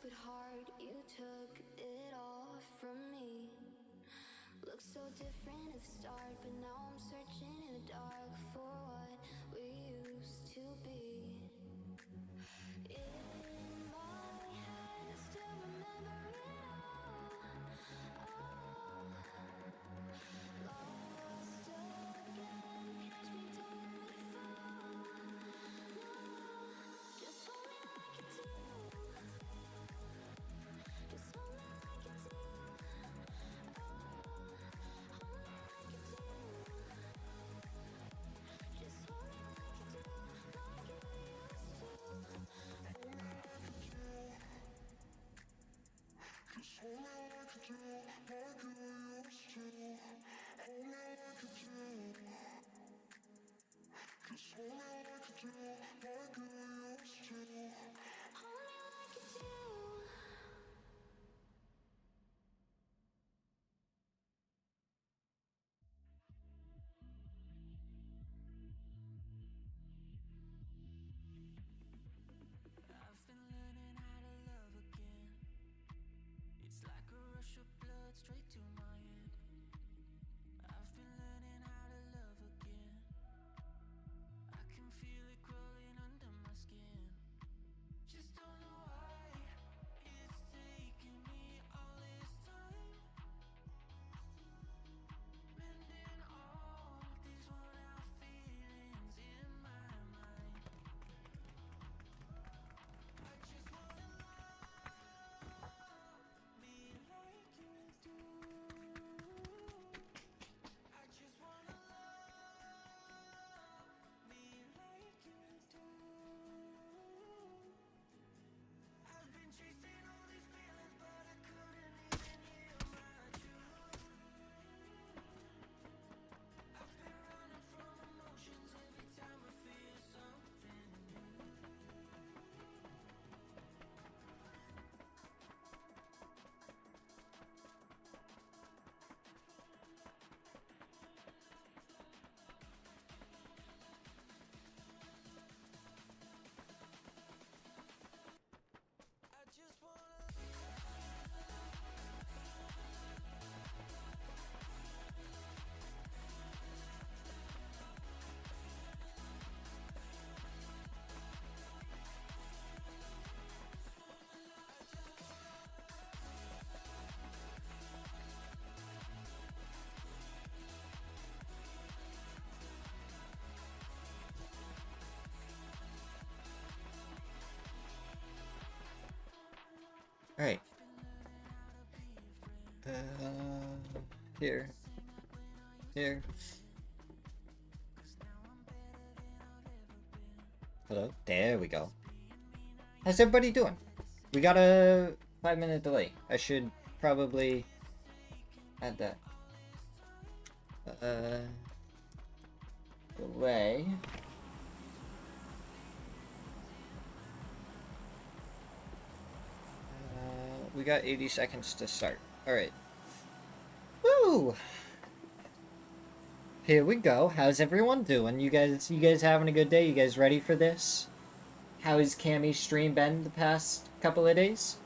took it hard, you took it all from me. Looked so different at the start, but now I'm searching in the dark for what we used to be. In my head, I still remember it all. Lost again, catch me, don't let me fall. No, just hold me like you do. Just hold me like you do. Hold me like you do. Just hold me like you do, like you used to. Just hold me like you do, like you used to. Hold me like you do. Just hold me like you do, like you used to. Hold me like you do. I've been learning how to love again. It's like a rush of blood straight to my head. I've been learning how to love again. I can feel it crawling under my skin. Just don't know why it's taking me all this time. Mending all these worn out feelings in my mind. I just wanna love me like you do. I just wanna love me like you do. I've been chasing all these feelings, but I couldn't even heal my truth. I've been running from emotions every time I feel something new. I just wanna. Alright. Here. Here. Hello? There we go. How's everybody doing? We got a 5-minute delay. I should probably add that. Delay. We got 80 seconds to start. Alright. Woo! Here we go. How's everyone doing? You guys having a good day? You guys ready for this? How has Cammy's stream been the past couple of days?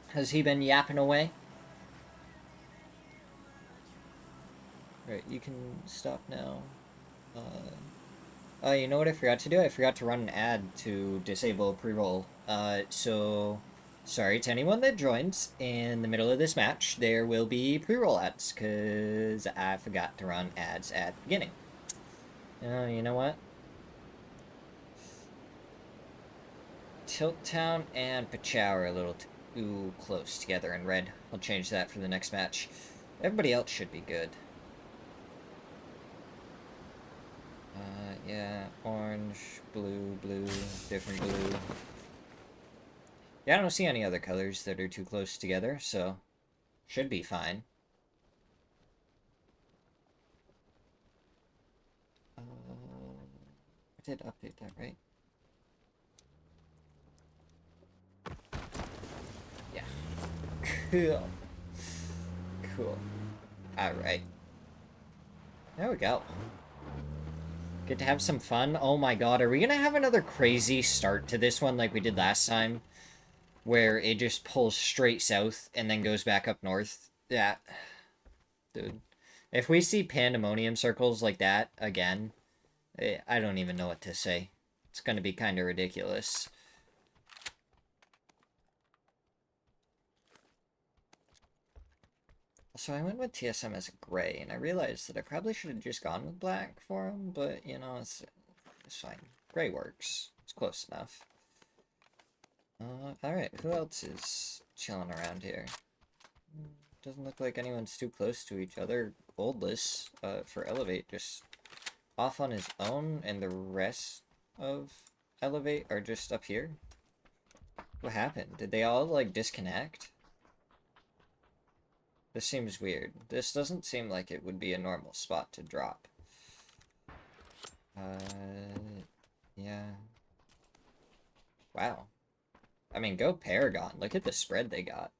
Has he been yapping away? Alright, you can stop now. Oh, you know what I forgot to do? I forgot to run an ad to disable pre-roll. So, sorry to anyone that joins in the middle of this match. There will be pre-roll ads, because I forgot to run ads at the beginning. You know what? Tilt Town and Pachow are a little too close together in red. I'll change that for the next match. Everybody else should be good. Yeah, orange, blue, blue, different blue. Yeah, I don't see any other colors that are too close together, so should be fine. I did update that, right? Yeah. Cool. Cool. Alright. There we go. Get to have some fun. Oh my god, are we gonna have another crazy start to this one like we did last time? where it just pulls straight south and then goes back up north. Yeah. Dude. If we see pandemonium circles like that again, I don't even know what to say. It's going to be kind of ridiculous. So I went with TSM as a gray, and I realized that I probably should have just gone with black for him, but, you know, it's fine. Gray works. It's close enough. Alright, who else is chilling around here? Doesn't look like anyone's too close to each other. Goldless, for Elevate, just off on his own, and the rest of Elevate are just up here. What happened? Did they all, like, disconnect? This seems weird. This doesn't seem like it would be a normal spot to drop. Yeah. Wow. I mean, go Paragon. Look at the spread they got.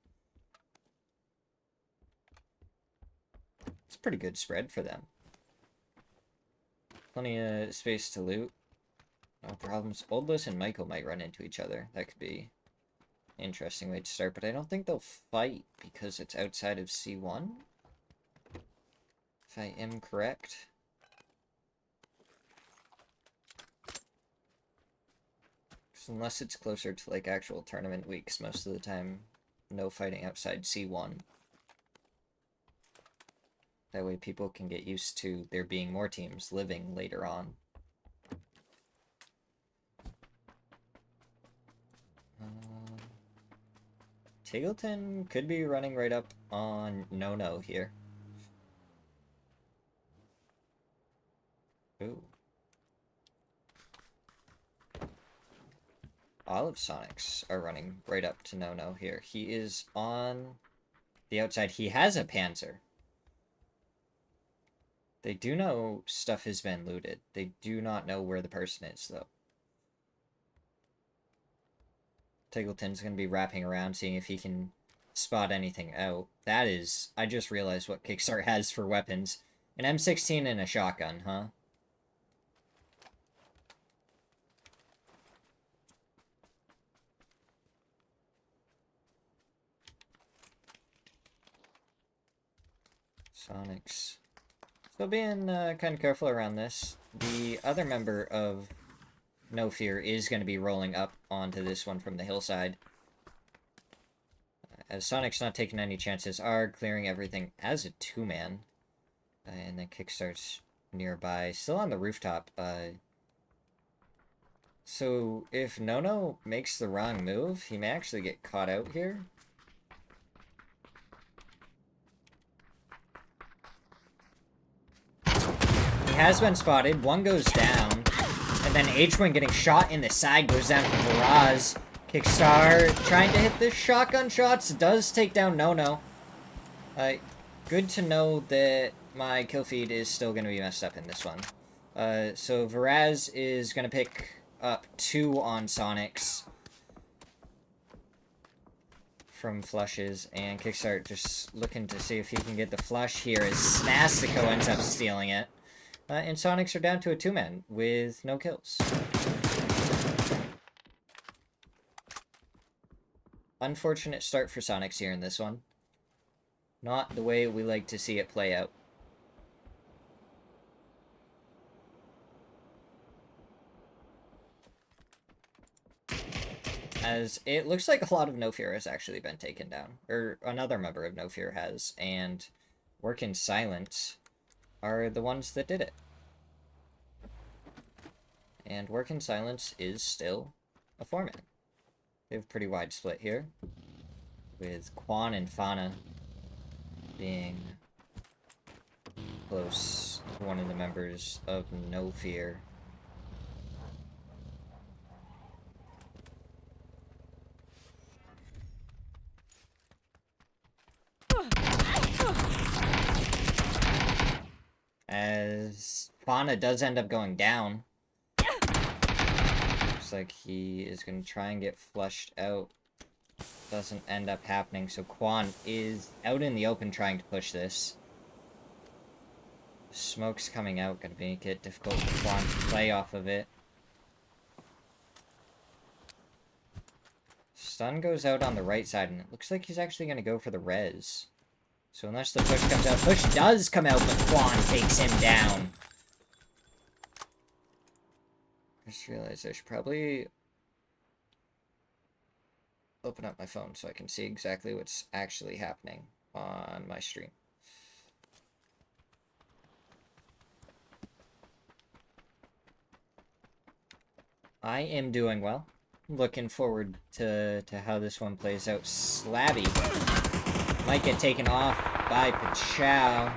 It's a pretty good spread for them. Plenty of space to loot. No problems. Oldless and Michael might run into each other. That could be an interesting way to start, but I don't think they'll fight because it's outside of C1. If I am correct. Unless it's closer to, like, actual tournament weeks, most of the time, no fighting outside C1. That way people can get used to there being more teams living later on. Tigleton could be running right up on No here. Ooh. All of Sonics are running right up to No here. He is on the outside. He has a Panzer. They do know stuff has been looted. They do not know where the person is, though. Tigleton's going to be wrapping around, seeing if he can spot anything out. That is... I just realized what Kickstart has for weapons. An M16 and a shotgun, huh? Sonics. So being kind of careful around this. The other member of No Fear is going to be rolling up onto this one from the hillside. As Sonic's not taking any chances, are clearing everything as a two-man. And then Kickstart's nearby. Still on the rooftop. So if No makes the wrong move, he may actually get caught out here. He has been spotted. One goes down. And then H1 getting shot in the side goes down to Viraz. Kickstar trying to hit the shotgun shots. Does take down No. Good to know that my kill feed is still going to be messed up in this one. So Viraz is going to pick up 2 on Sonics from flushes, and Kickstart just looking to see if he can get the flush here as Snastico ends up stealing it. And Sonics are down to a 2-man with no kills. Unfortunate start for Sonics here in this one. Not the way we like to see it play out. As it looks like a lot of No Fear has actually been taken down. Or another member of No Fear has. And Work in Silence are the ones that did it. And Work in Silence is still a 4-man. They have a pretty wide split here, with Quan and Fauna being close to one of the members of No Fear. As Fauna does end up going down. Looks like he is going to try and get flushed out. Doesn't end up happening, so Quan is out in the open trying to push this. Smoke's coming out, going to make it difficult for Quan to play off of it. Stun goes out on the right side, and it looks like he's actually going to go for the res. So unless the push comes out, push does come out, but Quan takes him down. I just realized I should probably open up my phone so I can see exactly what's actually happening on my stream. I am doing well. Looking forward to how this one plays out. Slabby might get taken off by Pachow,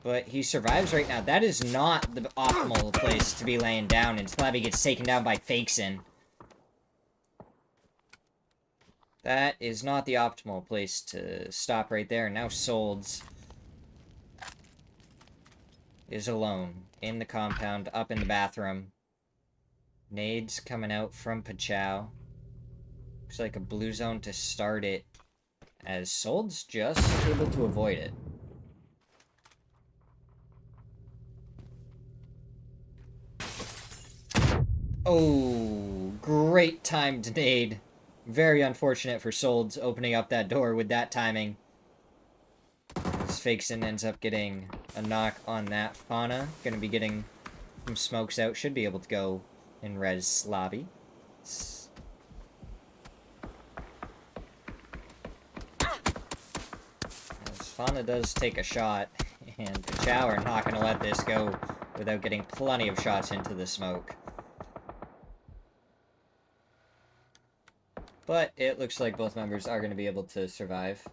but he survives right now. That is not the optimal place to be laying down, and Slabby gets taken down by Fakeson. That is not the optimal place to stop right there. Now Solds is alone in the compound, up in the bathroom. Nades coming out from Pachow. Looks like a blue zone to start it, as Solds just able to avoid it. Oh, great timed nade. Very unfortunate for Solds opening up that door with that timing. As Fakeson ends up getting a knock on that Fauna. Gonna be getting some smokes out. Should be able to go in res lobby. As Fauna does take a shot, and Pachow are not gonna let this go without getting plenty of shots into the smoke. But it looks like both members are going to be able to survive.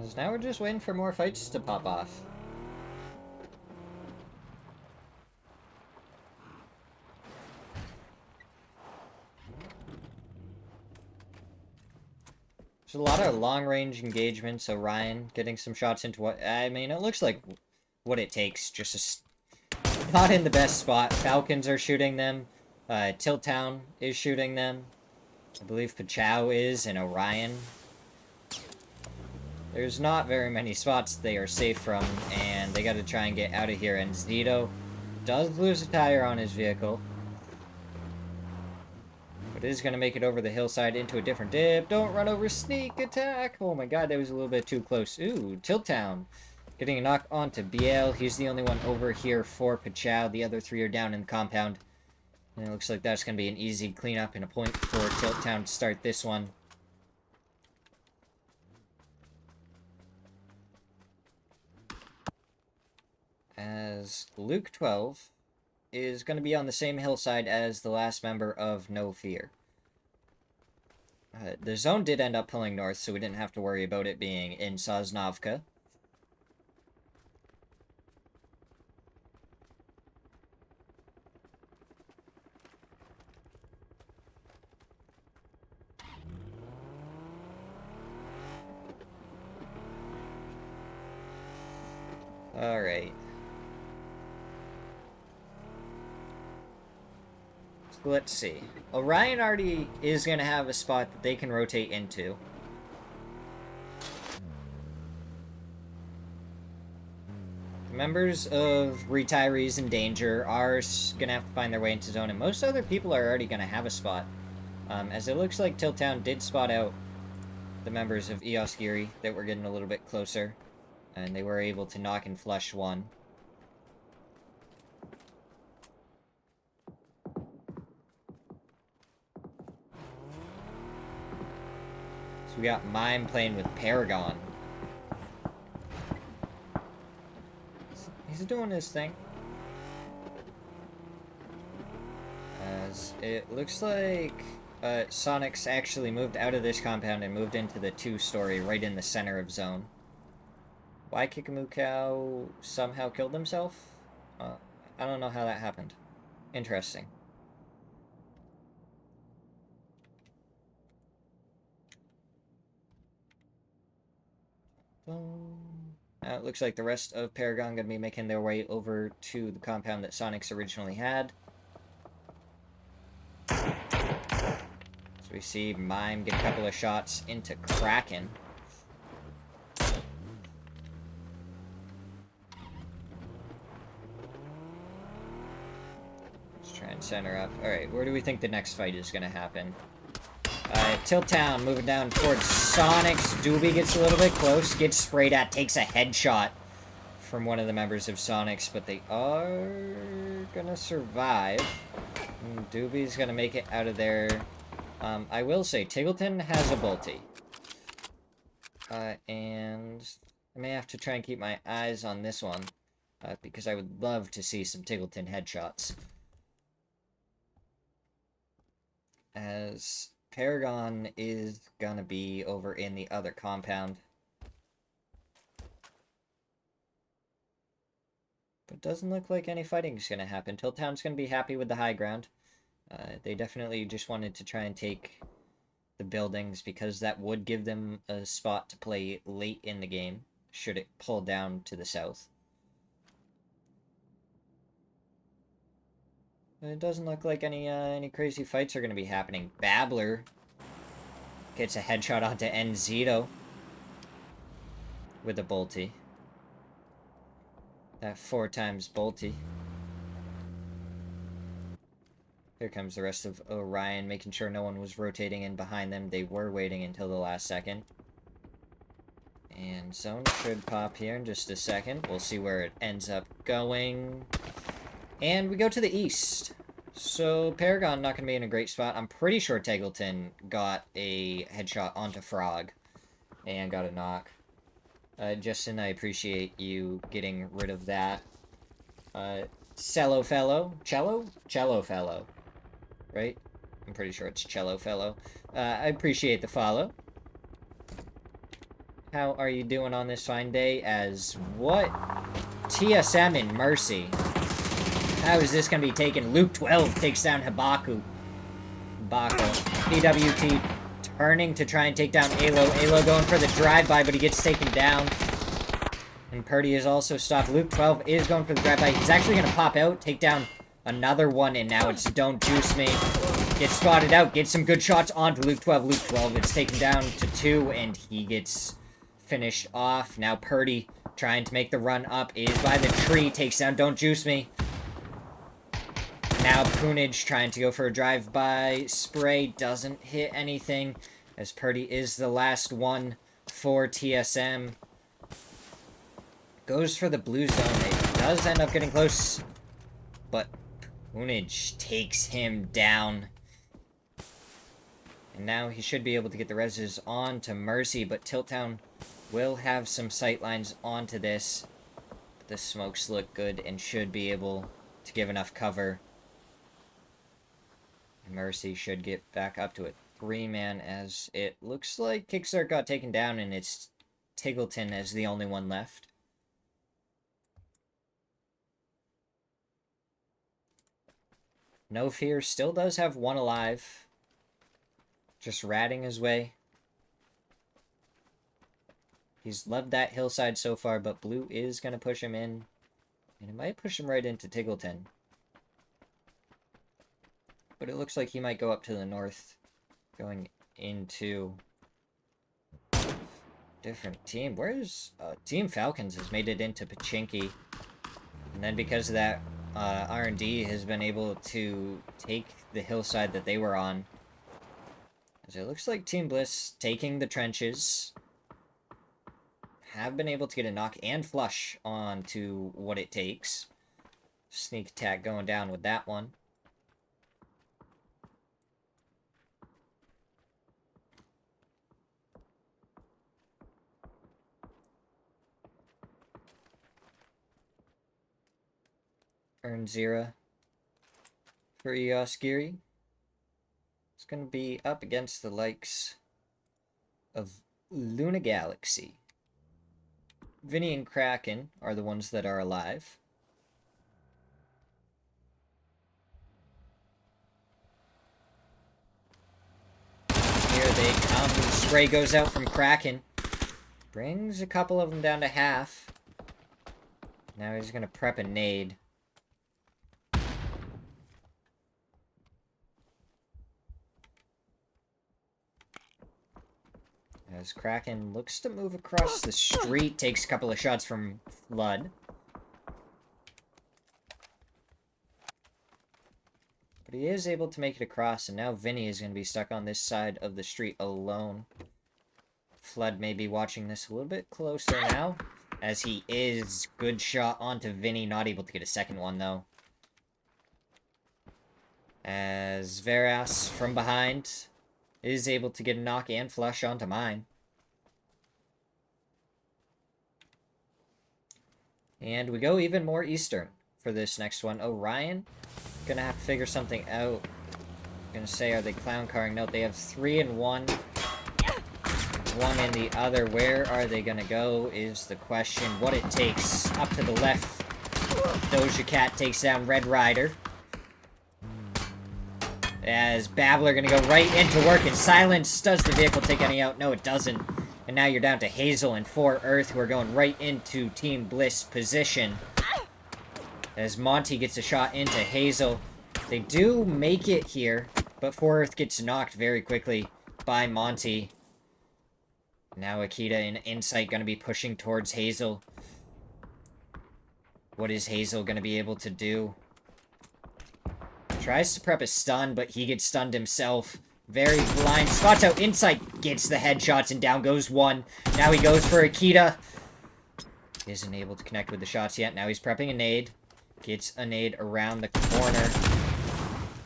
As now we're just waiting for more fights to pop off. There's a lot of long-range engagements. Orion getting some shots into what... I mean, it looks like what it takes. Just not in the best spot. Falcons are shooting them. Tilt Town is shooting them. I believe Pachow is, and Orion. There's not very many spots they are safe from, and they gotta try and get out of here. And Zito does lose a tire on his vehicle, but is gonna make it over the hillside into a different dip. Don't run over, sneak attack! Oh my god, that was a little bit too close. Ooh, Tilt Town getting a knock onto Biel. He's the only one over here for Pachow. The other three are down in the compound. And it looks like that's gonna be an easy cleanup and a point for Tilt Town to start this one. As Luke 12 is going to be on the same hillside as the last member of No Fear. The zone did end up pulling north, so we didn't have to worry about it being in Sosnovka. Alright. Let's see. Orion already is going to have a spot that they can rotate into. The members of Retirees in Danger are going to have to find their way into zone, and most other people are already going to have a spot. As it looks like Tilt Town did spot out the members of Eos Geary that were getting a little bit closer, and they were able to knock and flush one. So we got Mime playing with Paragon. He's doing his thing. As it looks like Sonic's actually moved out of this compound and moved into the 2-story right in the center of zone. Why Kikamukau somehow killed himself? I don't know how that happened. Interesting. Now it looks like the rest of Paragon going to be making their way over to the compound that Sonic's originally had. So we see Mime get a couple of shots into Kraken. Let's try and center up. Alright, where do we think the next fight is going to happen? Tilt Town moving down towards Sonic's. Doobie gets a little bit close, gets sprayed at, takes a headshot from one of the members of Sonic's, but they are gonna survive. Doobie's gonna make it out of there. I will say, Tiggleton has a bolty. And I may have to try and keep my eyes on this one, because I would love to see some Tiggleton headshots. As Paragon is gonna be over in the other compound. But doesn't look like any fighting is gonna happen. Tilt Town's gonna be happy with the high ground. They definitely just wanted to try and take the buildings because that would give them a spot to play late in the game, should it pull down to the south. It doesn't look like any crazy fights are going to be happening. Babbler gets a headshot onto Enzito with a bolty. That 4 times bolty. Here comes the rest of Orion, making sure no one was rotating in behind them. They were waiting until the last second. And zone should pop here in just a second. We'll see where it ends up going. And we go to the east. So, Paragon not going to be in a great spot. I'm pretty sure Tiggleton got a headshot onto Frog. And got a knock. Justin, I appreciate you getting rid of that. Cello Fellow. Cello? Cello Fellow. Right? I'm pretty sure it's Cello Fellow. I appreciate the follow. How are you doing on this fine day? As what? TSM in Mercy. How is this going to be taken? Luke 12 takes down Hibaku. EWT turning to try and take down Alo. Alo going for the drive-by, but he gets taken down. And Purdy is also stopped. Luke 12 is going for the drive-by. He's actually going to pop out, take down another one, and now it's Don't Juice Me. Gets spotted out, gets some good shots onto Luke 12. Luke 12 gets taken down to 2, and he gets finished off. Now Purdy trying to make the run up is by the tree, takes down Don't Juice Me. Now Poonage trying to go for a drive-by spray, doesn't hit anything, as Purdy is the last one for TSM. Goes for the blue zone. It does end up getting close, but Poonage takes him down. And now he should be able to get the reses on to Mercy, but Tilt Town will have some sightlines onto this. The smokes look good and should be able to give enough cover. Mercy should get back up to a 3-man, as it looks like Kickstart got taken down and it's Tiggleton as the only one left. No Fear still does have one alive. Just ratting his way. He's loved that hillside so far, but Blue is going to push him in. And it might push him right into Tiggleton. But it looks like he might go up to the north, going into different team. Where's Team Falcons has made it into Pachinki, and then because of that, R&D has been able to take the hillside that they were on. As it looks like Team Bliss taking the trenches, have been able to get a knock and flush onto what it takes. Sneak attack going down with that one. Earn 0 for Eosgiri. It's going to be up against the likes of Luna Galaxy. Vinny and Kraken are the ones that are alive. Here they come. The spray goes out from Kraken. Brings a couple of them down to half. Now he's gonna prep a nade. As Kraken looks to move across the street, takes a couple of shots from Flood. But he is able to make it across, and now Vinny is going to be stuck on this side of the street alone. Flood may be watching this a little bit closer now, as he is. Good shot onto Vinny, not able to get a second one, though. As Veras, from behind, is able to get a knock and flush onto mine. And we go even more eastern for this next one. Orion, gonna have to figure something out. Gonna say, are they clown carring? No, they have 3 in one. One in the other. Where are they gonna go is the question. What it takes. Up to the left. Doja Cat takes down Red Rider. As Babbler gonna go right into work in silence. Does the vehicle take any out? No, it doesn't. And now you're down to Hazel and 4 Earth, who are going right into Team Bliss position. As Monty gets a shot into Hazel. They do make it here, but 4 Earth gets knocked very quickly by Monty. Now Akita and Insight going to be pushing towards Hazel. What is Hazel going to be able to do? Tries to prep a stun, but he gets stunned himself. Very blind. Spots out Insight. Gets the headshots, and down goes one. Now he goes for Akita. Isn't able to connect with the shots yet. Now he's prepping a nade. Gets a nade around the corner.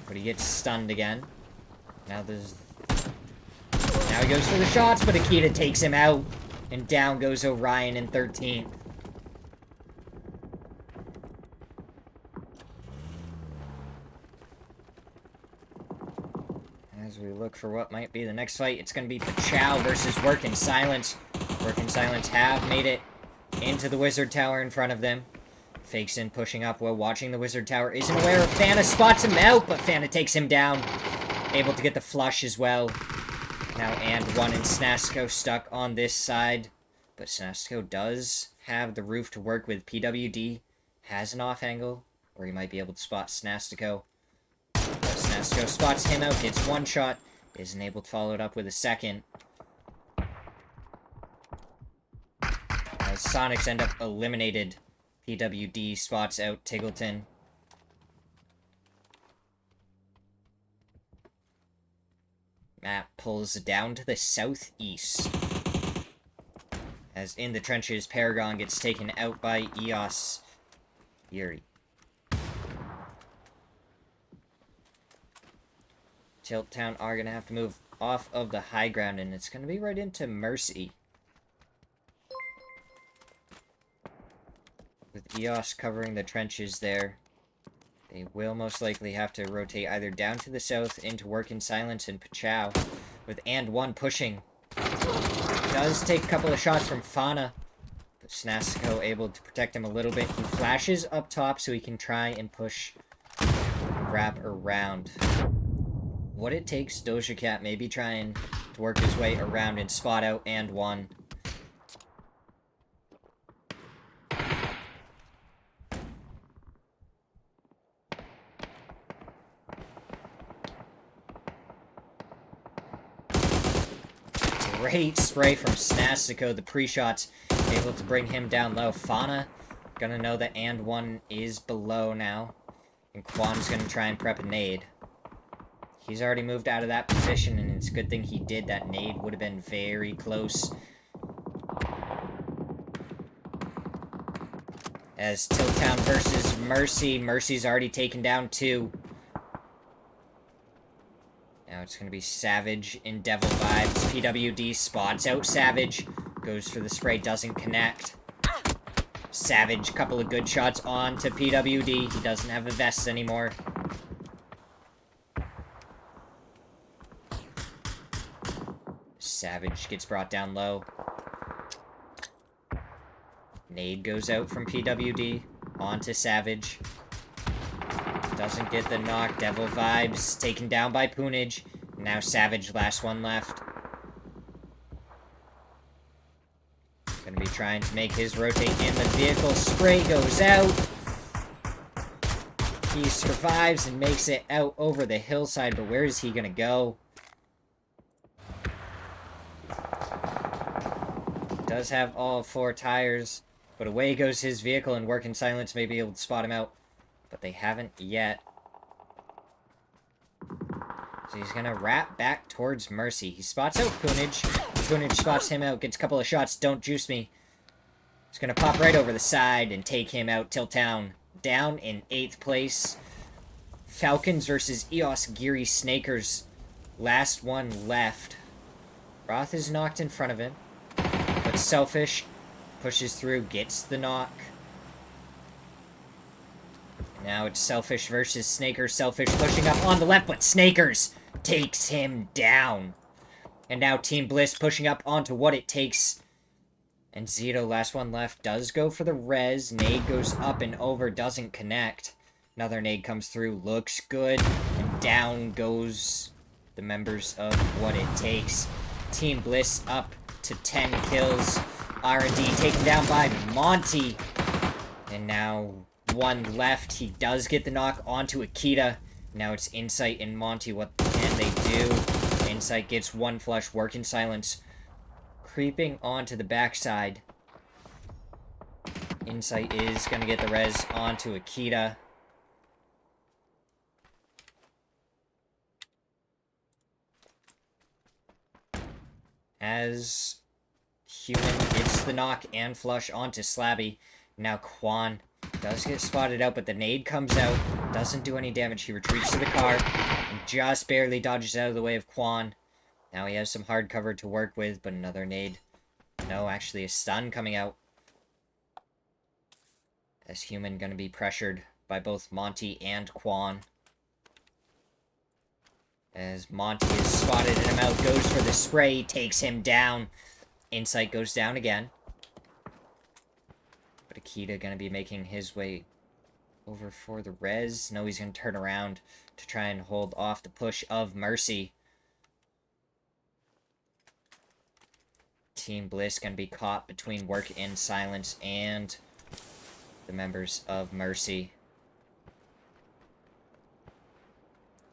But he gets stunned again. Now he goes for the shots, but Akita takes him out. And down goes Orion in 13th. As we look for what might be the next fight, it's going to be Pachow versus Work in Silence. Work in Silence have made it into the Wizard Tower in front of them. Fakes in, pushing up while watching the Wizard Tower. Isn't aware of Fana, spots him out, but Fana takes him down. Able to get the flush as well. Now and one, and Snasko stuck on this side. But Snasko does have the roof to work with. PWD has an off angle where he might be able to spot Snasko. Snasko spots him out, gets one shot, isn't able to follow it up with a second. As Sonics end up eliminated, PWD spots out Tiggleton. Map pulls down to the southeast. As in the trenches, Paragon gets taken out by EOS Yuri. Tilt Town are going to have to move off of the high ground, and it's going to be right into Mercy. With EOS covering the trenches there, they will most likely have to rotate either down to the south into Work in Silence and Pachow, with and one pushing. Does take a couple of shots from Fana, but Snasko able to protect him a little bit. He flashes up top so he can try and push, wrap around. What it takes, Doja Cat may be trying to work his way around and spot out and one. Great spray from Snastico. The pre-shots able to bring him down low. Fana gonna know that and one is below now. And Quan's gonna try and prep a nade. He's already moved out of that position, and it's a good thing he did. That nade would have been very close. As Tiltown versus Mercy. Mercy's already taken down 2. Now it's going to be Savage in Devil Vibes. PWD spots out Savage. Goes for the spray, doesn't connect. Savage, couple of good shots on to PWD. He doesn't have a vest anymore. Savage gets brought down low. Nade goes out from PWD. Onto Savage. Doesn't get the knock. Devil Vibes taken down by Poonage. Now Savage, last one left. trying to make his rotate in the vehicle. Spray goes out. He survives and makes it out over the hillside, but where is he gonna go? Does have all 4 tires, but away goes his vehicle, and Work in Silence may be able to spot him out, but they haven't yet. So he's gonna wrap back towards Mercy. He spots out Poonage. Poonage spots him out, gets a couple of shots. Don't juice me. He's gonna pop right over the side and take him out. Tiltown down in 8th place. Falcons versus EOS Geary Snakers. Last one left. Roth is knocked in front of him, but Selfish pushes through, gets the knock. Now it's Selfish versus Snakers. Selfish pushing up on the left, but Snakers takes him down. And now Team Bliss pushing up onto What It Takes. And Zito, last one left, does go for the res. Nade goes up and over, doesn't connect. Another nade comes through, looks good. And down goes the members of What It Takes. Team Bliss up to 10 kills. R&D taken down by Monty. And now 1 left. He does get the knock onto Akita. Now it's Insight and Monty. What can they do? Insight gets 1 flush. Work in Silence. Creeping onto the backside. Insight is going to get the res onto Akita. As Human gets the knock and flush onto Slabby. Now Quan does get spotted out, but the nade comes out. Doesn't do any damage. He retreats to the car and just barely dodges out of the way of Quan. Now he has some hard cover to work with, but another nade. No, actually a stun coming out. As Human going to be pressured by both Monty and Quan. As Monty is spotted in him out, goes for the spray, takes him down. Insight goes down again. But Akita going to be making his way over for the res. No, he's going to turn around to try and hold off the push of Mercy. Team Bliss going to be caught between Work in Silence and the members of Mercy.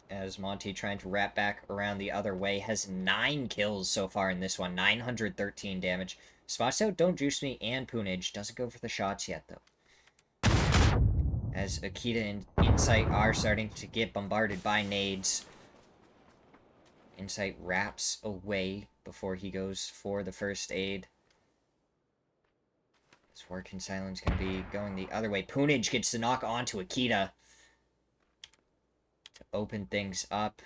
As Monty, trying to wrap back around the other way, has 9 kills so far in this one. 913 damage. Spots out Don't Juice Me and Poonage. Doesn't go for the shots yet, though. As Akita and Insight are starting to get bombarded by nades. Insight wraps away before he goes for the first aid. His Work in Silence going to be going the other way. Poonage gets the knock onto Akita. To open things up.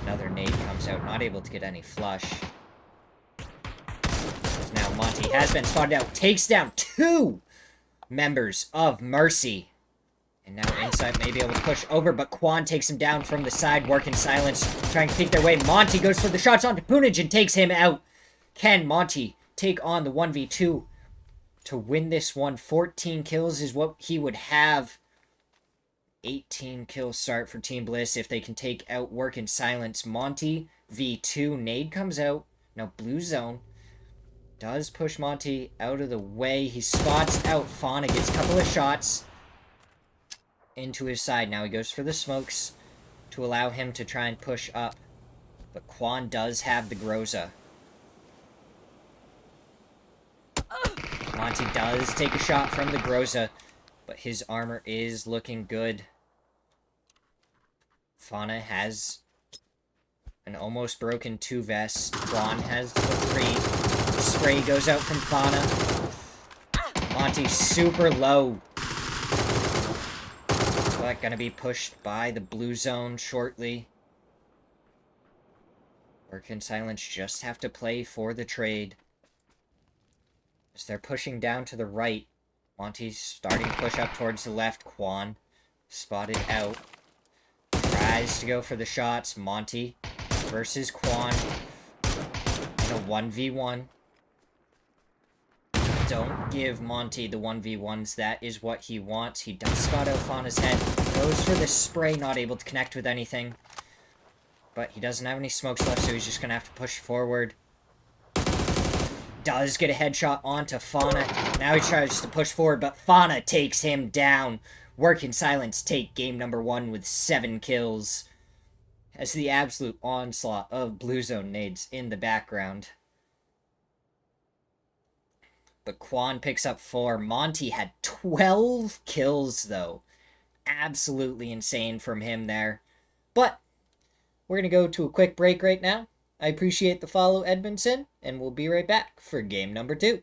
Another nade comes out, not able to get any flush. Now Monty has been spotted out, takes down 2 members of Mercy. And now Insight may be able to push over, but Quan takes him down from the side. Work in Silence, trying to pick their way. Monty goes for the shots onto Poonage and takes him out. Can Monty take on the 1v2 to win this one? 14 kills is what he would have. 18 kill start for Team Bliss if they can take out Work in Silence. Monty v2. Nade comes out. Now blue zone. Does push Monty out of the way. He spots out Fauna. Gets a couple of shots into his side. Now he goes for the smokes to allow him to try and push up. But Quan does have the Groza. Monty does take a shot from the Groza, but his armor is looking good. Fauna has an almost broken 2 vest. Quan has the 3. The spray goes out from Fauna. Monty super low. But gonna be pushed by the blue zone shortly. Work in Silence just have to play for the trade. As they're pushing down to the right. Monty's starting to push up towards the left. Quan spotted out. Tries to go for the shots. Monty versus Quan in a 1v1. Don't give Monty the 1v1s. That is what he wants. He does spot out Fauna's head. Goes for the spray. Not able to connect with anything. But he doesn't have any smokes left, so he's just going to have to push forward. Does get a headshot onto Fauna. Now he tries to push forward, but Fauna takes him down. Work in Silence take game number 1 with 7 kills. As the absolute onslaught of Blue Zone nades in the background. But Quan picks up 4. Monty had 12 kills, though. Absolutely insane from him there. But we're going to go to a quick break right now. I appreciate the follow, Edmondson, and we'll be right back for game number 2.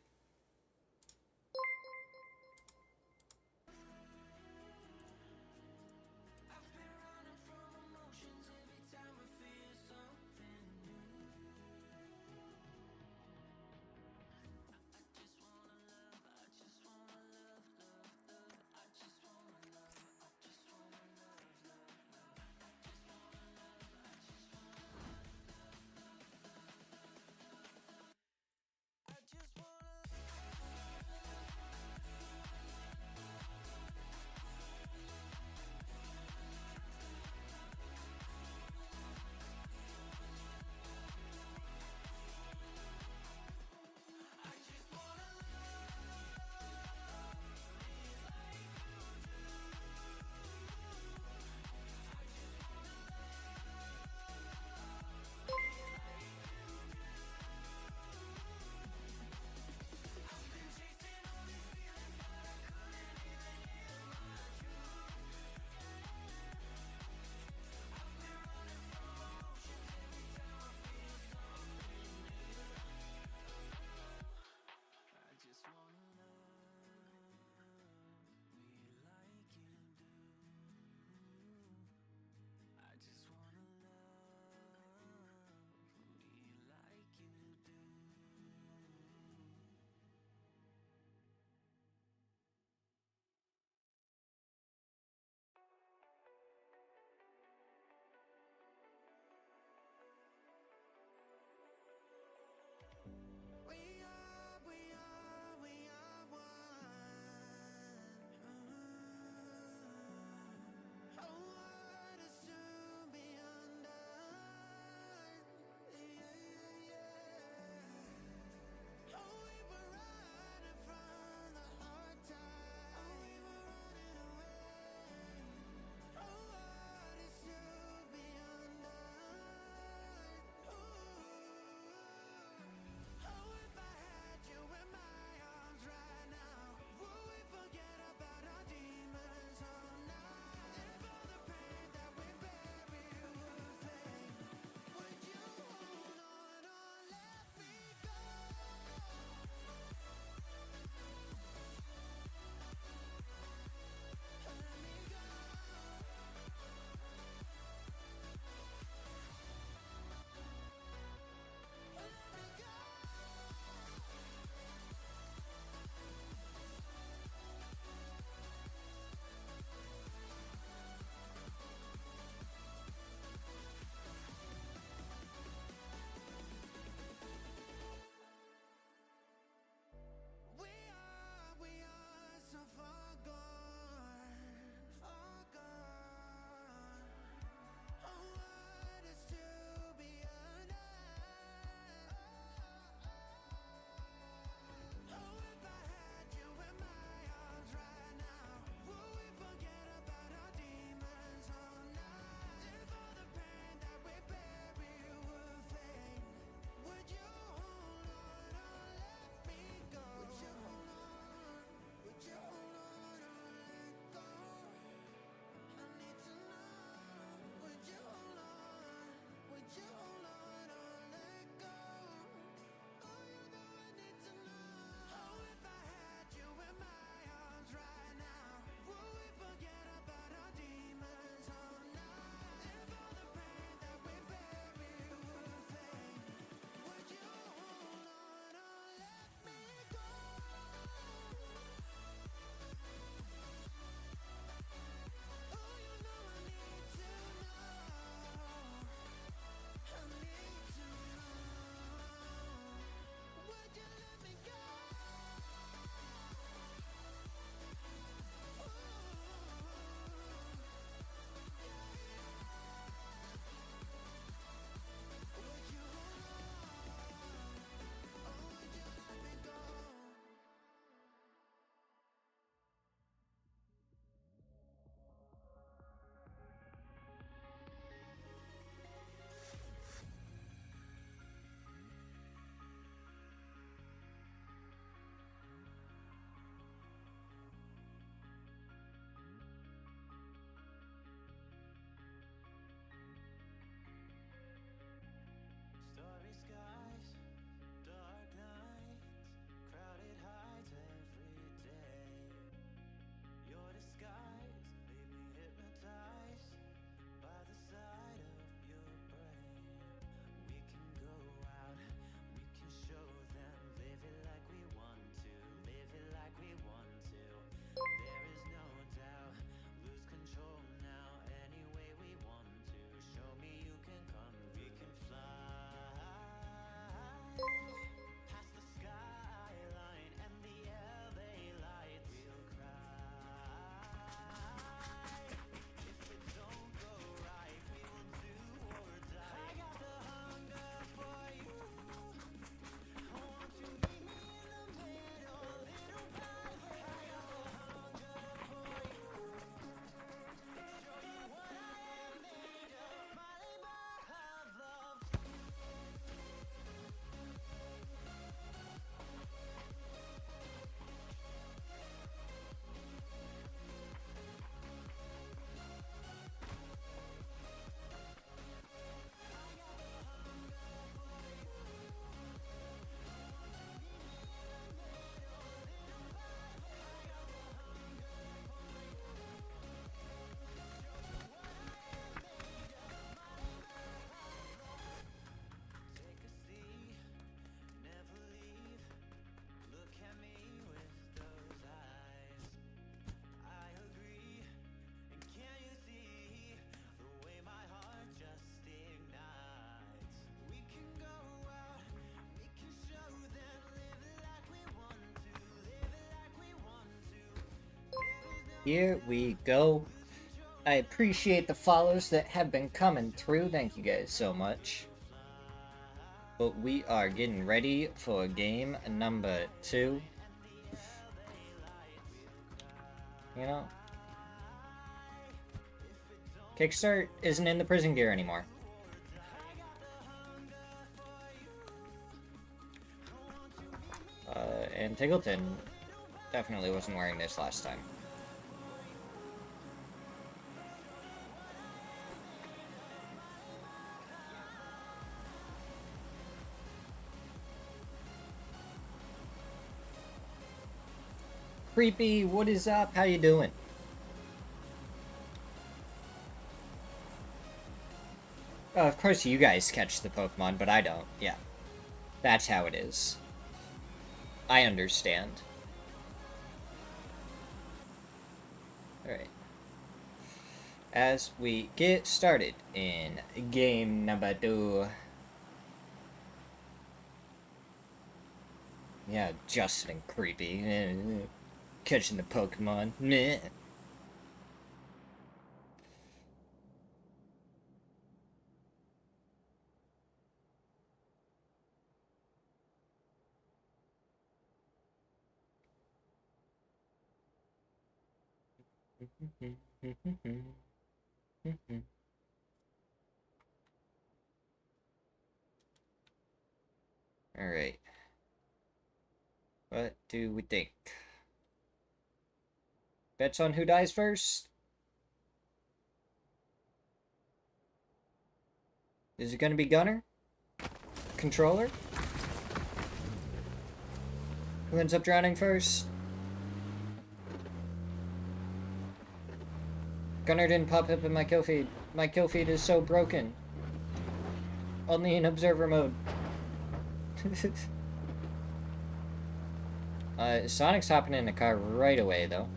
Here we go. I appreciate the follows that have been coming through. Thank you guys so much. But we are getting ready for game number 2. You know, Kickstart isn't in the prison gear anymore. And Tiggleton definitely wasn't wearing this last time. Creepy, what is up? How you doing? Oh, of course you guys catch the Pokemon, but I don't. Yeah. That's how it is. I understand. Alright. As we get started in game number 2. Yeah, Justin and Creepy. Catching the Pokemon. Meh. Alright. What do we think? Bets on who dies first? Is it gonna be Gunner? Controller? Who ends up drowning first? Gunner didn't pop up in my kill feed. My kill feed is so broken. Only in observer mode. Sonic's hopping in the car right away, though.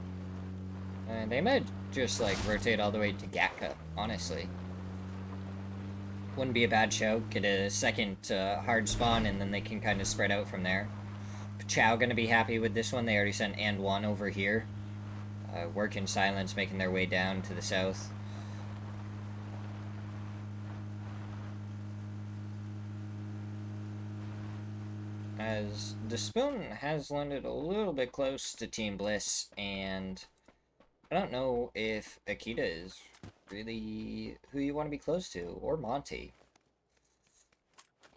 And they might just, like, rotate all the way to Gatka, honestly. Wouldn't be a bad show. Get a second hard spawn, and then they can kind of spread out from there. Chow gonna be happy with this one. They already sent and one over here. Work in silence, making their way down to the south. As the spoon has landed a little bit close to Team Bliss, and I don't know if Akita is really who you want to be close to, or Monty.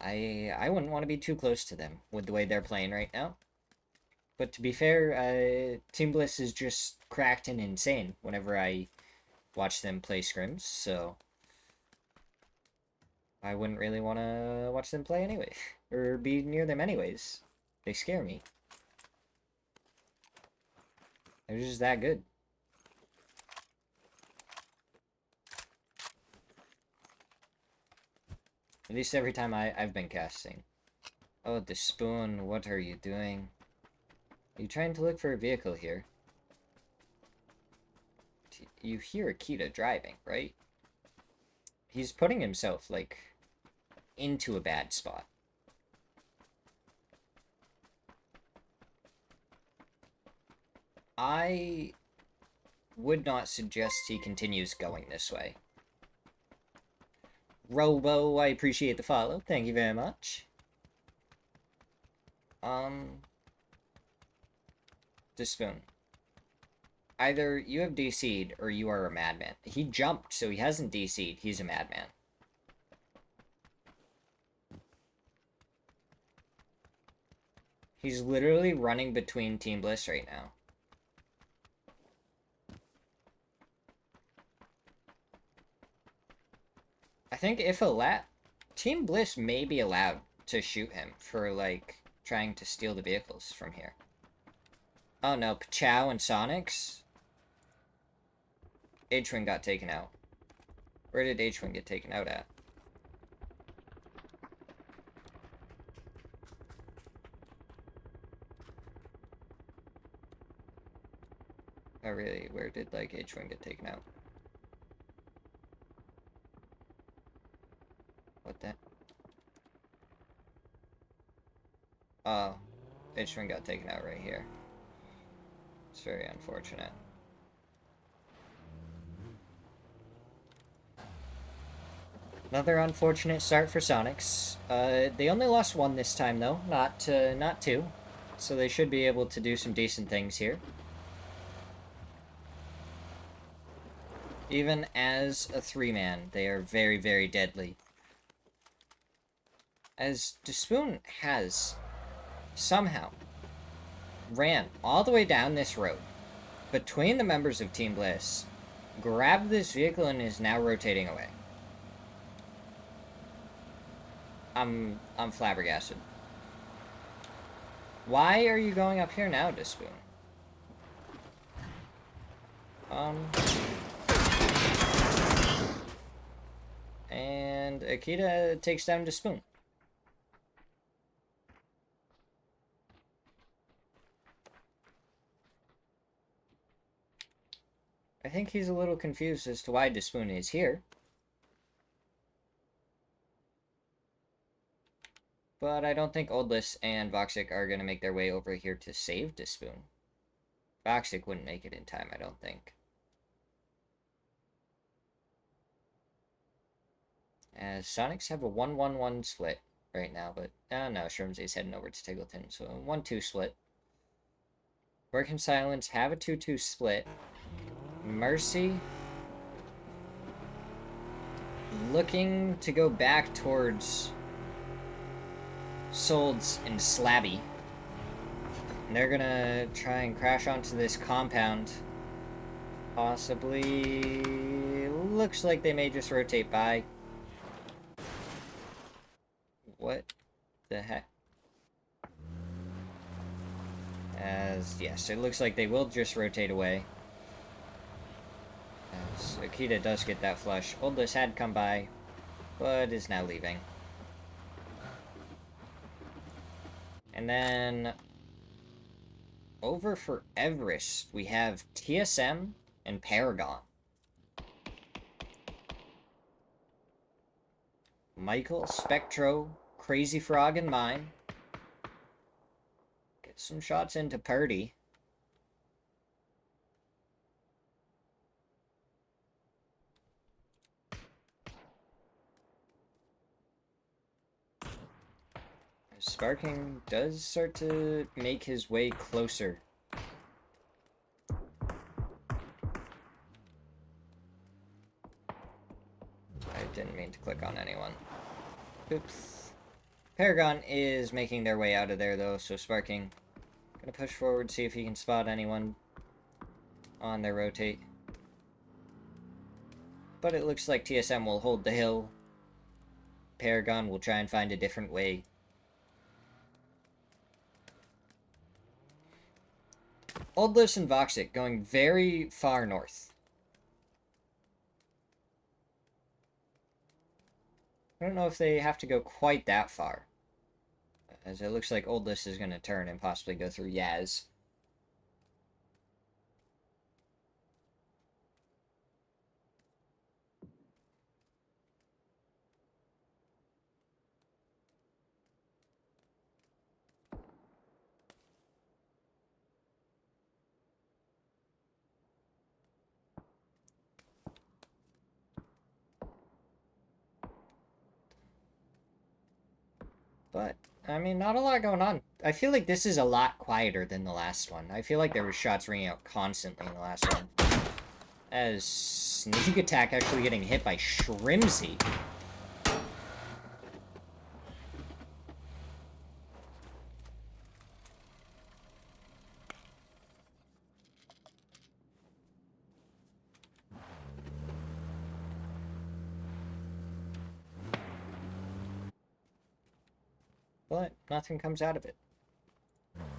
I wouldn't want to be too close to them with the way they're playing right now. But to be fair, Team Bliss is just cracked and insane whenever I watch them play scrims, so I wouldn't really want to watch them play anyway, or be near them anyways. They scare me. They're just that good. At least every time I've been casting. Oh, the spoon, what are you doing? Are you trying to look for a vehicle here? You hear Akita driving, right? He's putting himself, like, into a bad spot. I would not suggest he continues going this way. Robo, I appreciate the follow. Thank you very much. The spoon. Either you have DC'd or you are a madman. He jumped, so he hasn't DC'd. He's a madman. He's literally running between Team Bliss right now. I think if Team Bliss may be allowed to shoot him for, like, trying to steal the vehicles from here. Oh no, Pachow and Sonics? H-Wing got taken out. Where did H-Wing get taken out at? Oh really, where did, like, H-Wing get taken out? What the? Oh, H-Wing got taken out right here. It's very unfortunate. Another unfortunate start for Sonics. They only lost one this time, though, not two. So they should be able to do some decent things here. Even as a three-man, they are very, very deadly. As Despoon has somehow ran all the way down this road between the members of Team Bliss, grabbed this vehicle, and is now rotating away. I'm flabbergasted. Why are you going up here now, Despoon? And Akita takes down Despoon. I think he's a little confused as to why Despoon is here. But I don't think Oldless and Voxic are going to make their way over here to save Despoon. Voxic wouldn't make it in time, I don't think. As Sonics have a 1-1-1 split right now, but no, Shrimsy's heading over to Tiggleton, so a 1-2 split. Working Silence have a 2-2 split. Mercy looking to go back towards Solds and Slabby. And they're gonna try and crash onto this compound. Possibly. Looks like they may just rotate by. What the heck? As, yes, it looks like they will just rotate away. As Akita does get that flush. Oldless had come by, but is now leaving. And then over for Everest, we have TSM and Paragon. Michael, Spectro, Crazy Frog, and mine. Get some shots into Purdy. Sparking does start to make his way closer. I didn't mean to click on anyone. Oops. Paragon is making their way out of there, though, so Sparking gonna push forward, see if he can spot anyone on their rotate. But it looks like TSM will hold the hill. Paragon will try and find a different way. Oldless and Voxic going very far north. I don't know if they have to go quite that far, as it looks like Oldless is going to turn and possibly go through Yaz. But, I mean, not a lot going on. I feel like this is a lot quieter than the last one. I feel like there were shots ringing out constantly in the last one. As Sneak Attack actually getting hit by Shrimsy. But nothing comes out of it.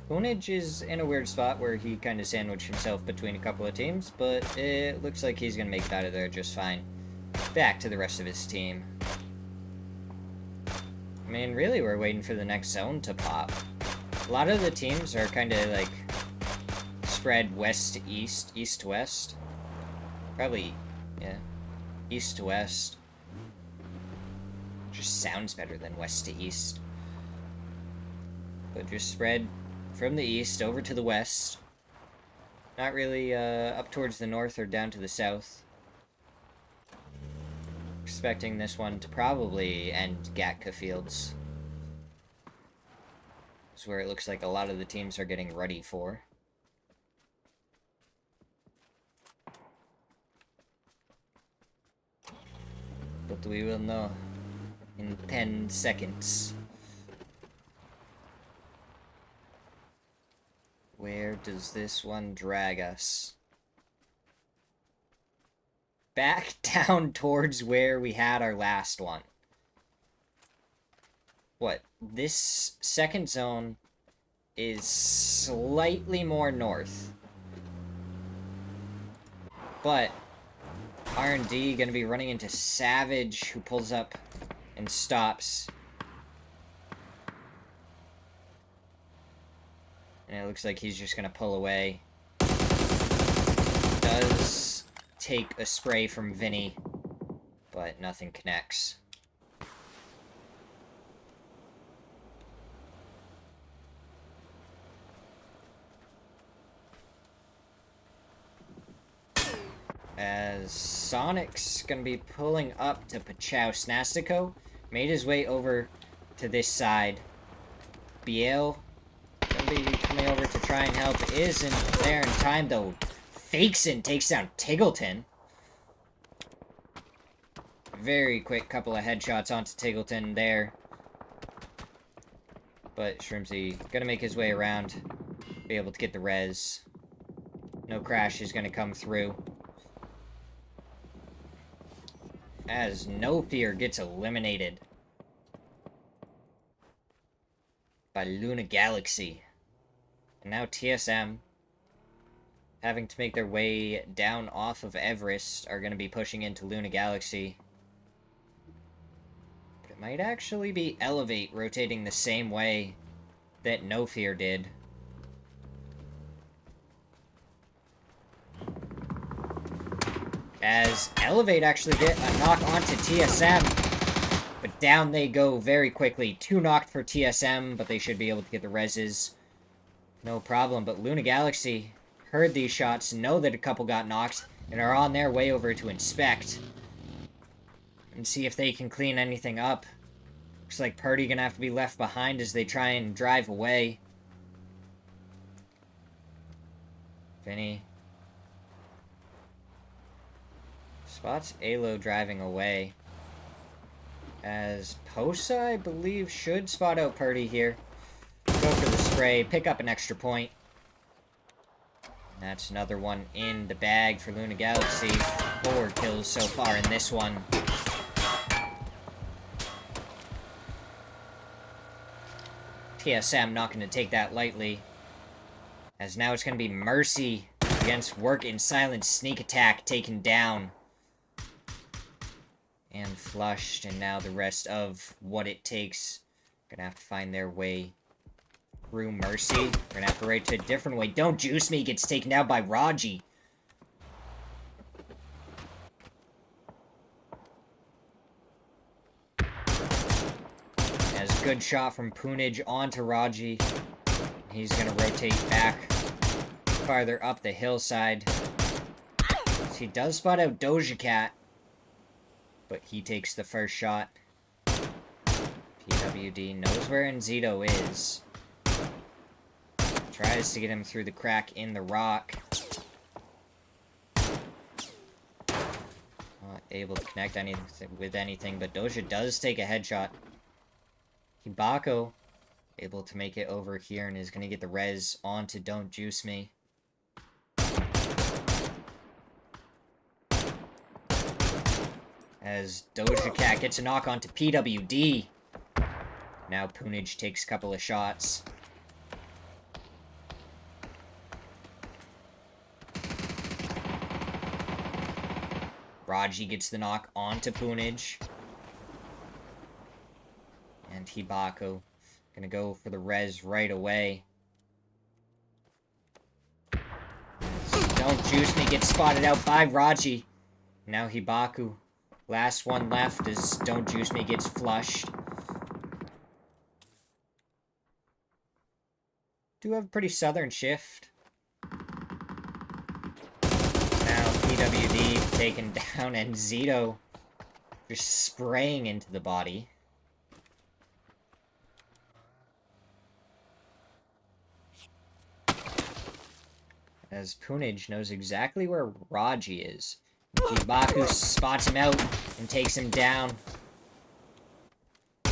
Boonage is in a weird spot where he kind of sandwiched himself between a couple of teams, but it looks like he's going to make it out of there just fine. Back to the rest of his team. I mean, really, we're waiting for the next zone to pop. A lot of the teams are kind of, like, spread west to east, east to west. Probably, yeah, east to west. Just sounds better than west to east. But just spread from the east over to the west. Not really up towards the north or down to the south. expecting this one to probably end Gatka Fields. It's where it looks like a lot of the teams are getting ready for. But we will know in 10 seconds. Where does this one drag us? Back down towards where we had our last one. What? This second zone is slightly more north. But R&D gonna be running into Savage, who pulls up and stops. And it looks like he's just gonna pull away. Does take a spray from Vinny, but nothing connects. As Sonic's gonna be pulling up to Pachau. Snastiko made his way over to this side. Biel gonna be coming over to try and help. Isn't there in time, though. Fakeson takes down Tiggleton. Very quick couple of headshots onto Tiggleton there. But Shrimsy gonna make his way around. Be able to get the res. No crash is gonna come through. As No Fear gets eliminated by Luna Galaxy. And now TSM, having to make their way down off of Everest, are going to be pushing into Luna Galaxy. But it might actually be Elevate rotating the same way that No Fear did. As Elevate actually get a knock onto TSM, but down they go very quickly. 2 knocked for TSM, but they should be able to get the reses. No problem, but Luna Galaxy heard these shots, know that a couple got knocked, and are on their way over to inspect. And see if they can clean anything up. Looks like Purdy gonna have to be left behind as they try and drive away. Vinny spots Alo driving away. As Posa, I believe, should spot out Purdy here. Go for the spray, pick up an extra point. And that's another one in the bag for Luna Galaxy. 4 kills so far in this one. TSM not going to take that lightly. As now it's going to be Mercy against Work in Silence. Sneak attack taken down. And flushed, and now the rest of What It Takes gonna have to find their way through Mercy. We're gonna have to right to a different way. Don't Juice Me gets taken down by Raji. As a good shot from Poonage onto Raji. He's gonna rotate back farther up the hillside. So he does spot out Doja Cat. But he takes the first shot. PWD knows where Nzito is. Tries to get him through the crack in the rock. Not able to connect anything with anything, but Doja does take a headshot. Hibako able to make it over here and is going to get the res onto Don't Juice Me. As Doja Cat gets a knock onto PWD. Now Poonage takes a couple of shots. Raji gets the knock onto Poonage. And Hibako gonna go for the res right away. Don't Juice Me gets spotted out by Raji. Now Hibako. Last one left as Don't Juice Me gets flushed. Do have a pretty southern shift. Now PWD taken down and Zito Just spraying into the body. As Punij knows exactly where Raji is. Baku spots him out and takes him down.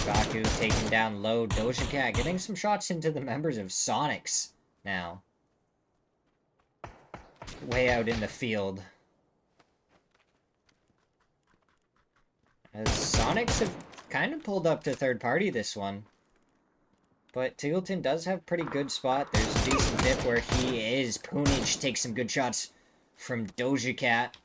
Baku taking down low. Doja Cat getting some shots into the members of Sonics now. Way out in the field. As Sonics have kind of pulled up to third party this one. But Tiggleton does have pretty good spot. There's a decent dip where he is. Punij takes some good shots from Doja Cat.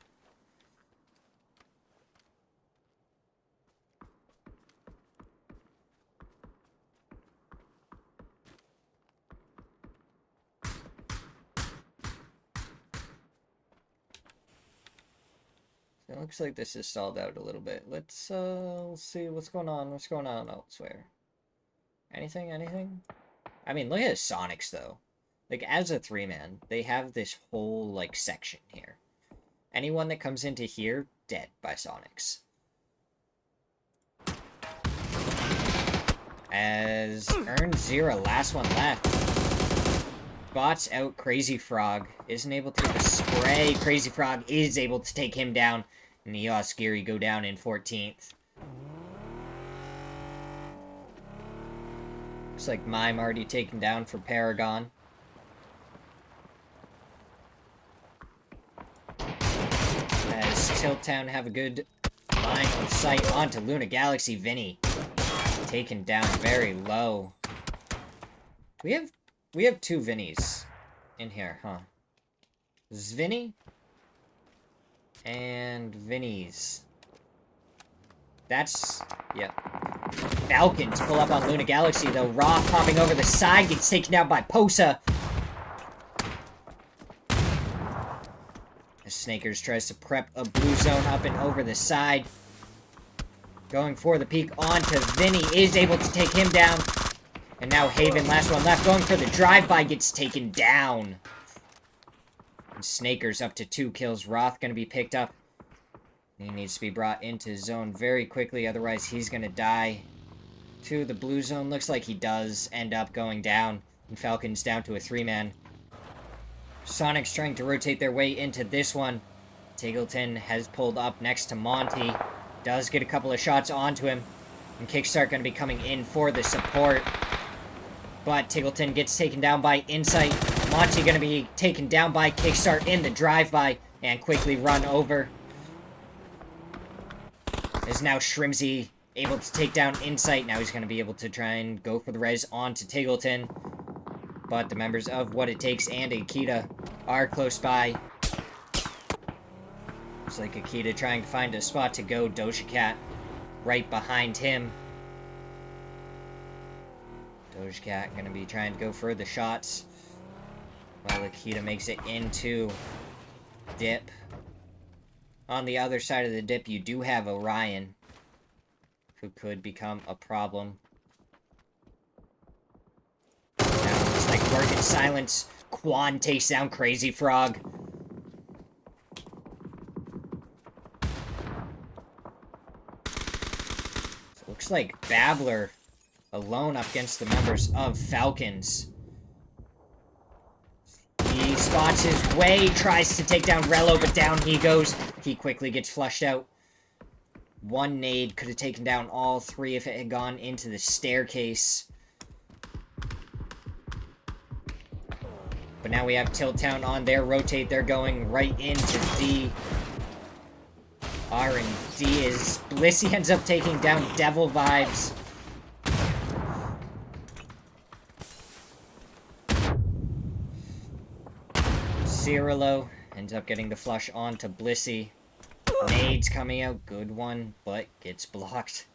It looks like this is stalled out a little bit. Let's see what's going on. What's going on elsewhere? Anything? I mean, look at Sonics, though. Like, as a three-man, they have this whole, like, section here. Anyone that comes into here, dead by Sonics. As Earn Zero, last one left. Spots out Crazy Frog. Isn't able to get the spray. Crazy Frog is able to take him down. And the Osciri go down in 14th. Looks like Mime already taken down for Paragon. As Tiltown have a good line of sight onto Luna Galaxy. Vinny taken down very low. We have two Vinnies in here, huh? This is Vinny and Vinny's. That's, yeah. Falcons pull up on Luna Galaxy, though. Roth popping over the side, gets taken down by Posa. As Snakers tries to prep a blue zone up and over the side. Going for the peek onto Vinny, is able to take him down. And now Haven, last one left, going for the drive-by, gets taken down. And Snakers up to 2 kills. Roth gonna be picked up. He needs to be brought into zone very quickly, otherwise he's gonna die. To the blue zone, looks like he does end up going down. And Falcon's down to a 3-man. Sonic's trying to rotate their way into this one. Tiggleton has pulled up next to Monty. Does get a couple of shots onto him. And Kickstart gonna be coming in for the support. But Tiggleton gets taken down by Insight. Monty gonna be taken down by Kickstart in the drive-by. And quickly run over. Is now Shrimsy able to take down Insight. Now he's going to be able to try and go for the res onto Tiggleton. But the members of What It Takes and Akita are close by. Looks like Akita trying to find a spot to go. Doja Cat right behind him. Doja Cat going to be trying to go for the shots. While Akita makes it into dip. On the other side of the dip, you do have Orion, who could become a problem. Now, it's like working silence. Quan takes down Crazy Frog. So it looks like Babbler alone up against the members of Falcons. He spots his way, tries to take down Rello, but down he goes. He quickly gets flushed out. One nade could have taken down all 3 if it had gone into the staircase. But now we have Tiltown on their rotate. They're going right into D. R and D is... Blissey ends up taking down Devil Vibes. Cirilo ends up getting the flush onto Blissey. Nade's coming out. Good one, but gets blocked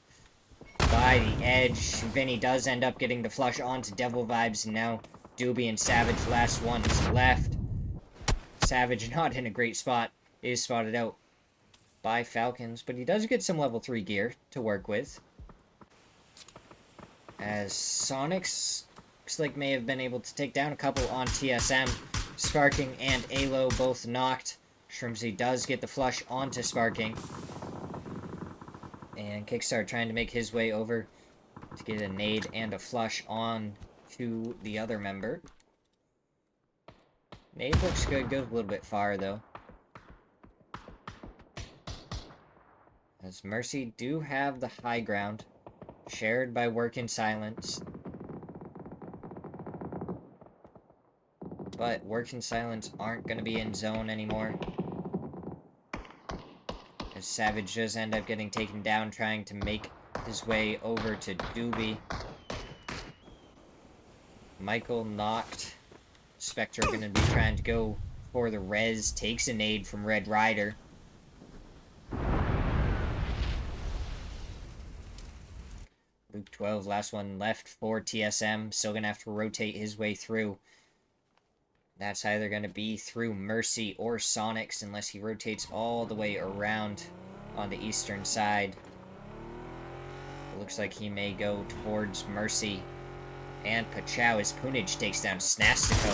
by the edge. Vinny does end up getting the flush onto Devil Vibes, and now Doobie and Savage, last ones left. Savage, not in a great spot, is spotted out by Falcons, but he does get some level 3 gear to work with. As Sonics looks like may have been able to take down a couple on TSM. Sparking and Alo both knocked. Shrimsy does get the flush onto Sparking. And Kickstart trying to make his way over to get a nade and a flush on to the other member. Nade looks good, goes a little bit far though. As Mercy do have the high ground, shared by Work in Silence. But Work in Silence aren't going to be in zone anymore. As Savage does end up getting taken down trying to make his way over to Doobie. Michael knocked. Spectre going to be trying to go for the res. Takes a nade from Red Rider. Luke 12, last one left for TSM. Still going to have to rotate his way through. That's either going to be through Mercy or Sonics unless he rotates all the way around on the eastern side. It looks like he may go towards Mercy and Pachow as Punich takes down Snastico.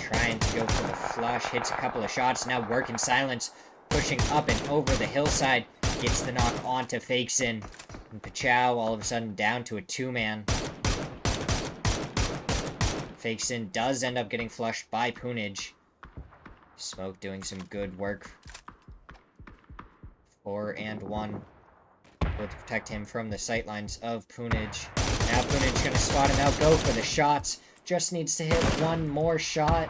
Trying to go for the flush, hits a couple of shots, now Work in Silence, pushing up and over the hillside, gets the knock onto Fakeson, and Pachow all of a sudden down to a two-man. Fakeson does end up getting flushed by Punich. Smoke doing some good work. 4 and 1. Able to protect him from the sightlines of Punich. Now Punich gonna spot him out, go for the shots. Just needs to hit one more shot.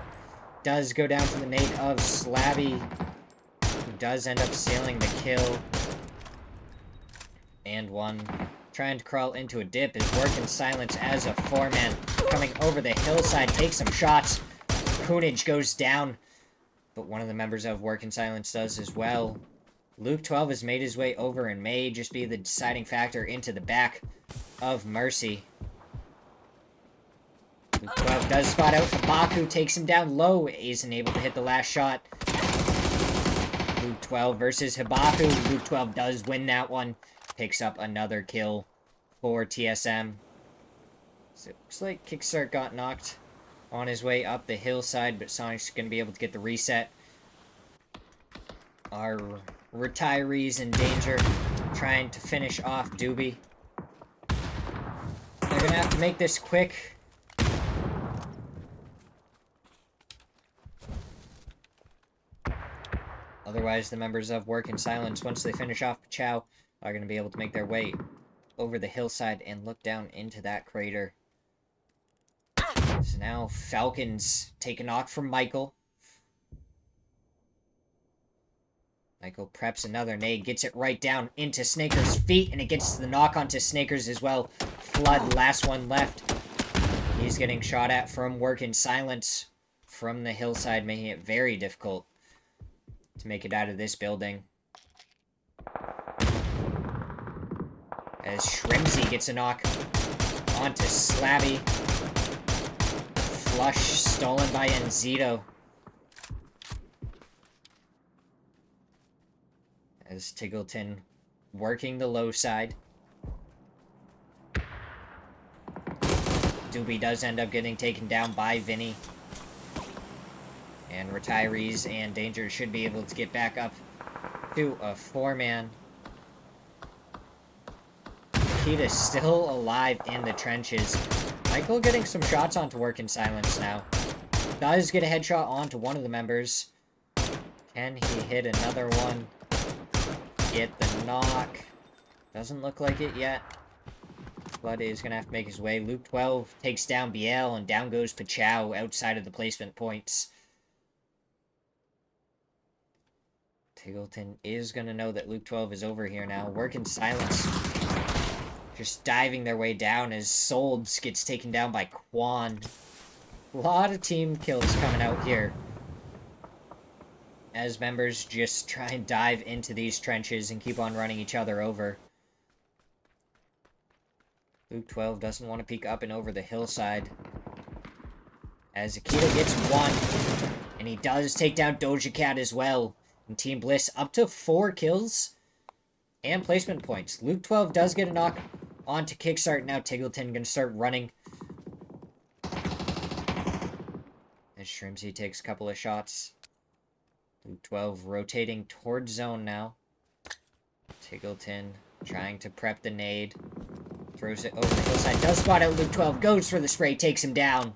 Does go down for the nade of Slabby, who does end up sealing the kill. And 1. Trying to crawl into a dip is Work in Silence as a 4-man. Coming over the hillside, takes some shots. Punich goes down. But one of the members of Work in Silence does as well. Luke 12 has made his way over and may just be the deciding factor into the back of Mercy. Luke 12 does spot out Habaku, takes him down low, isn't able to hit the last shot. Luke 12 versus Habaku. Luke 12 does win that one. Picks up another kill for TSM. So it looks like Kickstart got knocked on his way up the hillside, but Sonic's going to be able to get the reset. Our retirees in danger, trying to finish off Doobie. They're going to have to make this quick. Otherwise, the members of Work in Silence, once they finish off Pachow, are going to be able to make their way over the hillside and look down into that crater. So now Falcons take a knock from Michael. Michael preps another nade, gets it right down into Snaker's feet, and it gets the knock onto Snakers as well. Flood, last one left. He's getting shot at from Work in Silence from the hillside, making it very difficult to make it out of this building. As Shrimsy gets a knock onto Slabby. Flush stolen by Enzito. As Tiggleton working the low side. Doobie does end up getting taken down by Vinny. And Retirees and Danger should be able to get back up to a 4-man. Nikita's still alive in the trenches. Michael getting some shots onto Work in Silence now. Does get a headshot onto one of the members. Can he hit another one? Get the knock. Doesn't look like it yet. Flood is going to have to make his way. Luke 12 takes down Biel, and down goes Pachow outside of the placement points. Tiggleton is going to know that Luke 12 is over here now. Work in Silence. Just diving their way down as Solds gets taken down by Quan. A lot of team kills coming out here. As members just try and dive into these trenches and keep on running each other over. Luke 12 doesn't want to peek up and over the hillside. As Akita gets one. And he does take down Doja Cat as well. And Team Bliss up to 4 kills. And placement points. Luke 12 does get a knock onto Kickstart. Now Tiggleton gonna start running. As Shrimsy takes a couple of shots. Blue 12 rotating towards zone now. Tiggleton trying to prep the nade. Throws it over the hillside. Does spot out Luke 12. Goes for the spray. Takes him down. And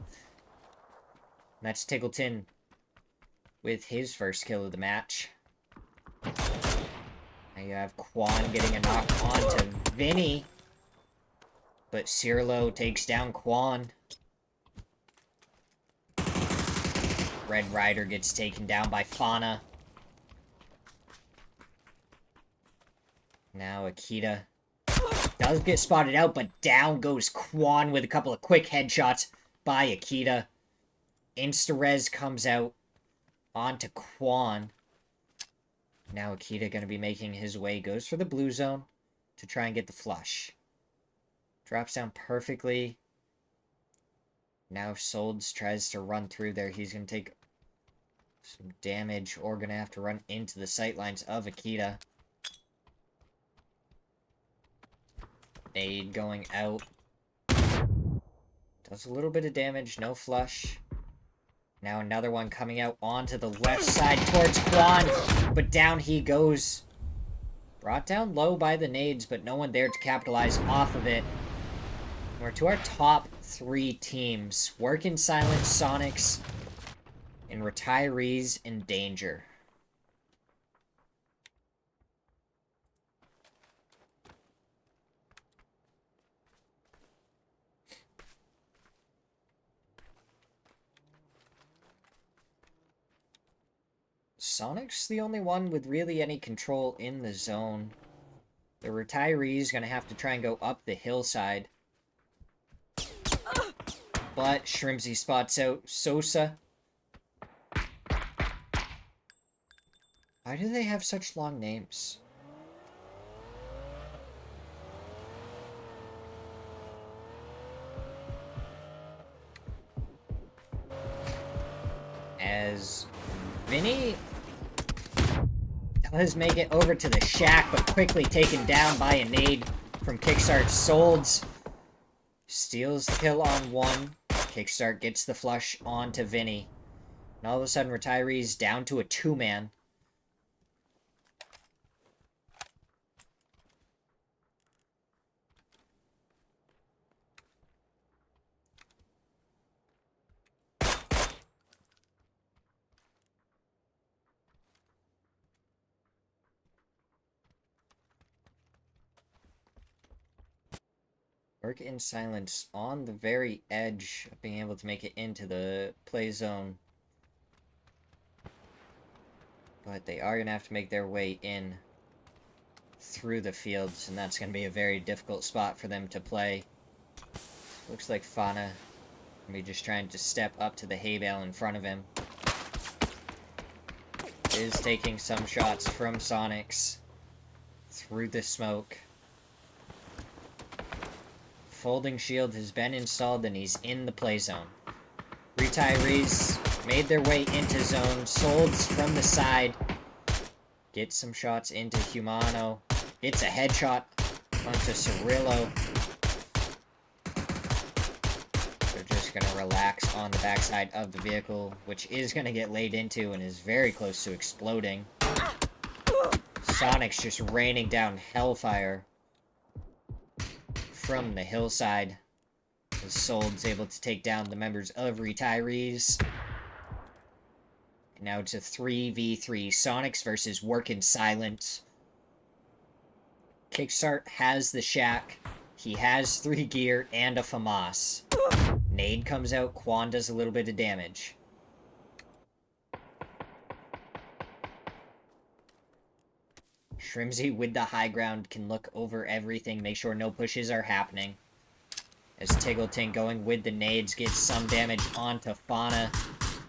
that's Tiggleton with his first kill of the match. Now you have Quan getting a knock onto Vinny. But Cirlo takes down Quan. Red Rider gets taken down by Fauna. Now Akita does get spotted out, but down goes Quan with a couple of quick headshots by Akita. Insta-res comes out onto Quan. Now Akita going to be making his way. Goes for the blue zone to try and get the flush. Drops down perfectly. Now if Solds tries to run through there, he's going to take some damage or going to have to run into the sightlines of Akita. Nade going out. Does a little bit of damage, no flush. Now another one coming out onto the left side towards Quan, but down he goes. Brought down low by the nades, but no one there to capitalize off of it. We're to our top 3 teams. Work in Silence, Sonics, and Retirees in Danger. Sonic's the only one with really any control in the zone. The Retiree's gonna have to try and go up the hillside. But Shrimsy spots out Sosa. Why do they have such long names? As Vinny does make it over to the shack, but quickly taken down by a nade from Kickstart. Solds steals the kill on one. Kickstart gets the flush onto Vinny. And all of a sudden, Retiree's down to a 2-man. Work in Silence on the very edge of being able to make it into the play zone. But they are going to have to make their way in through the fields, and that's going to be a very difficult spot for them to play. Looks like Fauna will be just trying to step up to the hay bale in front of him. Is taking some shots from Sonics through the smoke. Folding shield has been installed and he's in the play zone. Retirees made their way into zone. Solds from the side. Gets some shots into Humano. Gets a headshot onto Cirillo. They're just going to relax on the backside of the vehicle, which is going to get laid into and is very close to exploding. Sonic's just raining down hellfire from the hillside. As Sold's able to take down the members of Retirees. And now it's a 3v3. Sonics versus Work in Silence. Kickstart has the shack. He has 3 gear and a FAMAS. Nade comes out. Quan does a little bit of damage. Shrimsy with the high ground can look over everything, make sure no pushes are happening. As Tiggleton going with the nades gets some damage onto Fauna.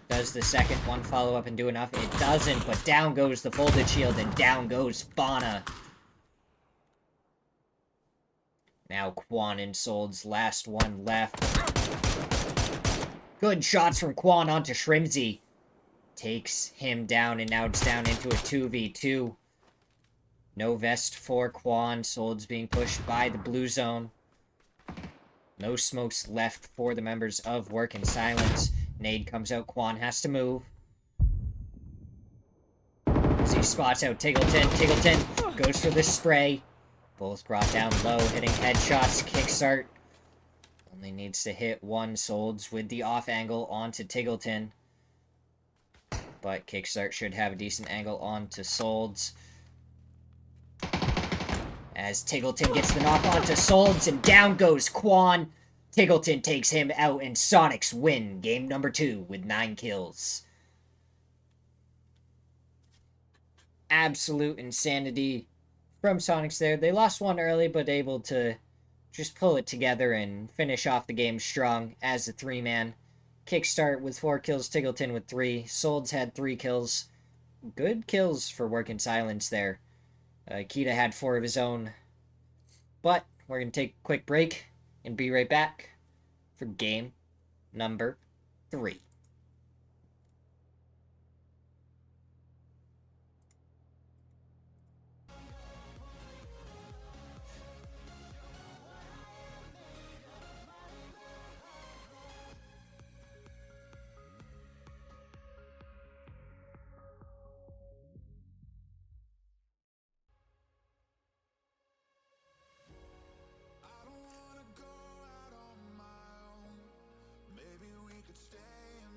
Does the second one follow up and do enough? It doesn't, but down goes the folded shield and down goes Fauna. Now Quan and Sold's last one left. Good shots from Quan onto Shrimsy. Takes him down, and now it's down into a 2v2. No vest for Quan. Sold's being pushed by the blue zone. No smokes left for the members of Work in Silence. Nade comes out. Quan has to move. spots out Tiggleton. Tiggleton goes for the spray. Both brought down low, hitting headshots. Kickstart only needs to hit one. Solds with the off angle onto Tiggleton. But Kickstart should have a decent angle onto Solds. As Tiggleton gets the knock onto Solds, and down goes Quan. Tiggleton takes him out, and Sonics win game number 2 with 9 kills. Absolute insanity from Sonics there. They lost one early, but able to just pull it together and finish off the game strong as a 3-man. Kickstart with 4 kills, Tiggleton with 3. Solds had 3 kills. Good kills for Working Silence there. Kita had 4 of his own. But we're going to take a quick break and be right back for game number 3. I don't wanna go out on my own. Maybe we could stay in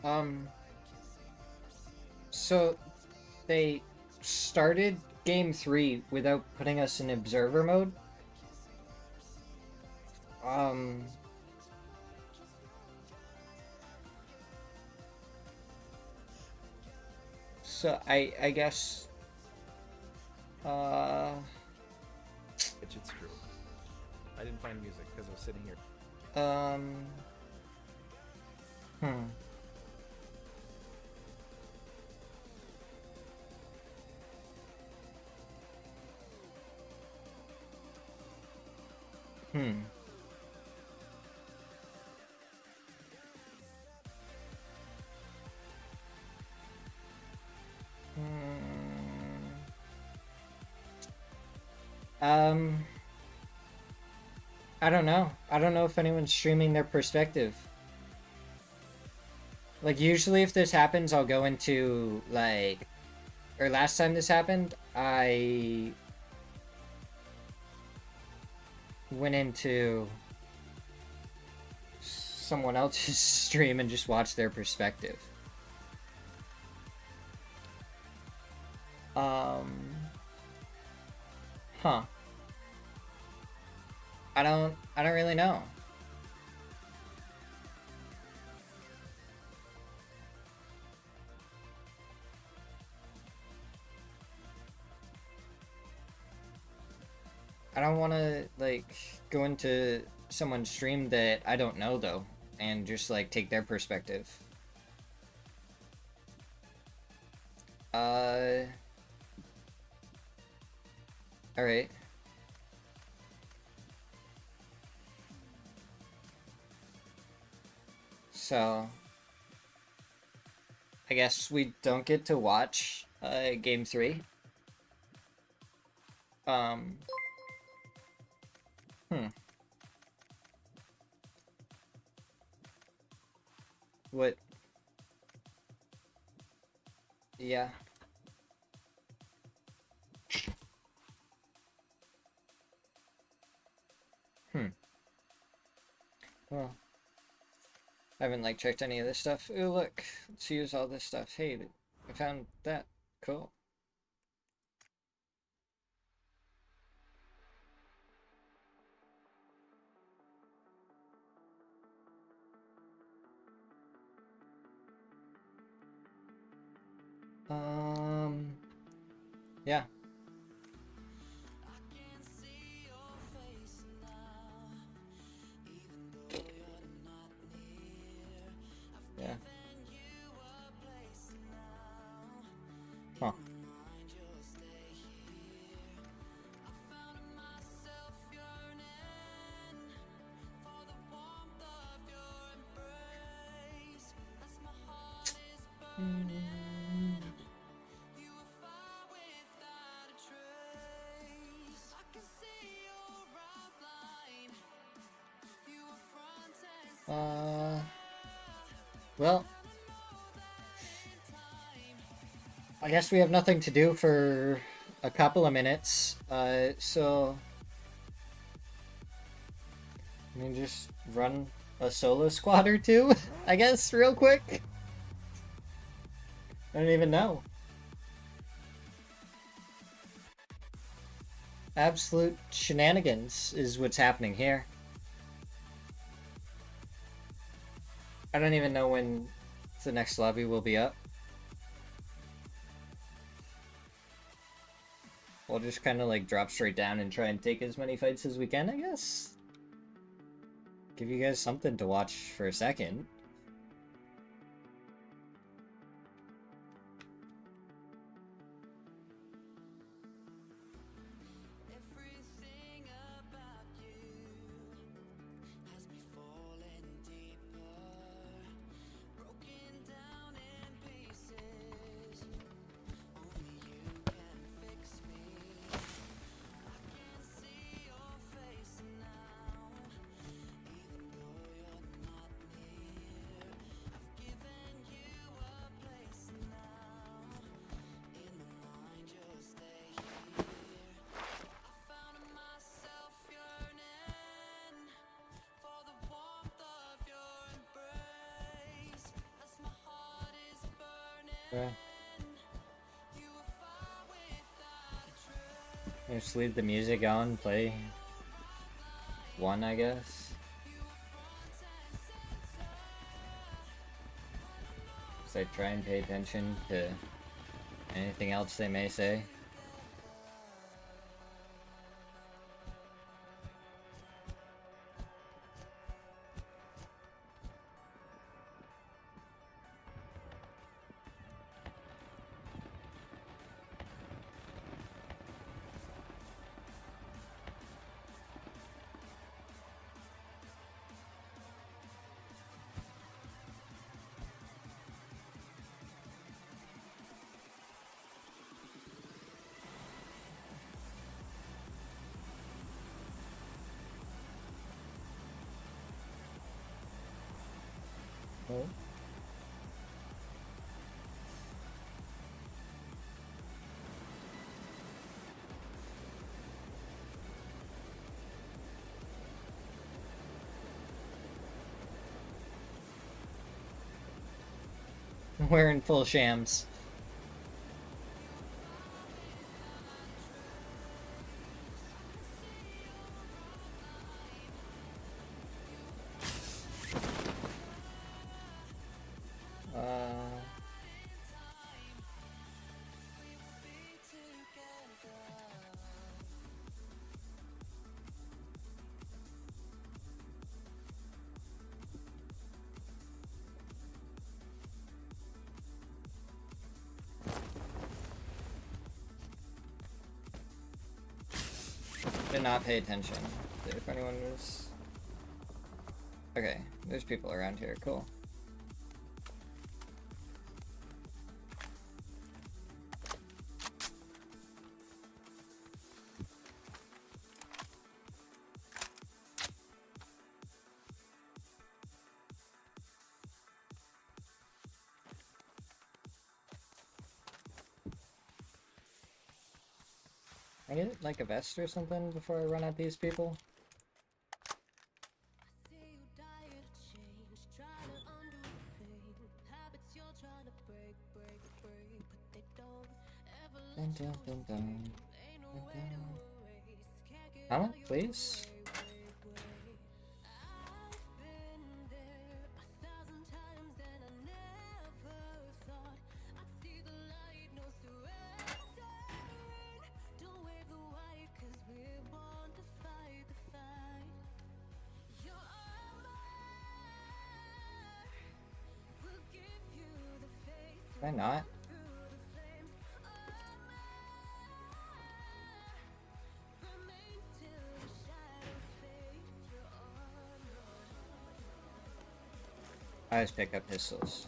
Um, so they started game 3 without putting us in observer mode. So I guess It's true. I didn't find music because I was sitting here. Hmm. Hmm. I don't know. I don't know if anyone's streaming their perspective. Like, usually if this happens, I'll go into, like... Or last time this happened, I... went into... someone else's stream and just watched their perspective. Huh. I don't really know. I don't want to, like, go into someone's stream that I don't know, though, and just, like, take their perspective. Alright. So... I guess we don't get to watch, Game 3. What? Yeah. Well, I haven't, like, checked any of this stuff. Ooh, look. Let's use all this stuff. Hey, I found that. Cool. Yeah. Yeah. Huh. Well, I guess we have nothing to do for a couple of minutes, so I mean, just run a solo squad or two, I guess, real quick. I don't even know. Absolute shenanigans is what's happening here. I don't even know when the next lobby will be up. We'll just kind of, like, drop straight down and try and take as many fights as we can, I guess. Give you guys something to watch for a second. Yeah. Just leave the music on, play one, I guess. So I try and pay attention to anything else they may say. Oh. We're in full shams. Did not pay attention if anyone was... Okay, there's people around here, cool. I get like a vest or something before I run at these people? Dun, dun, dun, dun. Dun, dun. Comment, please? Why not? I always pick up pistols.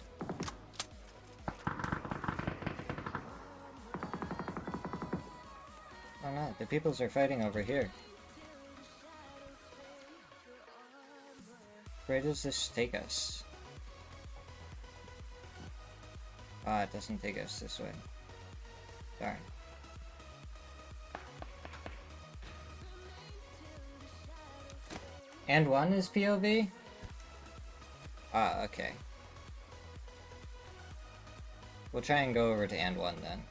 Oh no, the peoples are fighting over here. Where does this take us? Ah, it doesn't take us this way. Darn. And one is POV? Ah, okay. We'll try and go over to and one then.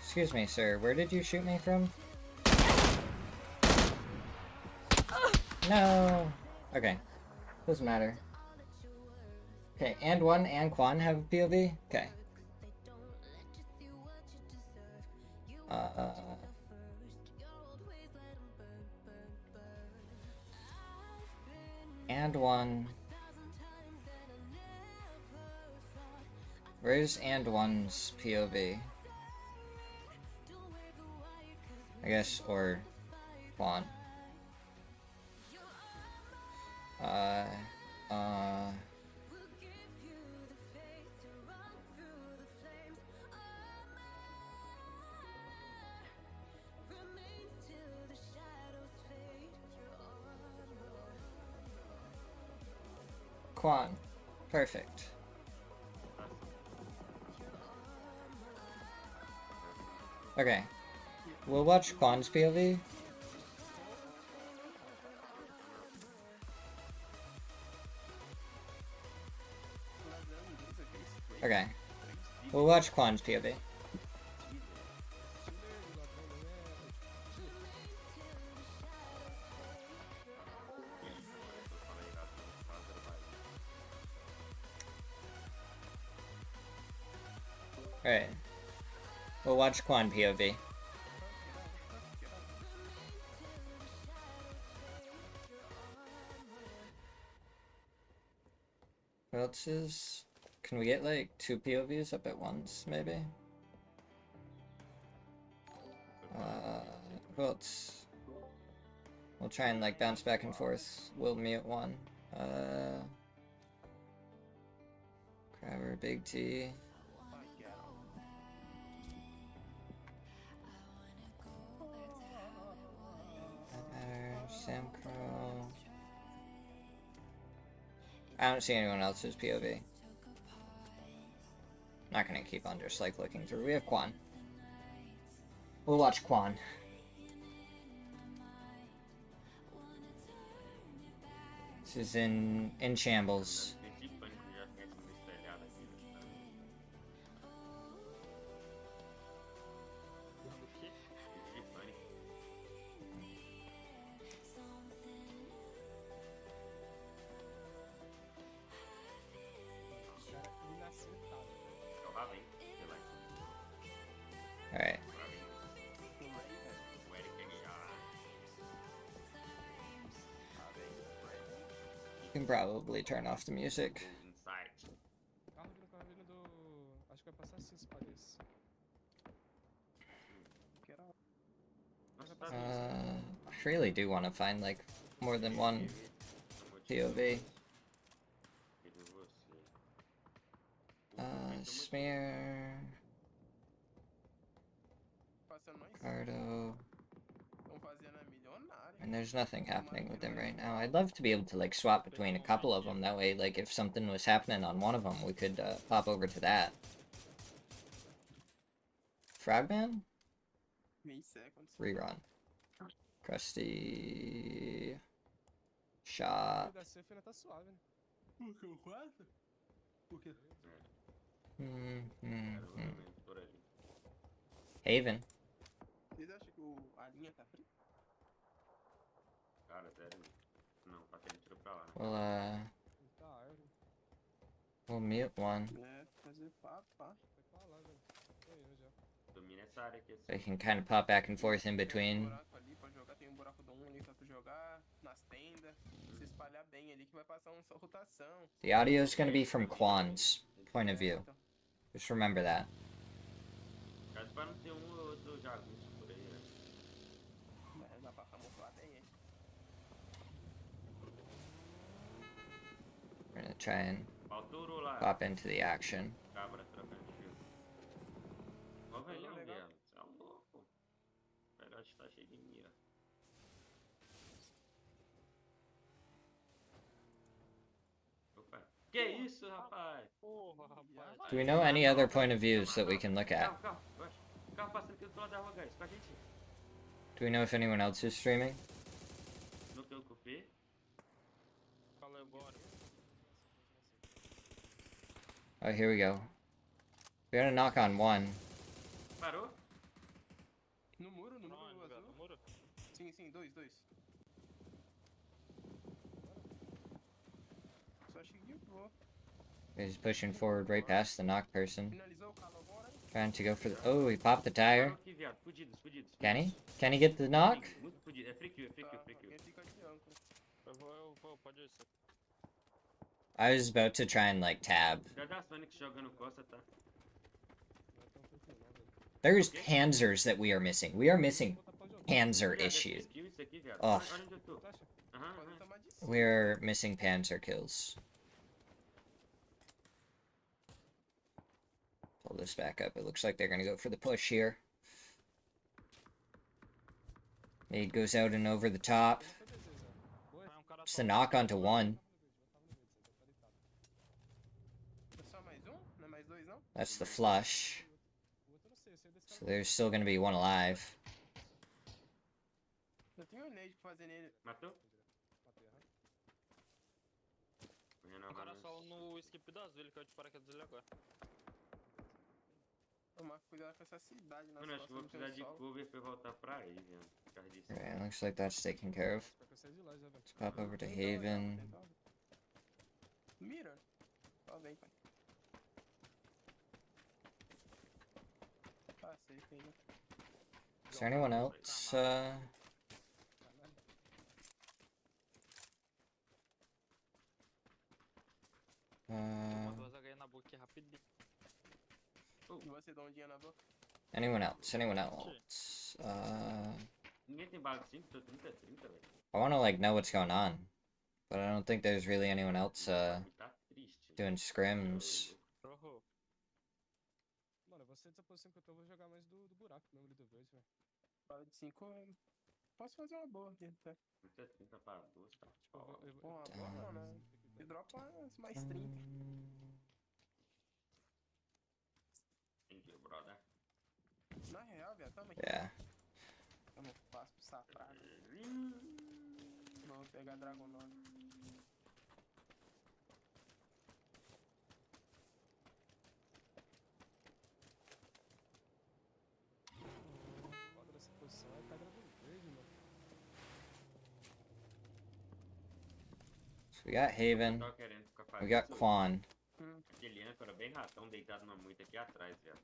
Excuse me, sir, where did you shoot me from? No! Okay. Doesn't matter. Okay, and one and Quan have POV? Okay. And one. Where's and one's POV? I guess, or Quan. Quan. Perfect. Okay. We'll watch Quan's POV. Okay. We'll watch Quan's POV. Alright. We'll watch Quan POV. What else is... Can we get like 2 POVs up at once, maybe? Who else? We'll try and like bounce back and forth. We'll mute one. Crabber, Big T. Sam Crow. I don't see anyone else's POV. Not gonna keep on just like looking through. We have Quan. We'll watch Quan. This is in shambles. Alright. You can probably turn off the music. I really do want to find like more than one POV. Smear. Cardo. And there's nothing happening with them right now. I'd love to be able to like swap between a couple of them. That way, like if something was happening on one of them, we could pop over to that. Frogman? Rerun. Crusty. Shot. Haven. Vocês acham que a linha tá fria? Cara, sério. Não, tá querendo tiro pra lá, né? We'll mute one. É, fazer pá. Domina essa área aqui. They can kind of pop back and forth in between. Buraco ali pra jogar, tem um buraco do 1 ali pra tu jogar, nas tendas. Se espalhar bem ali que vai passar uma rotação. The audio is going to be from Quan's point of view. Just remember that. Caso pra não ter um ou outro jagunço por aí, né? Dá pra camuflar bem, hein? We're going to try and Faltou lá. pop into the action. Cabra trocando de fio. Ó, velhão, viado. Você é louco. O pegote tá cheio de mira. Opa. Que isso, rapaz? Porra, rapaz. Do we know any other point of views that we can look at? Carro, carro passando aqui do outro lado da rua, guys. Com a gente. Do we know if anyone else is streaming? No que eu cupê. Fala agora. Oh, here we go. We gotta knock on one. Parou? No muro No azul? muro? Sim, dois. Só achei que voou. He's pushing forward right past the knock person. Finalizou o carro agora, hein? Trying to go for the... Oh, he popped the tire. Parou aqui, viado. Fudidos. Can he? Can he get the knock? Muito fudido. É free kill. Alguém fica de âncora. Eu vou, pode ir. I was about to try and, like, tab. Já dá a Sonic jogando costa, tá? There's panzers that we are missing. We are missing panzer Viado, issue. skill isso aqui, viado. Ugh. Olha onde eu tô. Aham, Pode aham. tomar de cima. We're missing panzer kills. Pull this back up. It looks like they're gonna go for the push here. Nade goes out and over the top. It's the knock onto one. É só mais um? Não é mais dois, não? That's the flush. So there's still gonna be one alive. Eu tenho um nade pra fazer nele. Matou? O cara só no skip do azul, ele caiu de paraquedas ali agora. Tomar cuidado com essa cidade nas Mano, acho que vou costas, não precisar tem de sol. cover pra eu voltar pra Haven. Por causa disso. Okay, looks like that's taken care of. Espero que eu saia de lá já, velho. Let's pop over to Tem tower, calma, Haven. tem tower. Mira. Só vem, pai. Tá safe ainda. Is there anyone else? Caralho. Uma duas HE na boca aqui rapidinho. E você dá um dia na boca? Anyone else? Anyone else? Ninguém tem bala 5, tô 30, velho. I want to like know what's going on, but I don't think there's really anyone else Tá triste. doing scrims. Oh, Mano, eu vou sair dessa posição que eu tô, vou jogar mais do buraco mesmo ali do verde, velho. Bala de 5, posso fazer uma boa aqui até. 30 pra 2, tá? Tipo, eu Pô, uma vou... boa não, né? E dropa mais 30. Thank you, brother. Na real, viado, tamo aqui. Yeah. Tamo fácil pro safrado. Vamos pegar Dragon 9. Foda dessa posição é pedra do verde, mano. So we got Haven. Tava querendo ficar We fazendo got Quan. Aquele Ento era bem ratão, deitado numa muita aqui atrás, velho.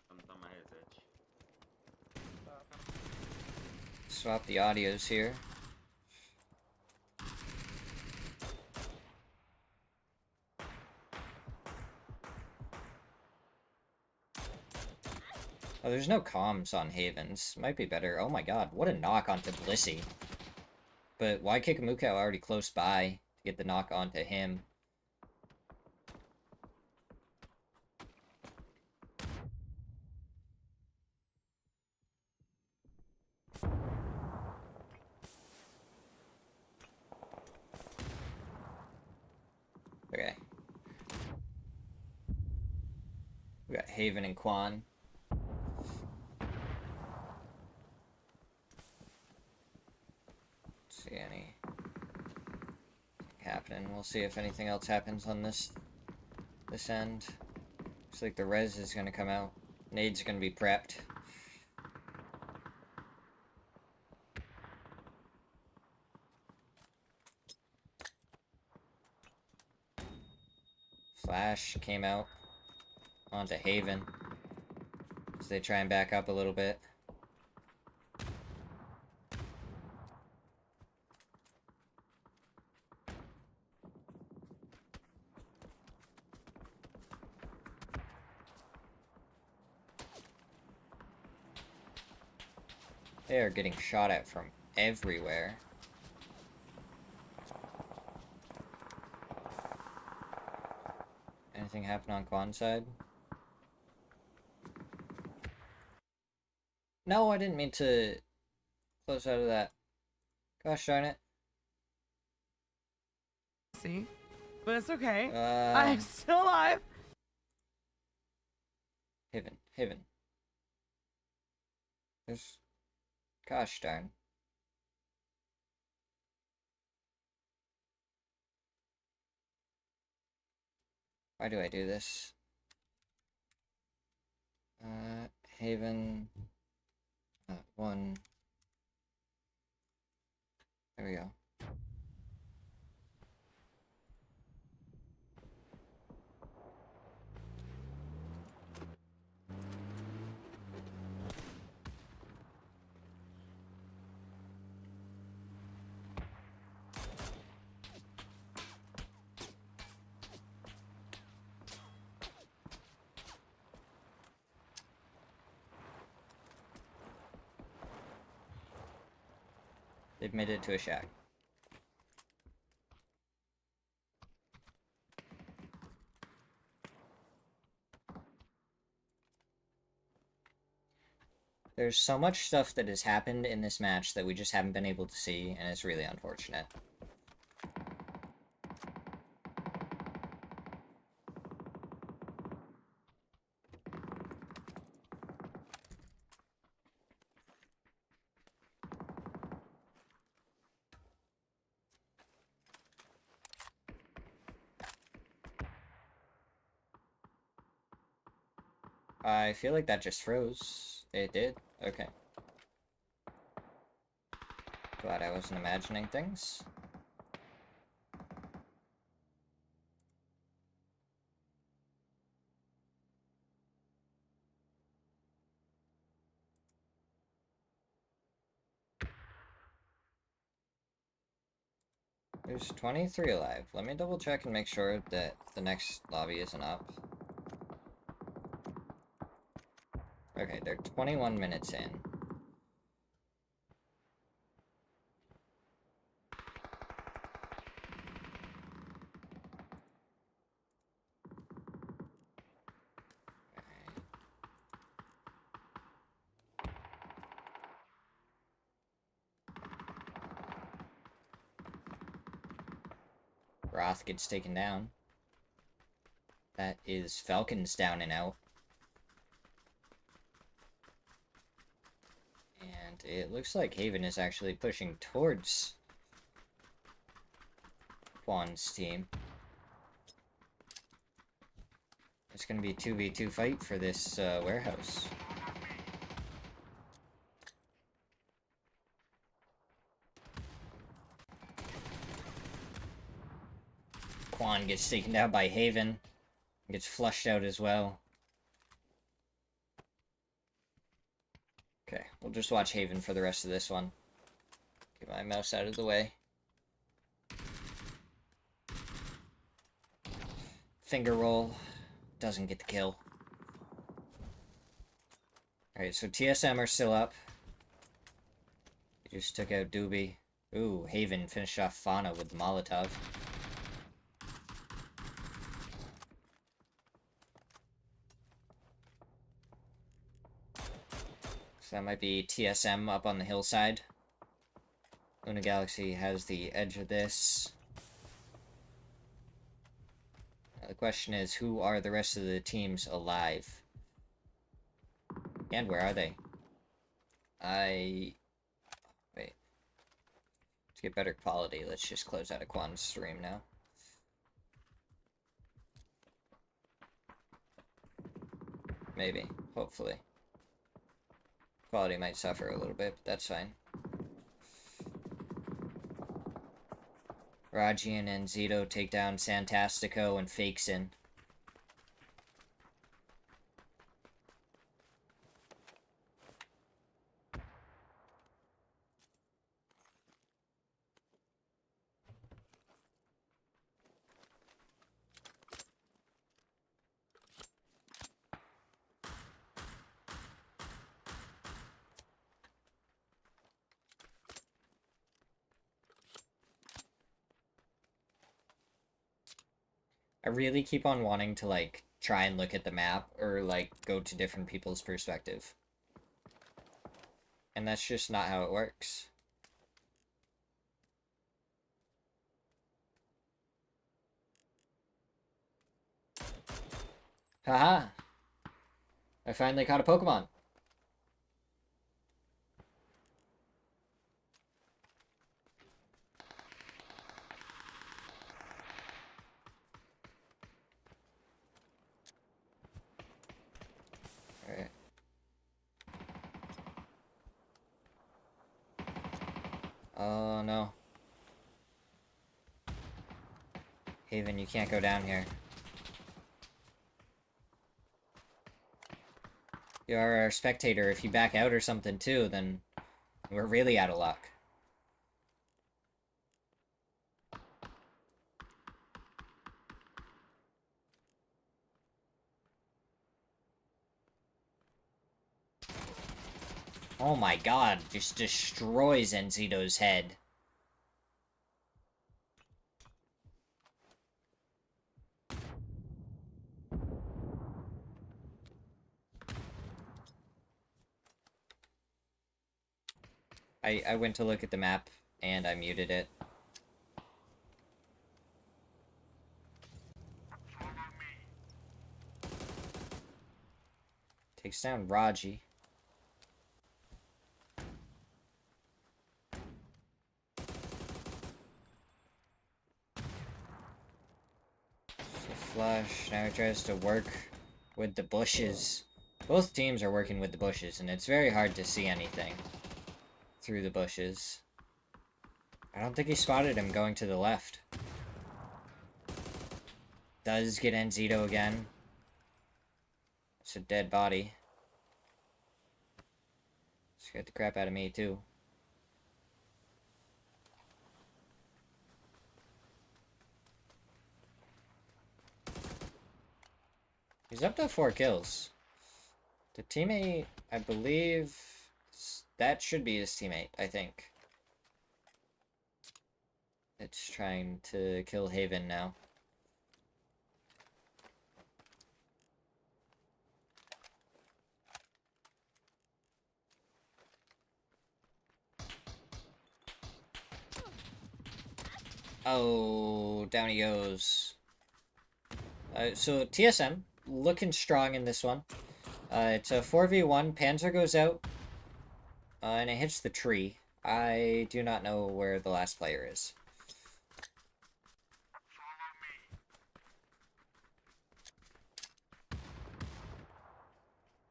Pra não tomar reset. Tá. Swap the audios here. Oh, there's no comms on Havens. Might be better. Oh my god, what a knock onto Blissey. But why kick Mukau already close by to get the knock onto him? Okay. We got Haven and Quan. See any happening. We'll see if anything else happens on this end. Looks like the res is gonna come out. Nade's gonna be prepped. Flash came out onto Haven. So they try and back up a little bit. They are getting shot at from everywhere. Anything happen on Quan's side? No, I didn't mean to close out of that. Gosh darn it. See, but it's okay. Uh, I'm still alive. Haven. There's... Gosh darn. Why do I do this? Haven... one... There we go. They've made it to a shack. There's so much stuff that has happened in this match that we just haven't been able to see, and it's really unfortunate. I feel like that just froze. It did? Okay. Glad I wasn't imagining things. There's 23 alive. Let me double check and make sure that the next lobby isn't up. Okay, they're 21 minutes in. Roth gets taken down. That is Falcons down and out. And it looks like Haven is actually pushing towards Juan's team. It's going to be a 2v2 fight for this warehouse. Quan gets taken down by Haven. Gets flushed out as well. Okay, we'll just watch Haven for the rest of this one. Get my mouse out of the way. Finger roll. Doesn't get the kill. Alright, so TSM are still up. He just took out Doobie. Ooh, Haven finished off Fauna with the Molotov. So that might be TSM up on the hillside. Luna Galaxy has the edge of this. Now the question is, who are the rest of the teams alive? And where are they? Wait. To get better quality, let's just close out of Quan's stream now. Maybe. Hopefully. Quality might suffer a little bit, but that's fine. Rajian and Zito take down Santastico and Fakesin. I really keep on wanting to, like, try and look at the map, or, like, go to different people's perspective. And that's just not how it works. Haha! I finally caught a Pokemon! Alright. Oh no. Haven, you can't go down here. You're our spectator. If you back out or something too, then we're really out of luck. Oh my god, just destroys Enzito's head. I went to look at the map, and I muted it. Takes down Raji. So Flush, now he tries to work with the bushes. Both teams are working with the bushes, and it's very hard to see anything through the bushes. I don't think he spotted him going to the left. Does get Enzito again. It's a dead body. Scared the crap out of me, too. He's up to 4 kills. The teammate, I believe... that should be his teammate, I think. It's trying to kill Haven now. Oh, down he goes. So TSM, looking strong in this one. It's a 4v1. Panzer goes out. And it hits the tree. I do not know where the last player is.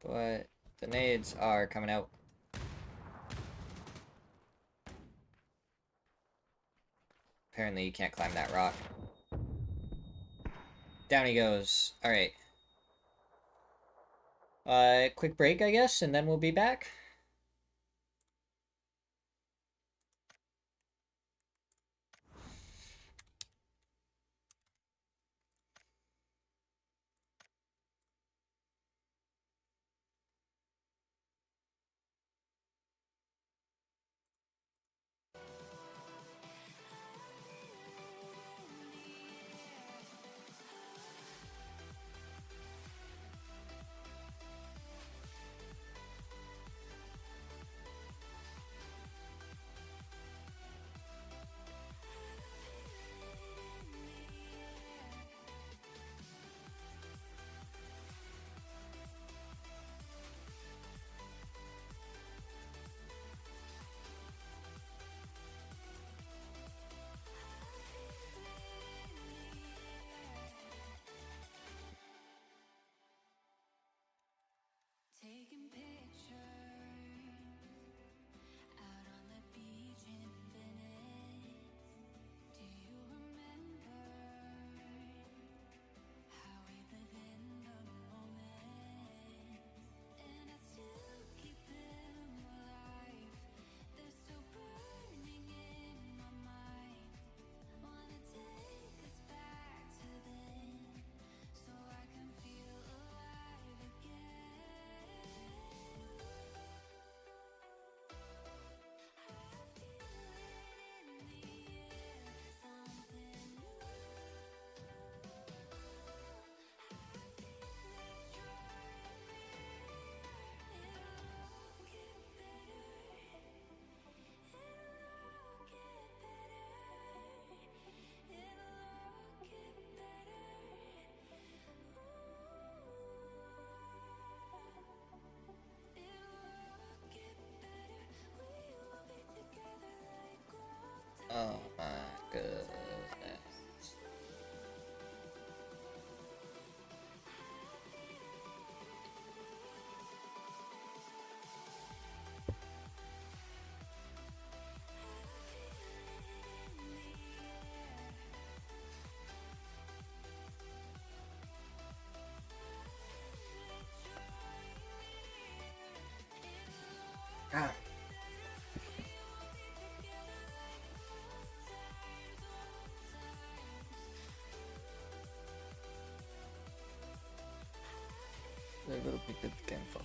But the nades are coming out. Apparently you can't climb that rock. Down he goes. Alright. Quick break, I guess, and then we'll be back. Taking pictures out on the beach in Venice. Do you remember how we live in the moment? And I still keep them alive. They're still burning in my mind. Wanna take us back to then, so I can feel alive again. Oh my goodness. Ah. They will pick the campo.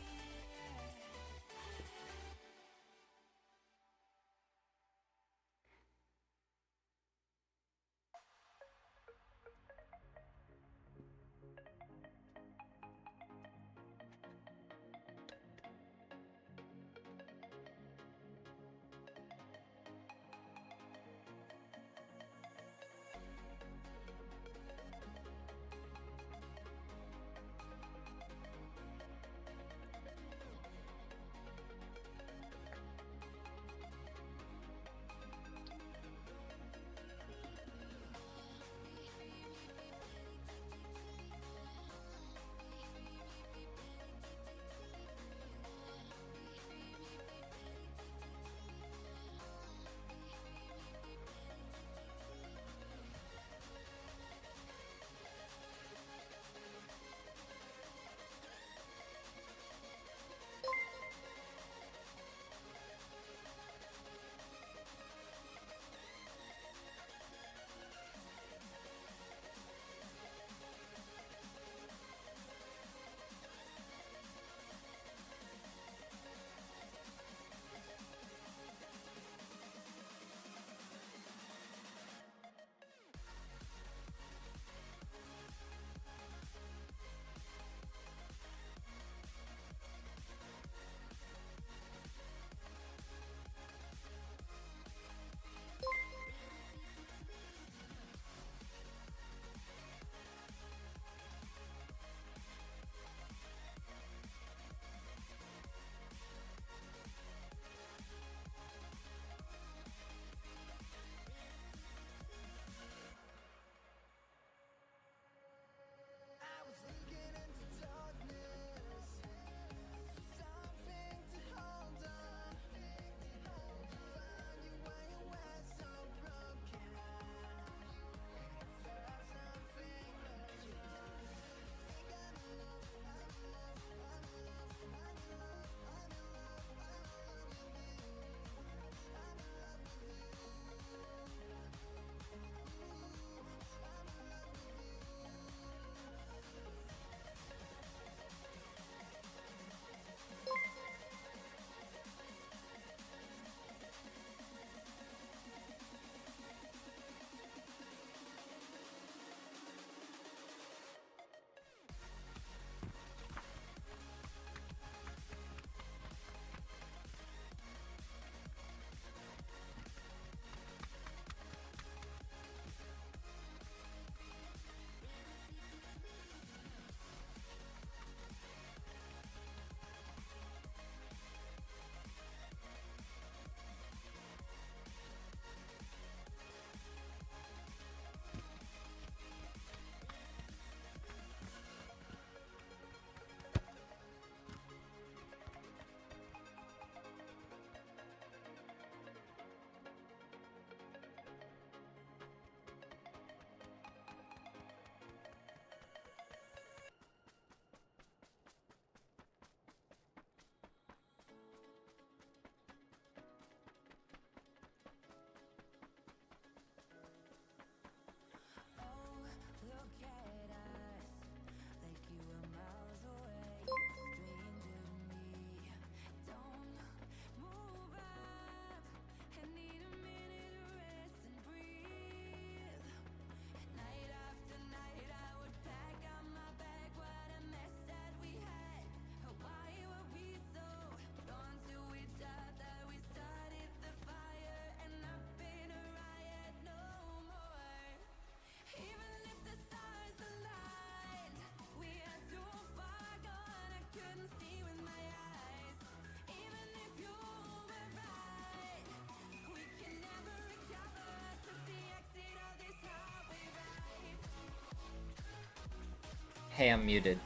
Hey, I'm muted.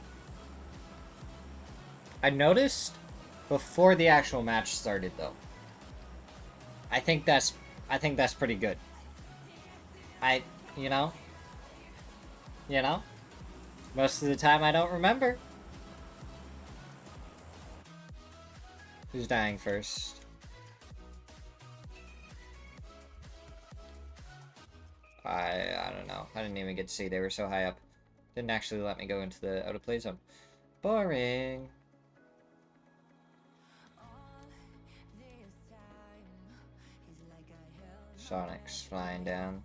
I noticed before the actual match started, though. I think that's pretty good. You know? You know? Most of the time I don't remember. Who's dying first? I don't know. I didn't even get to see. They were so high up. Didn't actually let me go into the out of play zone. Boring. Sonic's flying down.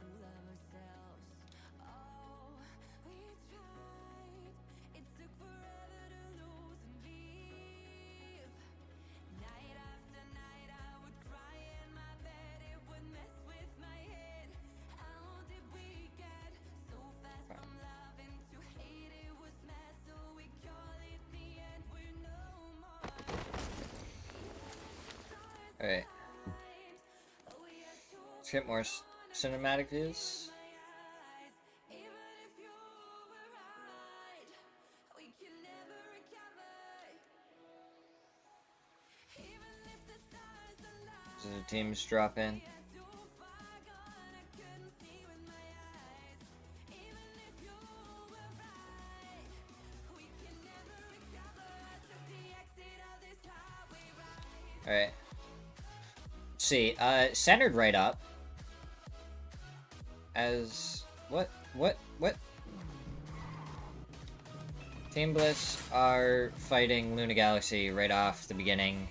Alright. Let's get more cinematic views. So the teams drop in. Alright. See, centered right up. As what? Team Bliss are fighting Luna Galaxy right off the beginning.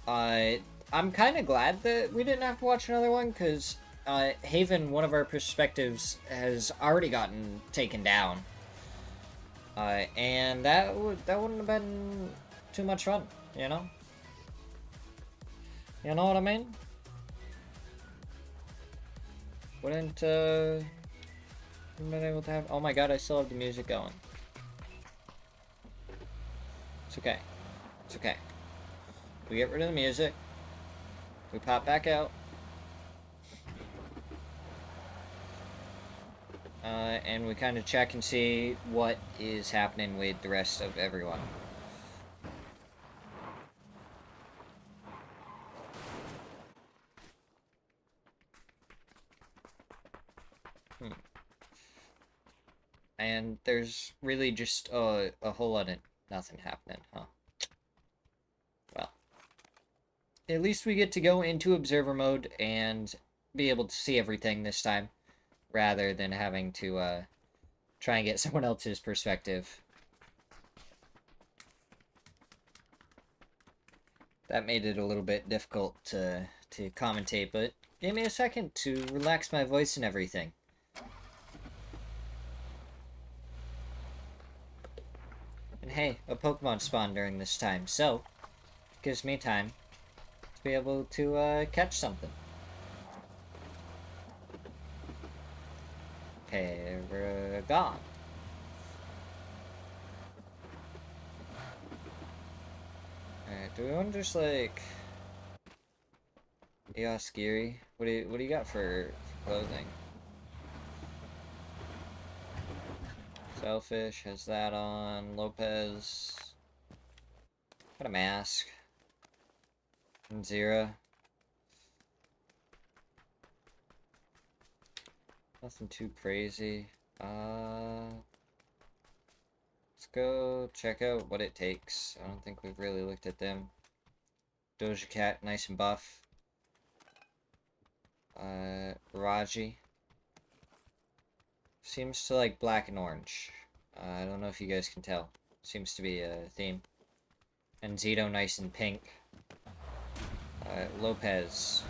I'm kind of glad that we didn't have to watch another one, because Haven, one of our perspectives, has already gotten taken down. And that wouldn't have been too much fun, you know? You know what I mean? Wouldn't been able to have. Oh my god, I still have the music going. It's okay. It's okay. We get rid of the music. We pop back out. And we kind of check and see what is happening with the rest of everyone. And there's really just a whole lot of nothing happening, huh? Well, at least we get to go into observer mode and be able to see everything this time, rather than having to try and get someone else's perspective. That made it a little bit difficult to commentate, but gave me a second to relax my voice and everything. And hey, a Pokemon spawned during this time, so it gives me time to be able to catch something. Paragon. Alright, do we want to just like Eoskiri? What do you got for clothing? Selfish has that on. Lopez got a mask. And Zira. Nothing too crazy. Let's go check out what it takes. I don't think we've really looked at them. Doja Cat, nice and buff. Raji. Seems to like black and orange. I don't know if you guys can tell. Seems to be a theme. And Zito, nice and pink. Lopez.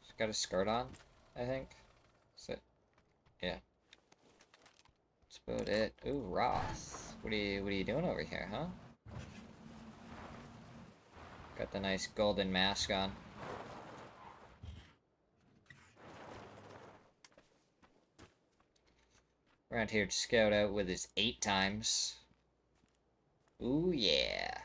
She's got a skirt on, I think. Is it? Yeah. That's about it. Ooh, Roth. What are you doing over here, huh? Got the nice golden mask on. Around here to scout out with his 8 times. Ooh, yeah.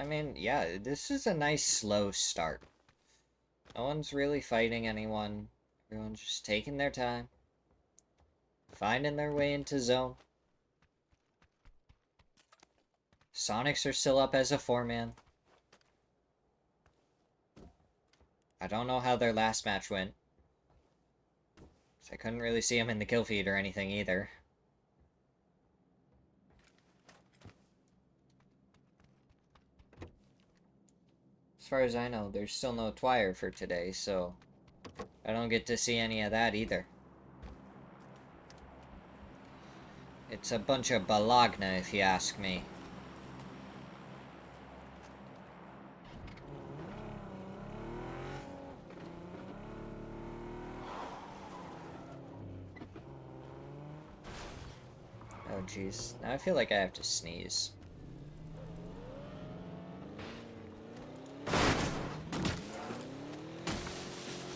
mean, yeah, this is a nice slow start. No one's really fighting anyone. Everyone's just taking their time. Finding their way into zone. Sonics are still up as a 4-man. I don't know how their last match went. I couldn't really see them in the kill feed or anything either. As far as I know, there's still no Twire for today, so I don't get to see any of that either. It's a bunch of balagna, if you ask me. Oh jeez, now I feel like I have to sneeze.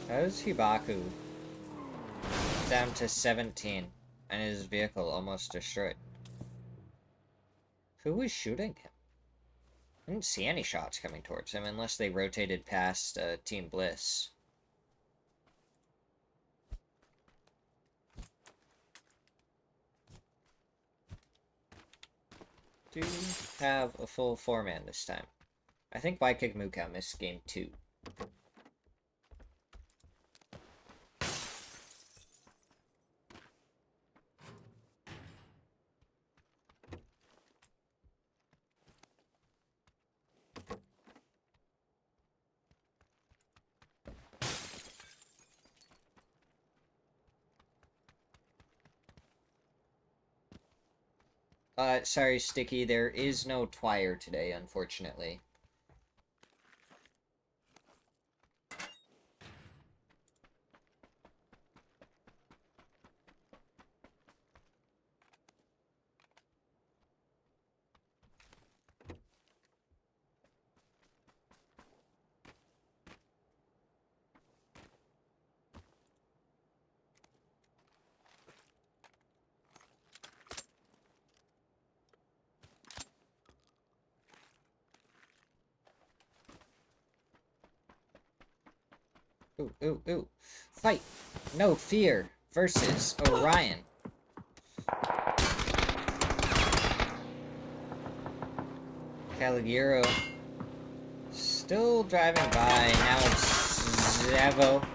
How's Hibaku down to 17 and his vehicle almost destroyed? Who was shooting him? I didn't see any shots coming towards him unless they rotated past Team Bliss. Do have a full 4-man this time. I think Waikik missed game 2. Sorry, Sticky, there is no Twire today, unfortunately. Ooh, ooh, ooh. Fight! No fear! Versus Orion. Caligero still driving by. Now it's Zevo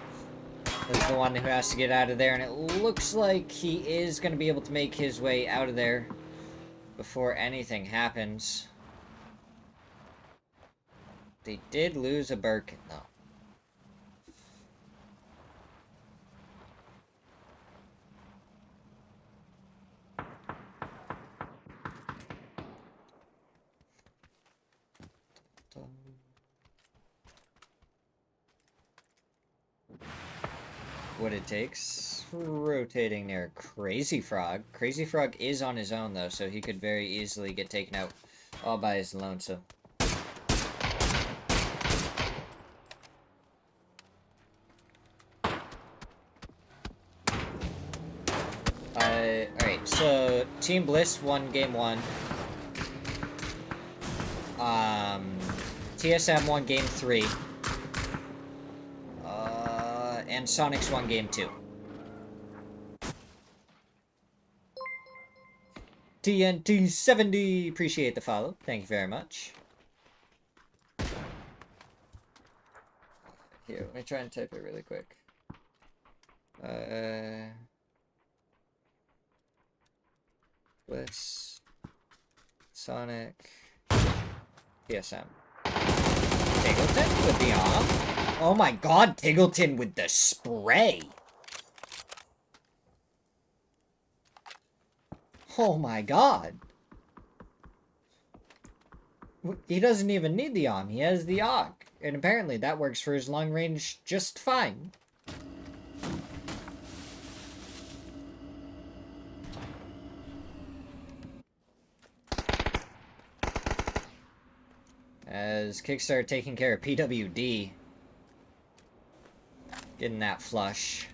is the one who has to get out of there, and it looks like he is going to be able to make his way out of there before anything happens. They did lose a Birkin, though. What it takes. Rotating near Crazy Frog. Crazy Frog is on his own, though, so he could very easily get taken out all by his lonesome. Alright, so Team Bliss won game 1. TSM won game 3. And Sonics won game 2. TNT70, appreciate the follow. Thank you very much. Here, let me try and type it really quick. Bliss, Sonic, TSM. Tiggleton with the arm? Oh my god, Tiggleton with the spray! Oh my god. He doesn't even need the arm, he has the arc. And apparently that works for his long range just fine. As Kickstarter taking care of PWD. Getting that flush.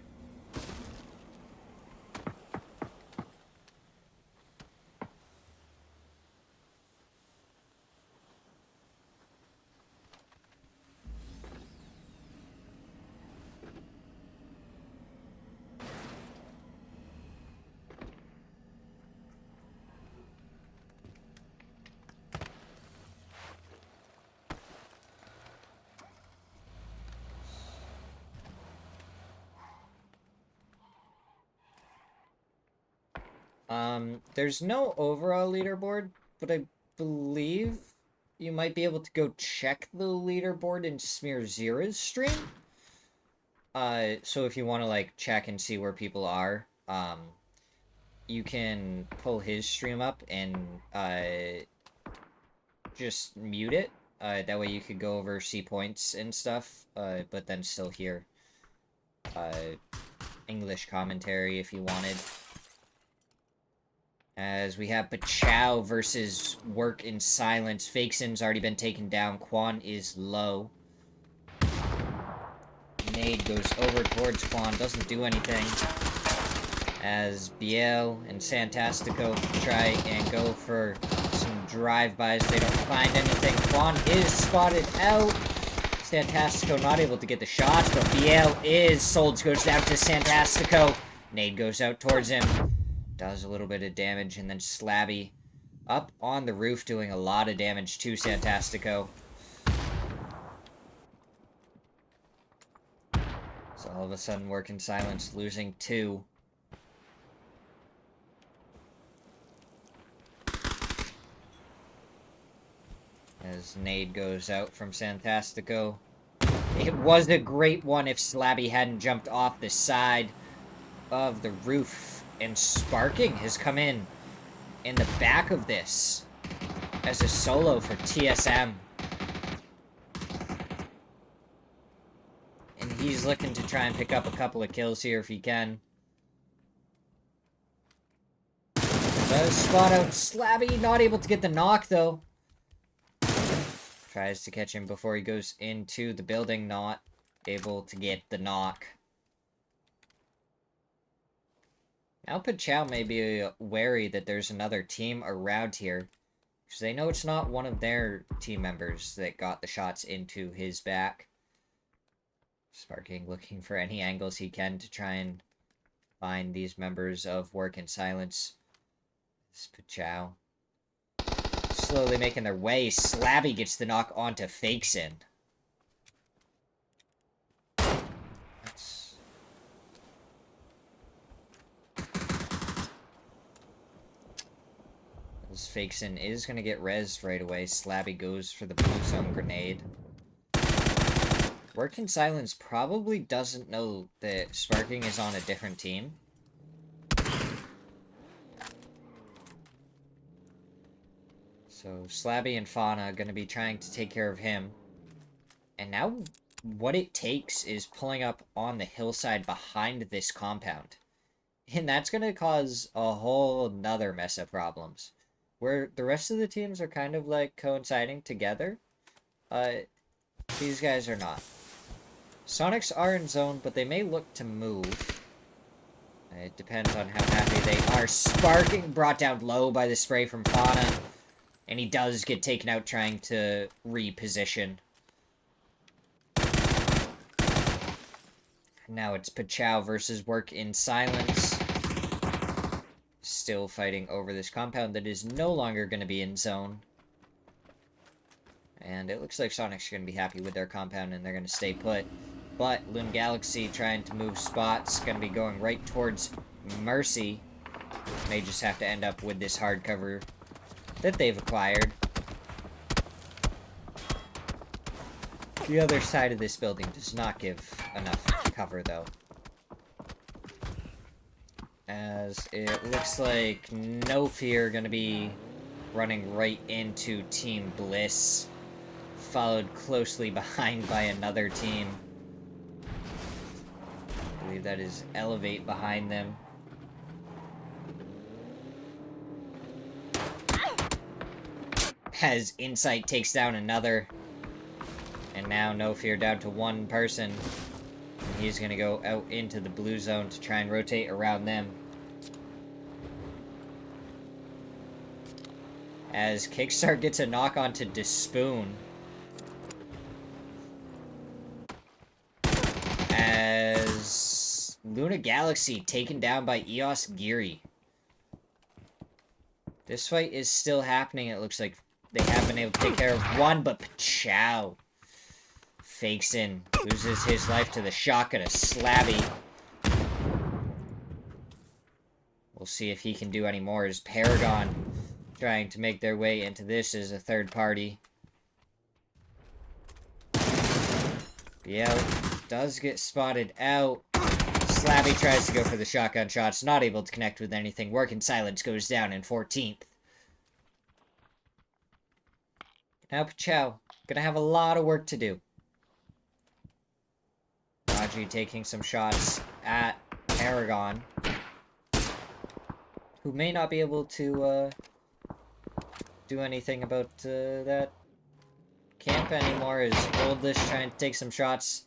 There's no overall leaderboard, but I believe you might be able to go check the leaderboard in Smear Zera's stream. So if you want to, like, check and see where people are, you can pull his stream up and, just mute it. That way you could go over, see points and stuff, but then still hear, English commentary if you wanted. As we have Pachow versus Work in Silence. Fakesin's already been taken down. Quan is low. Nade goes over towards Quan. Doesn't do anything. As Biel and Santastico try and go for some drive-bys. They don't find anything. Quan is spotted out. Santastico not able to get the shots, but Biel is. Solds goes down to Santastico. Nade goes out towards him. Does a little bit of damage, and then Slabby up on the roof doing a lot of damage to Santastico. So all of a sudden, Work in Silence losing 2. As Nade goes out from Santastico. It was a great one if Slabby hadn't jumped off the side of the roof. And Sparking has come in the back of this as a solo for TSM. And he's looking to try and pick up a couple of kills here if he can. Does spot out Slabby, not able to get the knock though. Tries to catch him before he goes into the building, not able to get the knock. Now Pachow may be wary that there's another team around here, because they know it's not one of their team members that got the shots into his back. Sparking looking for any angles he can to try and find these members of Work in Silence. This is Pachow. Slowly making their way. Slabby gets the knock onto Fakesin. Fakesin is going to get rezzed right away. Slabby goes for the blue zone grenade. Work in Silence probably doesn't know that Sparking is on a different team. So Slabby and Fauna are going to be trying to take care of him. And now what it takes is pulling up on the hillside behind this compound. And that's going to cause a whole nother mess of problems. Where the rest of the teams are kind of like coinciding together, these guys are not. Sonics are in zone, but they may look to move. It depends on how happy they are. Sparking brought down low by the spray from Fauna, and he does get taken out trying to reposition. Now it's Pachow versus Work in Silence. Still fighting over this compound that is no longer going to be in zone. And it looks like Sonic's going to be happy with their compound and they're going to stay put. But Loon Galaxy trying to move spots, going to be going right towards Mercy. May just have to end up with this hard cover that they've acquired. The other side of this building does not give enough cover though. As it looks like No Fear gonna be running right into Team Bliss, followed closely behind by another team. I believe that is Elevate behind them. As Insight takes down another. And now No Fear down to one person. He's going to go out into the blue zone to try and rotate around them. As Kickstart gets a knock onto Despoon. As Luna Galaxy taken down by Eos Geary. This fight is still happening. It looks like they have been able to take care of one, but Pachow fakes in, loses his life to the shotgun of Slabby. We'll We'll see if he can do any more. Is Paragon trying to make their way into this as a third party? Yeah, does get spotted out. Slabby tries to go for the shotgun shots, not able to connect with anything. Working Silence goes down in 14th. Now Pachow, gonna have a lot of work to do. Raji taking some shots at Paragon, who may not be able to do anything about that camp anymore, as Oldless trying to take some shots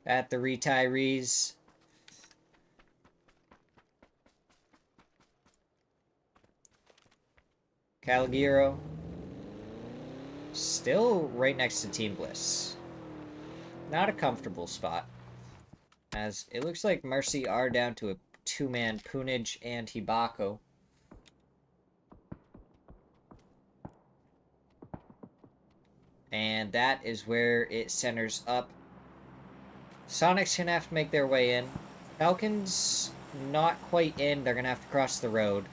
at the retirees. Calgiro still right next to Team Bliss. Not a comfortable spot, as it looks like Mercy are down to a two-man Punage and Hibako. And that is where it centers up. Sonic's gonna have to make their way in. Falcons not quite in. They're gonna have to cross the road,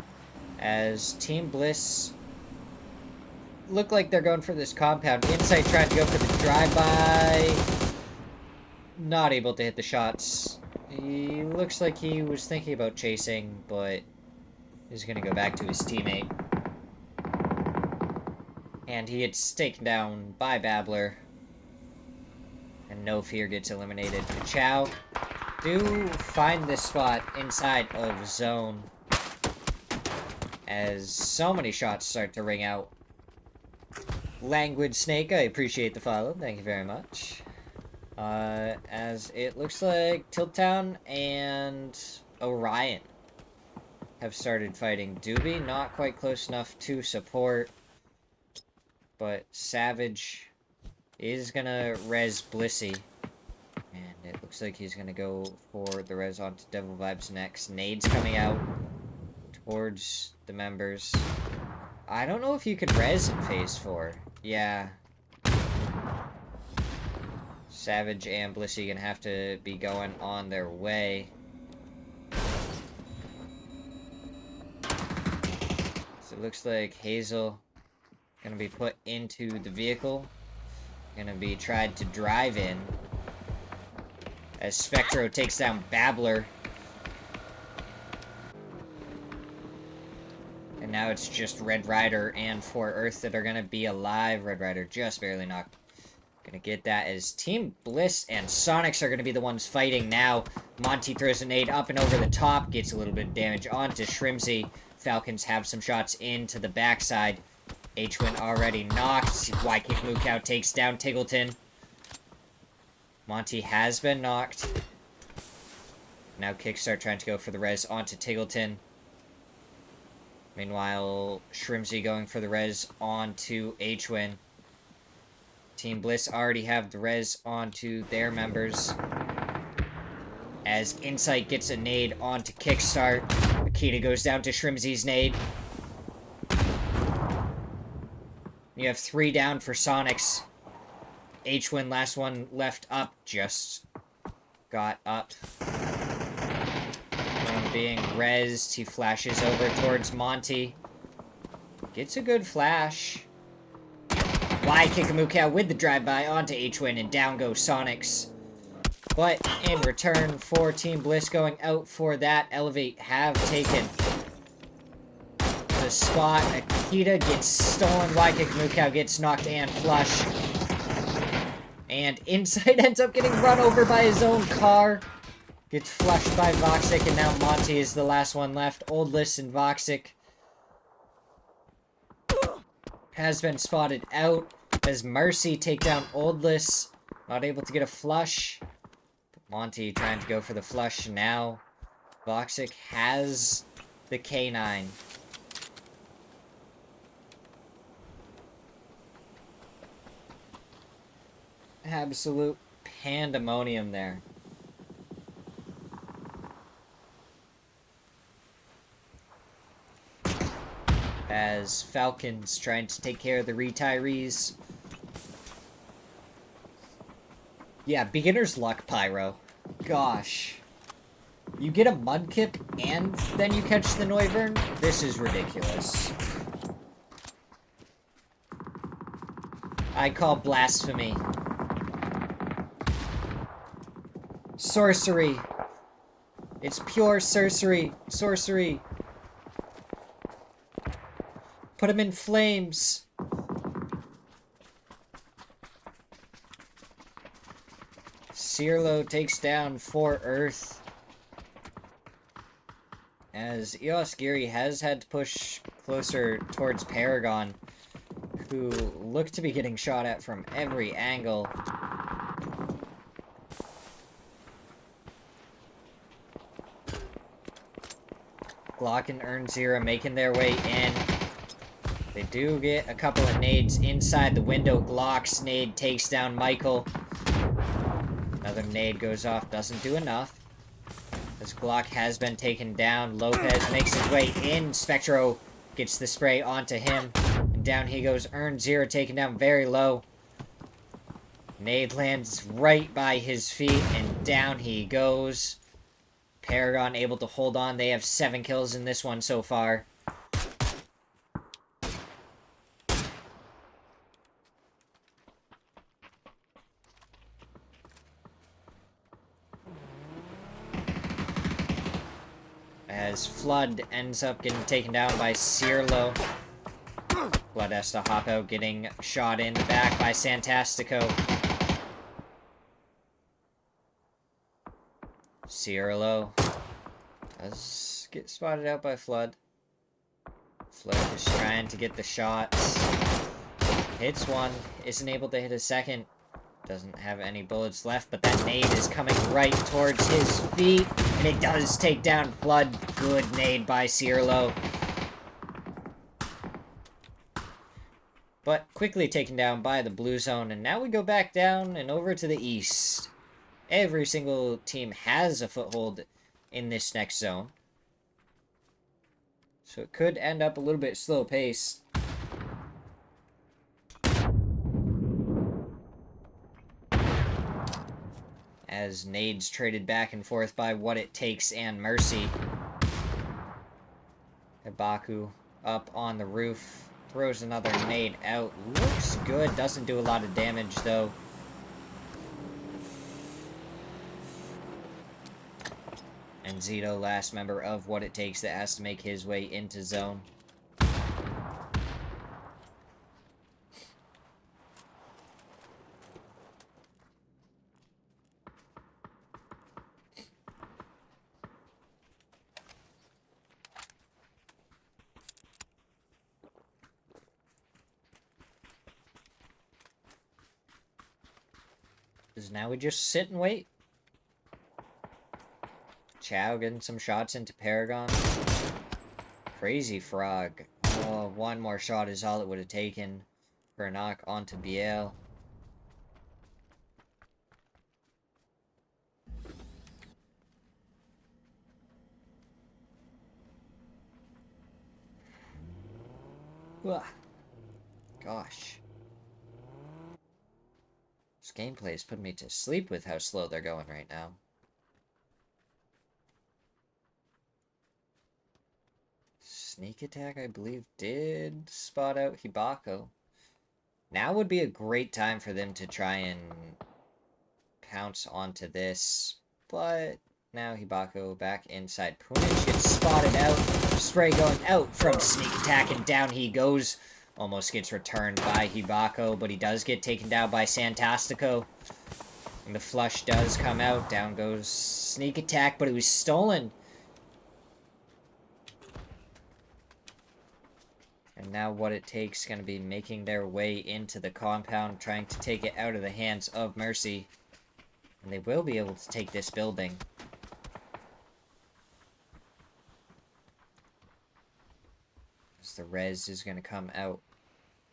as Team Bliss look like they're going for this compound. Insight trying to go for the drive-by. Not able to hit the shots. He looks like he was thinking about chasing, but he's gonna go back to his teammate. And he gets taken down by Babbler. And No Fear gets eliminated. Chow do find this spot inside of zone, as so many shots start to ring out. Language Snake, I appreciate the follow. Thank you very much. As it looks like Tiltown and Orion have started fighting. Doobie not quite close enough to support, but Savage is gonna res Blissey. And it looks like he's gonna go for the res onto Devil Vibes next. Nade's coming out towards the members. I don't know if you could res in phase 4. Yeah. Savage and Blissey gonna have to be going on their way. So it looks like Hazel gonna be put into the vehicle. Gonna be tried to drive in, as Spectro takes down Babbler. And now it's just Red Rider and Fort Earth that are gonna be alive. Red Rider just barely knocked. Gonna get that, as Team Bliss and Sonics are gonna be the ones fighting now. Monty throws a nade up and over the top, gets a little bit of damage onto Shrimsy. Falcons have some shots into the backside. H-Win already knocked. Y-Kick Mookow takes down Tiggleton. Monty has been knocked. Now Kickstart trying to go for the res onto Tiggleton. Meanwhile, Shrimsy going for the res onto H-Win. Team Bliss already have the res onto their members, as Insight gets a nade onto Kickstart. Akita goes down to Shrimsy's nade. You have 3 down for Sonics. H-Win, last one left up, just got up. One being rezzed, he flashes over towards Monty. Gets a good flash. Y-Kick with the drive-by onto H-Win, and down goes Sonics. But in return for Team Bliss going out for that, Elevate have taken the spot. Akita gets stolen, Y-Kick gets knocked and flush. And Insight ends up getting run over by his own car. Gets flushed by Voxic, and now Monty is the last one left. Oldless and Voxic has been spotted out, as Mercy take down Oldless. Not able to get a flush. But Monty trying to go for the flush now. Voxic has the K9. Absolute pandemonium there. As Falcons trying to take care of the retirees. Yeah, beginner's luck, Pyro. Gosh. You get a Mudkip and then you catch the Noivern? This is ridiculous. I call blasphemy. Sorcery. It's pure sorcery. Sorcery. Put him in flames. Cirlo takes down 4 Earth. As Eos Geary has had to push closer towards Paragon, who look to be getting shot at from every angle. Glock and Ernzira making their way in. They do get a couple of nades inside the window. Glock's nade takes down Michael. Another nade goes off, doesn't do enough. As Glock has been taken down, Lopez makes his way in. Spectro gets the spray onto him. And down he goes. Ernzira taken down very low. Nade lands right by his feet, and down he goes. Paragon able to hold on. They have 7 kills in this one so far. As Flood ends up getting taken down by Cirlo. Flood has to hop out, getting shot in the back by Santastico. Cirlo does get spotted out by Flood. Flood is trying to get the shots. Hits one, isn't able to hit a second. Doesn't have any bullets left, but that nade is coming right towards his feet. And it does take down Flood. Good nade by Cirlo. But quickly taken down by the blue zone. And now we go back down and over to the east. Every single team has a foothold in this next zone. So it could end up a little bit slow paced. As nades traded back and forth by What It Takes and Mercy. Ibaku up on the roof. Throws another nade out. Looks good. Doesn't do a lot of damage, though. And Zito, last member of What It Takes, that has to make his way into zone. Because now we just sit and wait. Chow getting some shots into Paragon. Crazy Frog. Oh, one more shot is all it would have taken for a knock onto Biel. Ugh. Gosh. This gameplay is putting me to sleep with how slow they're going right now. Sneak attack, I believe, did spot out Hibako. Now would be a great time for them to try and pounce onto this. But now Hibako back inside. Punich gets spotted out. Spray going out from sneak attack, and down he goes. Almost gets returned by Hibako, but he does get taken down by Santastico. And the flush does come out. Down goes sneak attack, but it was stolen. And now What It Takes going to be making their way into the compound, trying to take it out of the hands of Mercy. And they will be able to take this building. As the res is going to come out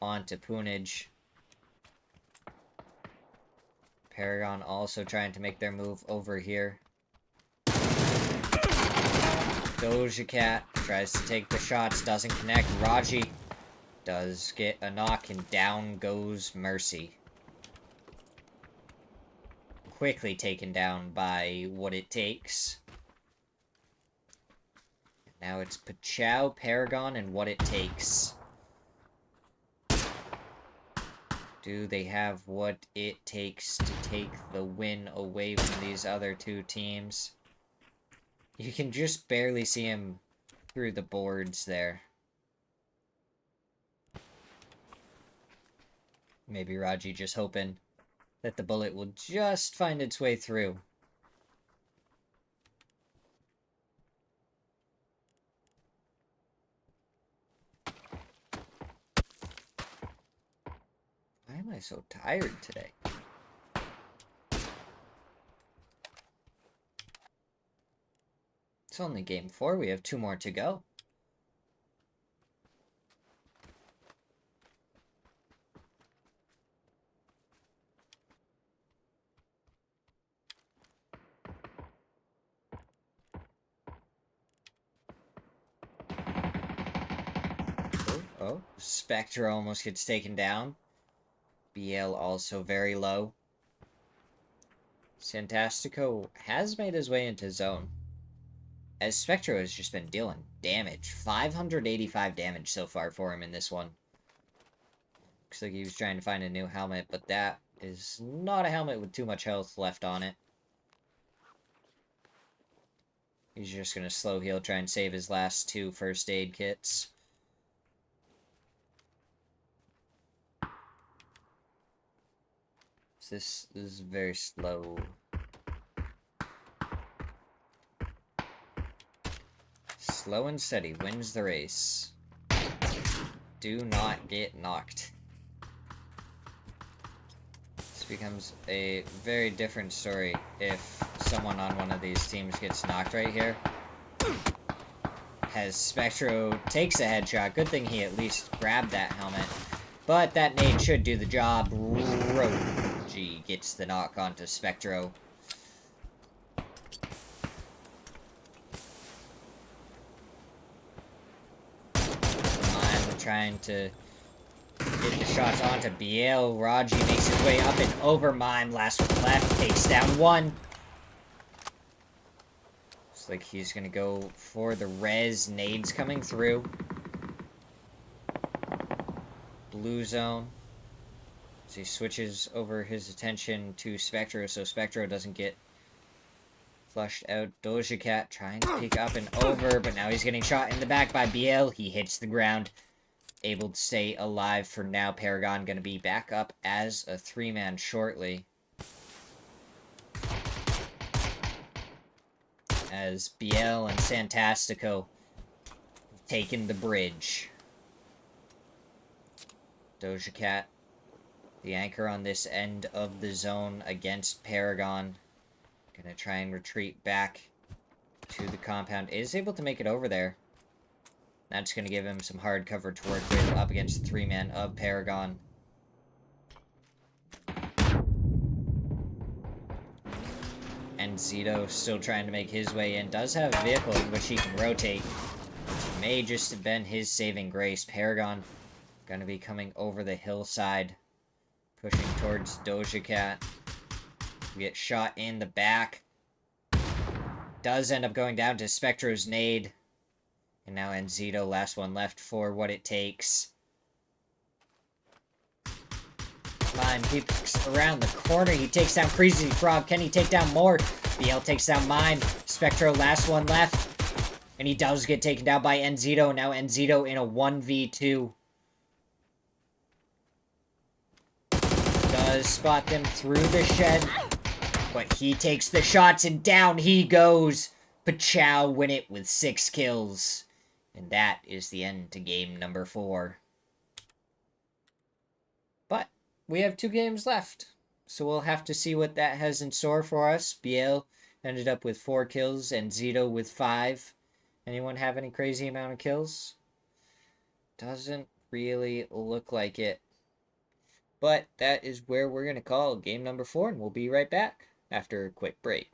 onto Punij. Paragon also trying to make their move over here. Doja Cat tries to take the shots, doesn't connect. Raji does get a knock, and down goes Mercy. Quickly taken down by What It Takes. Now it's Pachow, Paragon, and what it takes. Do they have what it takes to take the win away from these other two teams? You can just barely see him through the boards there. Maybe Raji just hoping that the bullet will just find its way through. Why am I so tired today? It's only game 4. We have 2 more to go. Oh, Spectre almost gets taken down. BL also very low. Santastico has made his way into zone, as Spectro has just been dealing damage. 585 damage so far for him in this one. Looks like he was trying to find a new helmet, but that is not a helmet with too much health left on it. He's just going to slow heal, try and save his last 2 first aid kits. This is very slow. Slow and steady wins the race. Do not get knocked. This becomes a very different story if someone on one of these teams gets knocked right here. As Spectro takes a headshot, good thing he at least grabbed that helmet. But that nade should do the job. Roji gets the knock onto Spectro. I'm trying to get the shots onto BL. Raji makes his way up and over Mime. Last one left. Takes down 1. Looks like he's going to go for the res. Nades coming through. Blue zone. So he switches over his attention to Spectro, so Spectro doesn't get flushed out. Doja Cat trying to peek up and over, but now he's getting shot in the back by BL. He hits the ground. Able to stay alive for now. Paragon going to be back up as a 3-man shortly. As BL and Santastico taken the bridge. Doja Cat, the anchor on this end of the zone against Paragon. Gonna try and retreat back to the compound. Is able to make it over there. That's gonna give him some hard cover to work with up against the 3-man of Paragon. And Zito still trying to make his way in. Does have a vehicle in which he can rotate, which may just have been his saving grace. Paragon gonna be coming over the hillside, pushing towards Doja Cat. We get shot in the back. Does end up going down to Spectro's nade. And now Enzito, last one left for what it takes. Mime peeks around the corner. He takes down Crazy Frog. Can he take down more? BL takes down Mime. Spectro, last one left. And he does get taken down by Enzito. Now Enzito in a 1v2. Does spot them through the shed. But he takes the shots and down he goes. Pachow win it with 6 kills. And that is the end to game number 4. But we have 2 games left. So we'll have to see what that has in store for us. BL ended up with 4 kills and Zito with 5. Anyone have any crazy amount of kills? Doesn't really look like it. But that is where we're going to call game number 4, and we'll be right back after a quick break.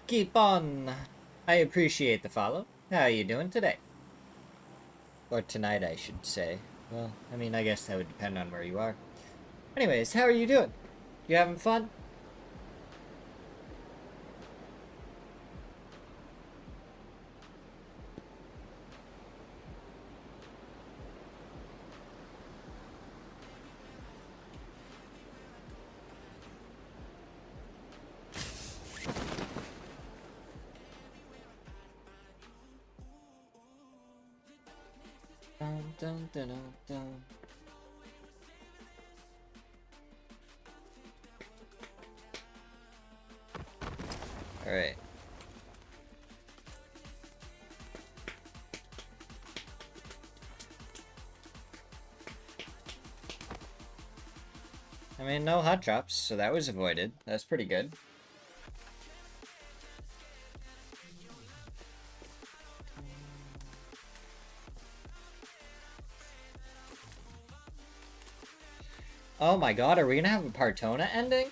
Keep on. I appreciate the follow. How are you doing today? Or tonight, I should say. Well, I mean, I guess that would depend on where you are. Anyways, how are you doing? You having fun? Dun, dun, dun, dun, dun. All right. I mean, no hot drops, so that was avoided. That's pretty good. Oh my god, are we gonna have a Partona ending?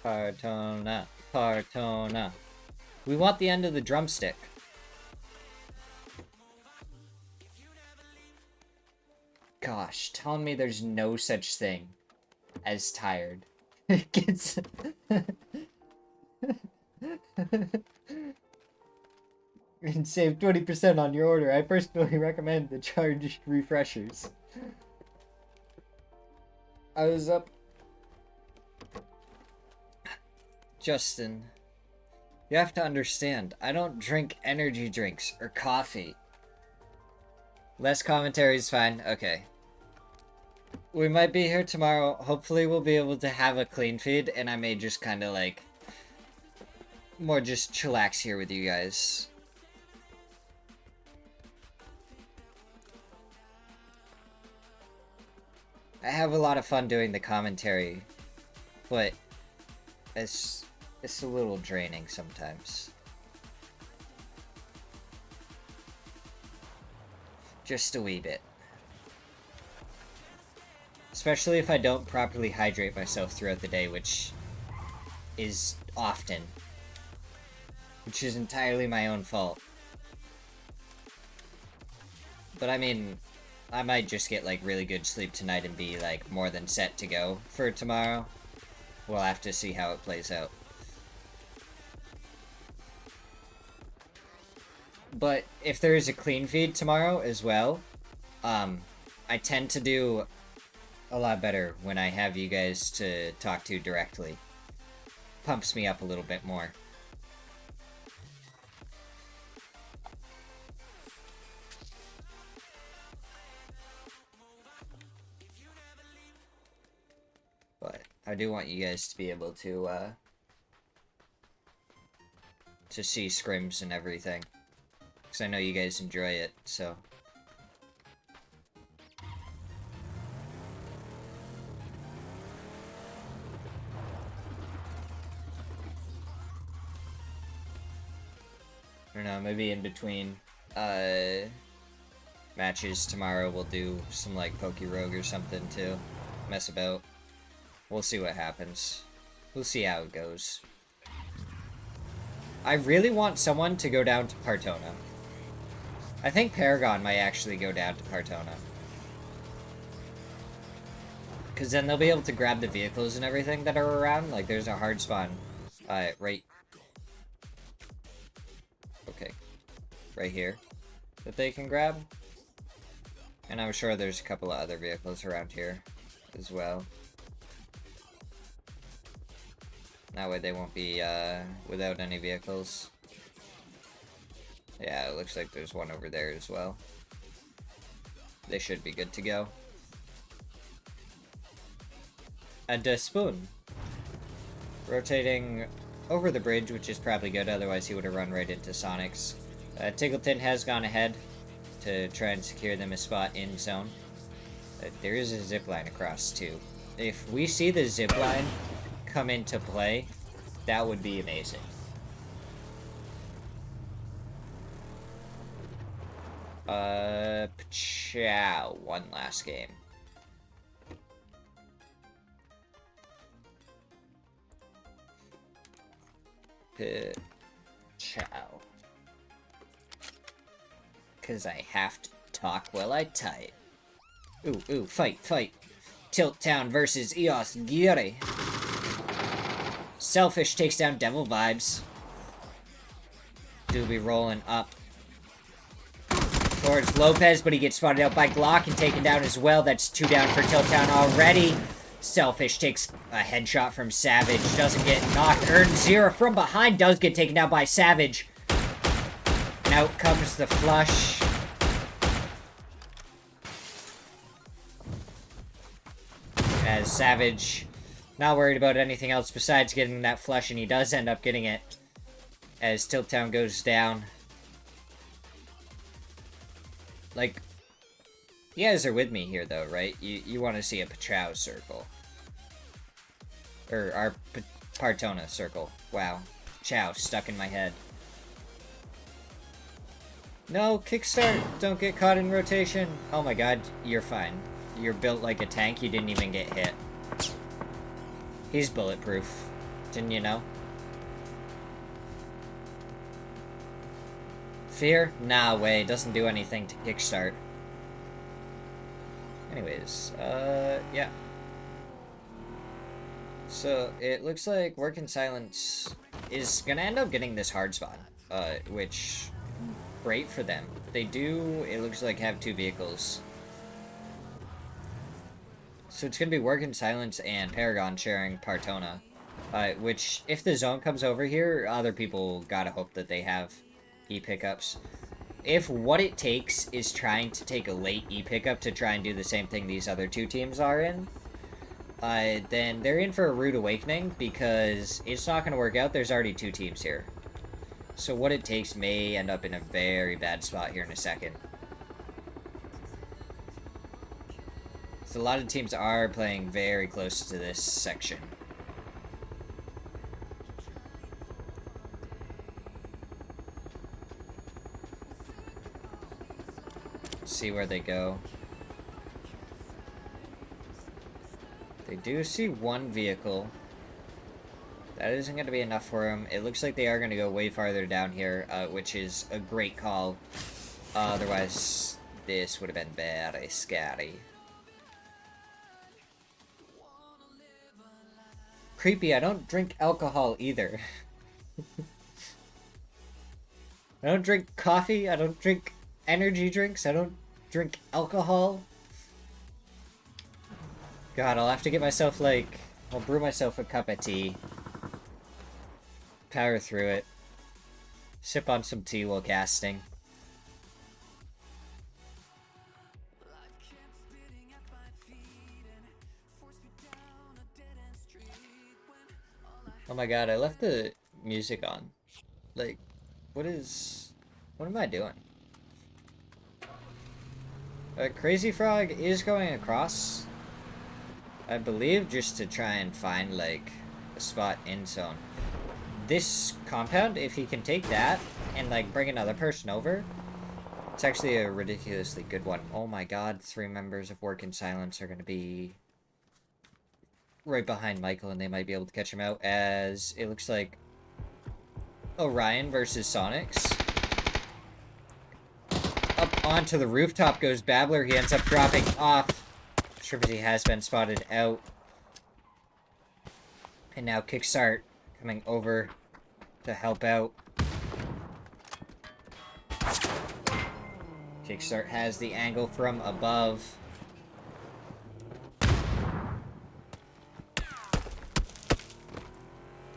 Partona, Partona. We want the end of the drumstick. Gosh, telling me there's no such thing as tired. It gets... And save 20% on your order. I personally recommend the charged refreshers. I was up... Justin, you have to understand, I don't drink energy drinks or coffee. Less commentary is fine. Okay. We might be here tomorrow. Hopefully we'll be able to have a clean feed, and I may just kind of like... more just chillax here with you guys. I have a lot of fun doing the commentary, but it's a little draining sometimes. Just a wee bit. Especially if I don't properly hydrate myself throughout the day, which is often. Which is entirely my own fault. But I mean, I might just get like really good sleep tonight and be like more than set to go for tomorrow. We'll have to see how it plays out. But if there is a clean feed tomorrow as well, I tend to do a lot better when I have you guys to talk to directly. Pumps me up a little bit more. But I do want you guys to be able to see scrims and everything. Because I know you guys enjoy it, so... I don't know, maybe in between matches tomorrow we'll do some like Poke Rogue or something to mess about. We'll see what happens. We'll see how it goes. I really want someone to go down to Partona. I think Paragon might actually go down to Partona. Because then they'll be able to grab the vehicles and everything that are around. Like, there's a hard spawn. Right... Okay. Right here. That they can grab. And I'm sure there's a couple of other vehicles around here as well. That way they won't be, without any vehicles. Yeah, it looks like there's one over there as well. They should be good to go. And a spoon. Rotating over the bridge, which is probably good, otherwise he would have run right into Sonic's. Tiggleton has gone ahead. to try and secure them a spot in zone. There is a zip line across too. If we see the zip line come into play, that would be amazing. Chow, one last game. Chow. Cause I have to talk while I type. Ooh, fight. Tilt Town versus Eos Giri. Selfish takes down Devil Vibes. Doobie rolling up towards Lopez, but he gets spotted out by Glock and taken down as well. That's 2 down for Tilt Town already. Selfish takes a headshot from Savage. Doesn't get knocked. Earns 0 from behind. Does get taken down by Savage. And out comes the flush. As Savage, not worried about anything else besides getting that flush, and he does end up getting it. As Tilt Town goes down. Like, you guys are with me here, though, right? You want to see a Pachow circle. Or our Partona circle. Wow. Chow, stuck in my head. No, kickstart! Don't get caught in rotation! Oh my god, you're fine. You're built like a tank, you didn't even get hit. He's bulletproof. Didn't you know? Fear? Nah, way. Doesn't do anything to kickstart. Anyways, yeah. So, it looks like Work in Silence is gonna end up getting this hard spawn. Which, great for them. They do, it looks like, have 2 vehicles. So it's gonna be Work in Silence and Paragon sharing Partona. Which, if the zone comes over here, other people gotta hope that they have E-pickups. If what it takes is trying to take a late E-pickup to try and do the same thing these other 2 teams are in, then they're in for a rude awakening, because it's not going to work out. There's already 2 teams here. So what it takes may end up in a very bad spot here in a second. So a lot of teams are playing very close to this section. See where they go. They do see 1 vehicle. That isn't going to be enough for them. It looks like they are going to go way farther down here, which is a great call. Otherwise, this would have been very scary. Creepy, I don't drink alcohol either. I don't drink coffee, I don't drink energy drinks, I don't drink alcohol. God, I'll have to get myself, like, I'll brew myself a cup of tea. Power through it. Sip on some tea while casting. Oh my god, I left the music on. Like, what am I doing? Crazy Frog is going across, I believe, just to try and find, like, a spot in zone. This compound, if he can take that and, like, bring another person over, it's actually a ridiculously good one. Oh my god, 3 members of Work in Silence are going to be right behind Michael, and they might be able to catch him out, as it looks like Orion versus Sonics. Up onto the rooftop goes Babbler. He ends up dropping off. Shribsy has been spotted out. And now Kickstart coming over to help out. Kickstart has the angle from above.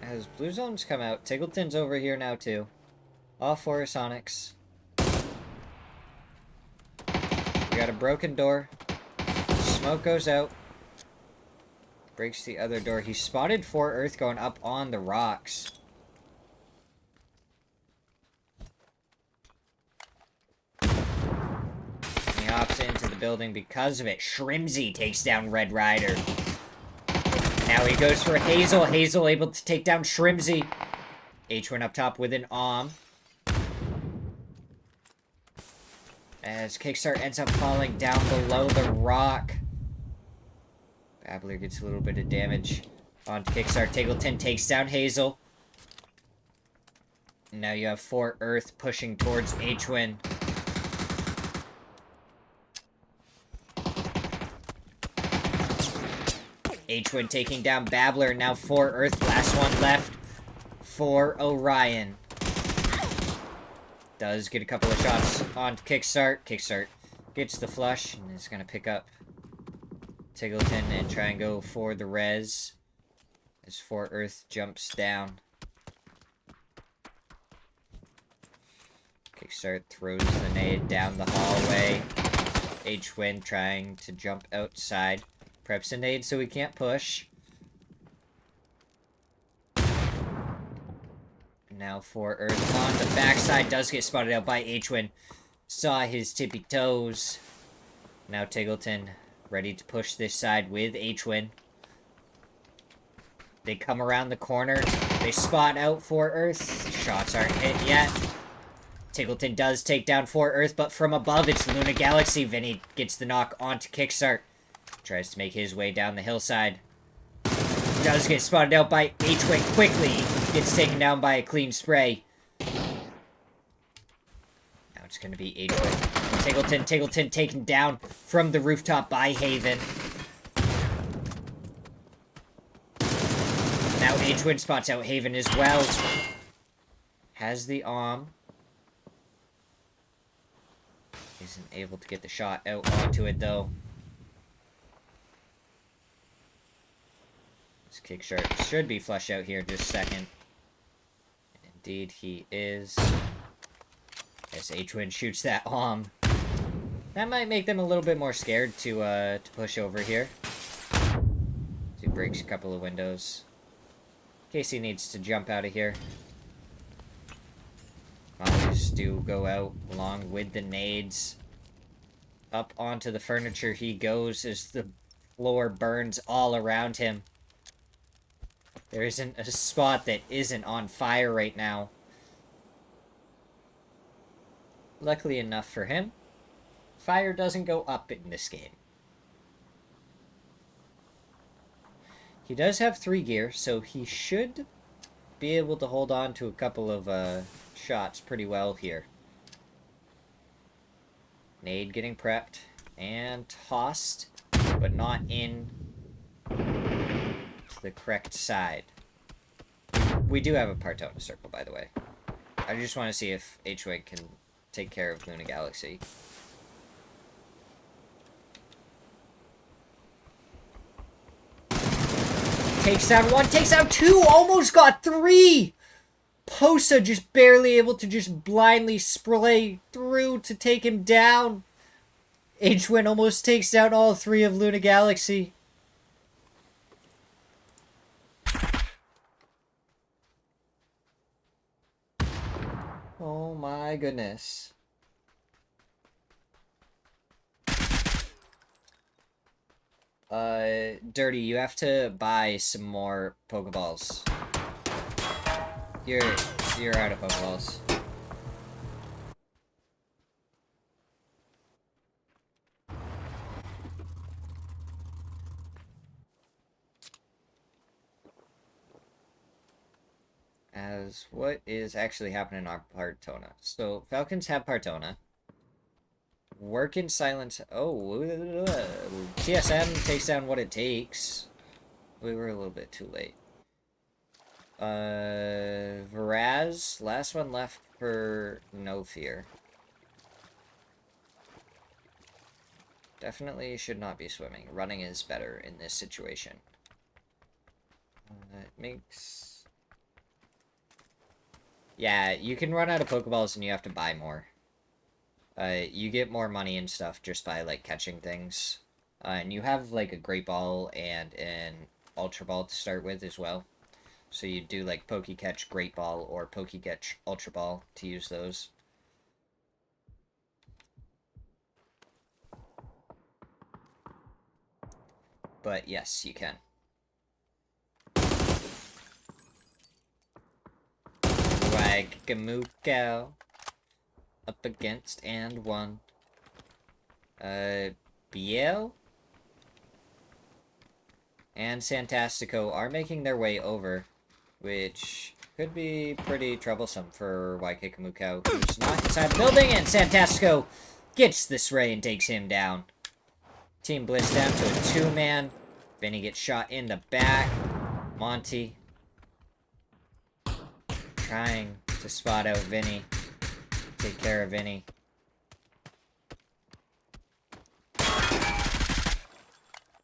As Blue Zone's come out, Tiggleton's over here now too. All 4 Sonics. We got a broken door. Smoke goes out. Breaks the other door. He spotted 4 Earth going up on the rocks. hops into the building because of it. Shrimzy takes down Red Rider. Now he goes for Hazel. Hazel able to take down Shrimzy. H1 up top with an as Kickstart ends up falling down below the rock. Babbler gets a little bit of damage on Kickstart. Taggleton takes down Hazel. Now you have 4 Earth pushing towards H-Win. H-Win taking down Babbler. Now 4 Earth. Last one left for Orion. Does get a couple of shots on Kickstart. Kickstart gets the flush and is going to pick up Tiggleton and try and go for the res. As 4 Earth jumps down. Kickstart throws the nade down the hallway. H-Win trying to jump outside. Preps a nade so he can't push. Now 4 Earth on the backside. Does get spotted out by H-Win. Saw his tippy toes. Now Tiggleton ready to push this side with H-Win. They come around the corner. They spot out 4 Earth. Shots aren't hit yet. Tiggleton does take down 4 Earth, but from above it's Luna Galaxy. Vinny gets the knock onto Kickstart. Tries to make his way down the hillside. Does get spotted out by H-Win quickly. Gets taken down by a clean spray. Now it's going to be H-Win. Tiggleton taken down from the rooftop by Haven. Now H-Win spots out Haven as well. Has the Isn't able to get the shot out onto it, though. This Kickstart should be flushed out here in just a second. Indeed, he is. As H-Win shoots that That might make them a little bit more scared to push over here. So he breaks a couple of windows. Casey needs to jump out of here. Mollies do go out along with the nades. Up onto the furniture he goes as the floor burns all around him. There isn't a spot that isn't on fire right now. Luckily enough for him, fire doesn't go up in this game. He does have 3 gear, so he should be able to hold on to a couple of shots pretty well here. Nade getting prepped and tossed, but not in to the correct side. We do have a Partona circle, by the way. I just want to see if H-Win can take care of Luna Galaxy. Takes down 1, takes down 2, almost got 3! Posa just barely able to just blindly spray through to take him down. H-Win almost takes down all 3 of Luna Galaxy. Oh my goodness. Dirty, you have to buy some more Pokeballs. You're out of Pokeballs. As what is actually happening on Partona. So, Falcons have Partona. Work in silence. Oh, TSM takes down what it takes. We were a little bit too late. Varaz, last one left for No Fear. Definitely should not be swimming. Running is better in this situation. That makes... Yeah, you can run out of Pokeballs and you have to buy more. You get more money and stuff just by, like, catching things. And you have, like, a Great Ball and an Ultra Ball to start with as well. So you do, like, Pokecatch Great Ball or Pokecatch Ultra Ball to use those. But yes, you can. Wagamuko up against and one. Biel and Santastico are making their way over, which could be pretty troublesome for Waikikamuko, who's not inside the building, and Santastico gets this ray and takes him down. Team Bliss down to a 2-man. Vinny gets shot in the back. Monty trying to spot out Vinny. Take care of Vinny.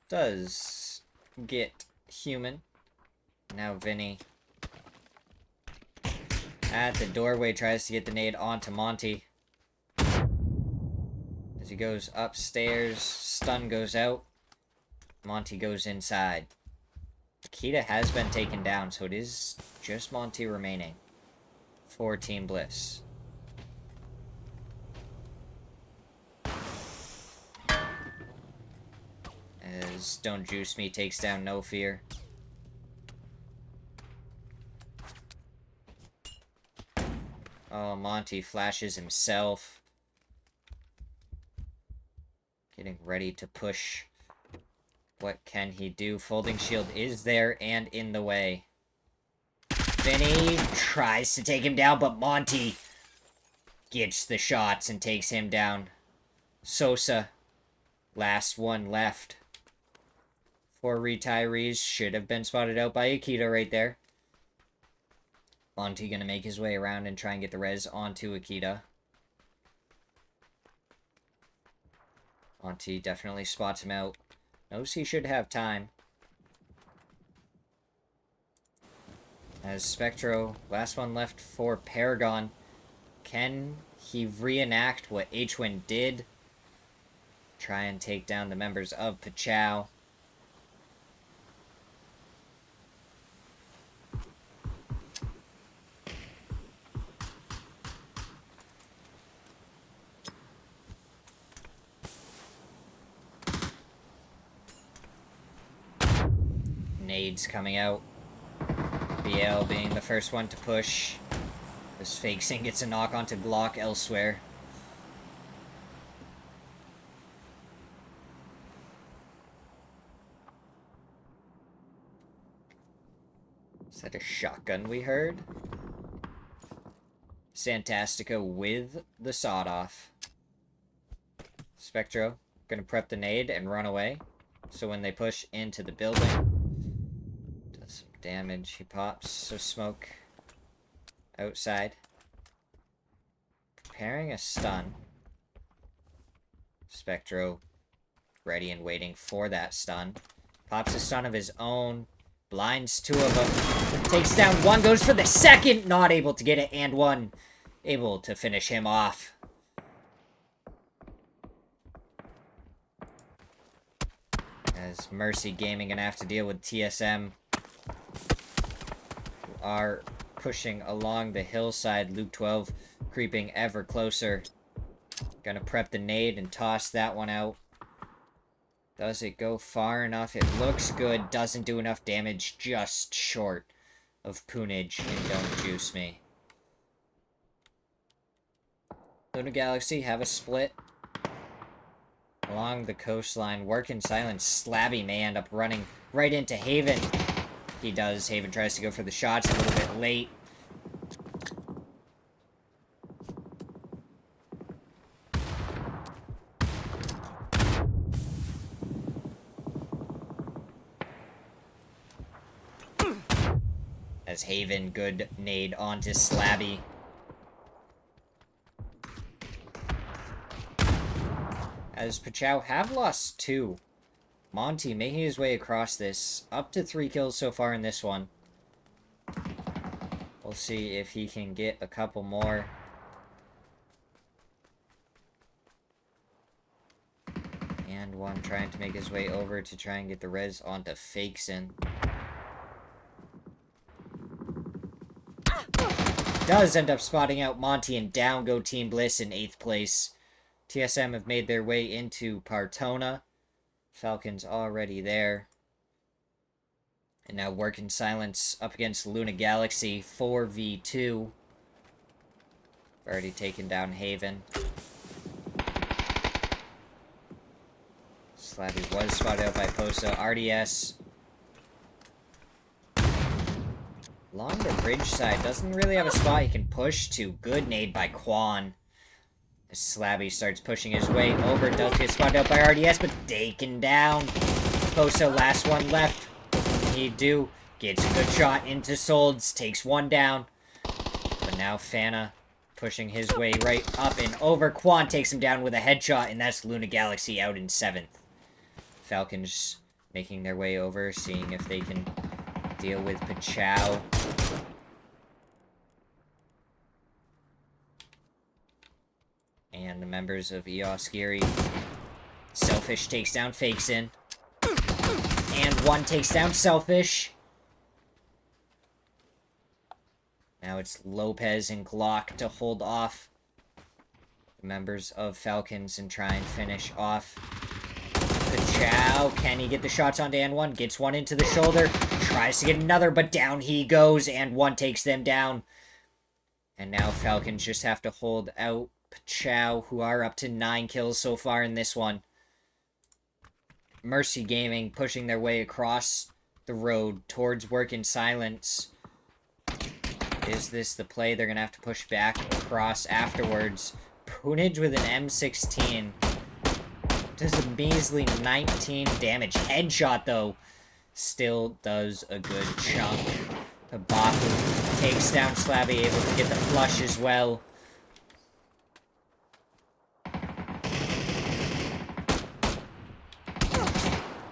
Does get human. Now Vinny at the doorway tries to get the nade onto Monty. As he goes upstairs, stun goes out. Monty goes inside. Akita has been taken down, so it is just Monty remaining for Team Bliss. As Don't Juice Me takes down No Fear. Oh, Monty flashes himself. Getting ready to push. What can he do? Folding shield is there and in the way. Vinny tries to take him down, but Monty gets the shots and takes him down. Sosa, last one left. 4 retirees should have been spotted out by Akita right there. Monty gonna make his way around and try and get the res onto Akita. Monty definitely spots him out. Knows he should have time. As Spectro, last one left for Paragon. Can he reenact what H-Win did? Try and take down the members of Pachau. Nades coming out. BL being the first one to push. This Fake Sing gets a knock onto Glock elsewhere. Is that a shotgun we heard? Santastico with the sawed-off. Spectro gonna prep the nade and run away. So when they push into the building, does some damage. He pops, so smoke outside. Preparing a stun. Spectro ready and waiting for that stun. Pops a stun of his own. Blinds 2 of them. Takes down 1, goes for the second. Not able to get it, and 1 able to finish him off. As Mercy Gaming gonna have to deal with TSM, who are pushing along the hillside. Luke 12 creeping ever closer. Gonna prep the nade and toss that one out. Does it go far enough? It looks good. Doesn't do enough damage. Just short of Poonage and Don't Juice Me. Luna Galaxy have a split along the coastline. Work in silence. Slabby may end up running right into Haven. He does. Haven tries to go for the shots a little bit late. As Haven, good nade onto Slabby. As Pachau have lost 2. Monty making his way across this. Up to 3 kills so far in this one. We'll see if he can get a couple more. And 1 trying to make his way over to try and get the res onto Fakeson. Does end up spotting out Monty, and down go Team Bliss in 8th place. TSM have made their way into Partona. Falcons already there. And now Work in Silence up against Luna Galaxy, 4v2. Already taken down Haven. Slabby was spotted out by Posa. RDS. Along the bridge side, doesn't really have a spot he can push to. Good nade by Quan. As Slabby starts pushing his way over, does get spotted out by RDS, but taken down. Posa, last one left. He do. Gets a good shot into Solds, takes one down. But now Fana pushing his way right up and over. Quan takes him down with a headshot, and that's Luna Galaxy out in 7th. Falcons making their way over, seeing if they can deal with Pachow. And the members of EOS Geary. Selfish takes down Fakes in. And one takes down Selfish. Now it's Lopez and Glock to hold off the members of Falcons and try and finish off Pachow. Can he get the shots onto N1? Gets one into the shoulder. Tries to get another, but down he goes. And one takes them down. And now Falcons just have to hold out Pachow, who are up to 9 kills so far in this one. Mercy Gaming pushing their way across the road towards Work in Silence. Is this the play? They're going to have to push back across afterwards. Poonage with an M16. Does a measly 19 damage. Headshot, though, still does a good chunk. Habaku takes down Slabby, able to get the flush as well.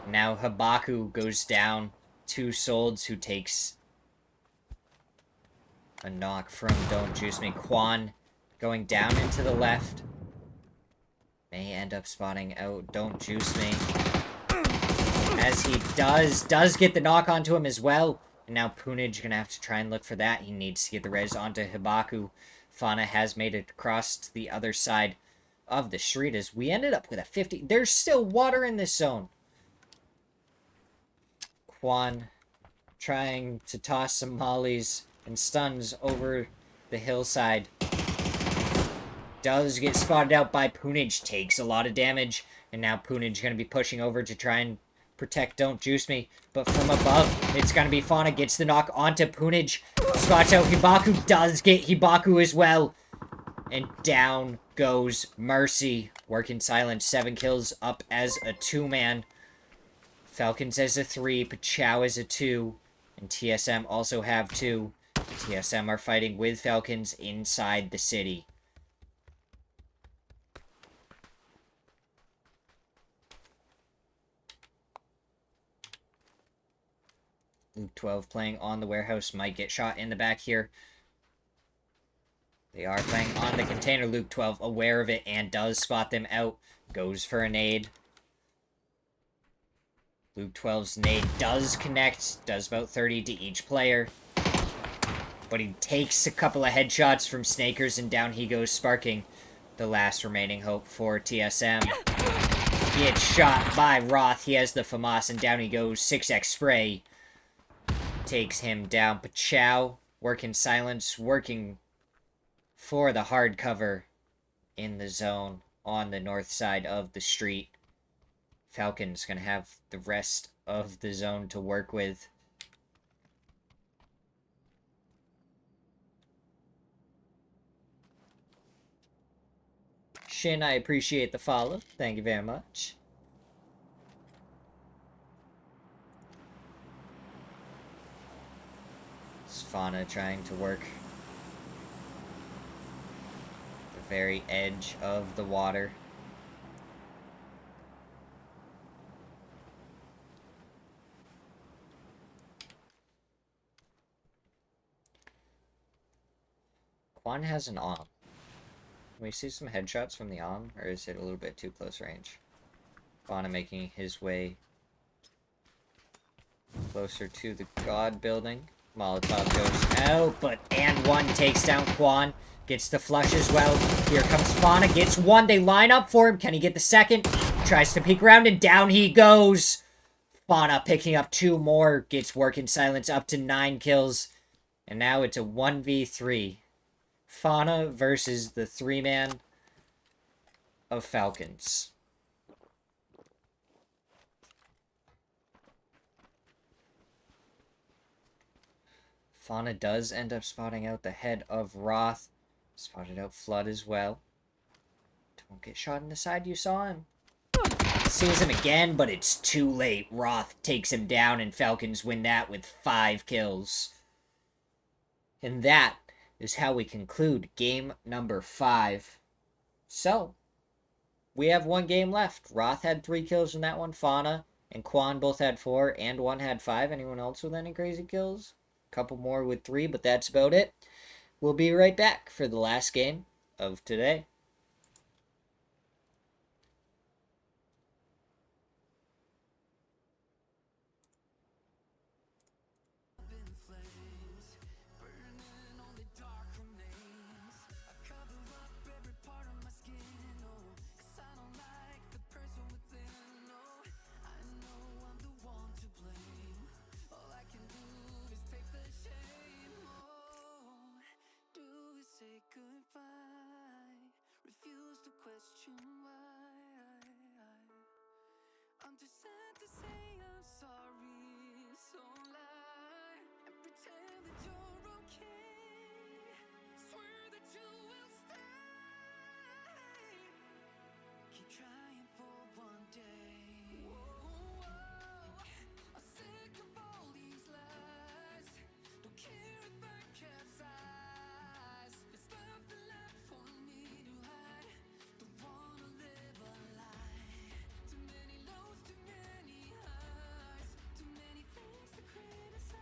Now Habaku goes down to Solds, who takes a knock from Don't Juice Me. Quan going down into the left. May end up spotting out Don't Juice Me. As he does get the knock onto him as well. And now Poonage gonna have to try and look for that. He needs to get the res onto Habaku. Fana has made it across to the other side of the street as we ended up with a 50. There's still water in this zone. Quan trying to toss some mollies and stuns over the hillside. Does get spotted out by Poonage. Takes a lot of damage. And now Poonage going to be pushing over to try and protect Don't Juice Me. But from above, it's going to be Fauna. Gets the knock onto Poonage. Spots out Hibaku. Does get Hibaku as well. And down goes Mercy. Work in Silence. 7 kills up as a 2-man. Falcons as a 3, Pachow as a 2, and TSM also have 2. TSM are fighting with Falcons inside the city. Luke 12 playing on the warehouse, might get shot in the back here. They are playing on the container. Luke 12 aware of it and does spot them out. Goes for a nade. Luke 12's nade does connect, does about 30 to each player. But he takes a couple of headshots from Snakers, and down he goes, sparking the last remaining hope for TSM. He gets shot by Roth. He has the FAMAS, and down he goes. 6x spray takes him down. Pachow, Work in Silence, working for the hard cover in the zone on the north side of the street. Falcons gonna have the rest of the zone to work with. Shin, I appreciate the follow. Thank you very much. It's Fauna trying to work the very edge of the water. Quan has an AWM. Can we see some headshots from the AWM, or is it a little bit too close range? Fauna making his way closer to the God building. Molotov goes out, but and one takes down Quan. Gets the flush as well. Here comes Fauna, gets one. They line up for him. Can he get the second? tries to peek around, and down he goes. Fauna picking up 2 more, gets Work in Silence up to 9 kills. And now it's a 1v3. Fauna versus the 3-man of Falcons. Fauna does end up spotting out the head of Roth. Spotted out Flood as well. Don't get shot in the side, you saw him. Sees him again, but it's too late. Roth takes him down, and Falcons win that with 5 kills. And that is how we conclude game number 5. So, we have 1 game left. Roth had 3 kills in that one. Fauna and Quan both had 4, and one had 5. Anyone else with any crazy kills? A couple more with 3, but that's about it. We'll be right back for the last game of today. I'm just sad to say I'm sorry, so lie and pretend that you're okay. Swear that you will stay. Keep trying for one day. Whoa, I'm sick of all these lies. Don't care if I capsize. There's nothing left for me to hide. Don't wanna live a lie. Too many lows, too many highs, too many things to criticize.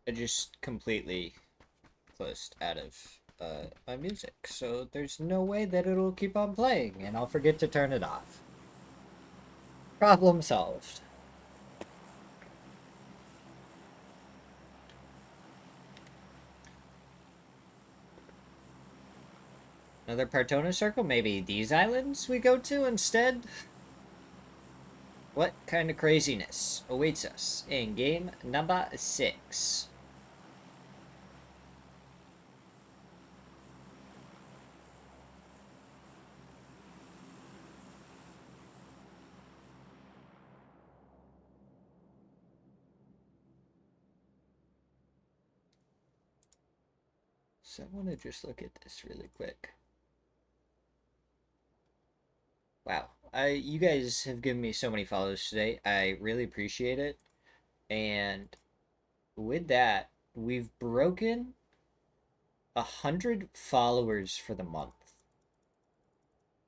I just completely closed out of my music, so there's no way that it'll keep on playing, and I'll forget to turn it off. Problem solved. Another Partona circle? Maybe these islands we go to instead? What kind of craziness awaits us in game number 6? So I want to just look at this really quick. Wow, you guys have given me so many follows today. I really appreciate it. And with that, we've broken 100 followers for the month.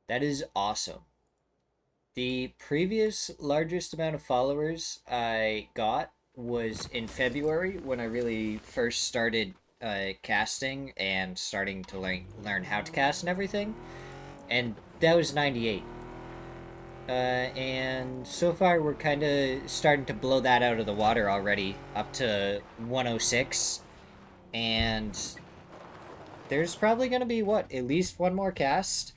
That is awesome. The previous largest amount of followers I got was in February when I really first started casting and starting to learn how to cast and everything. And that was 98. And so far we're kind of starting to blow that out of the water already, up to 106. And there's probably going to be, what, at least one more cast?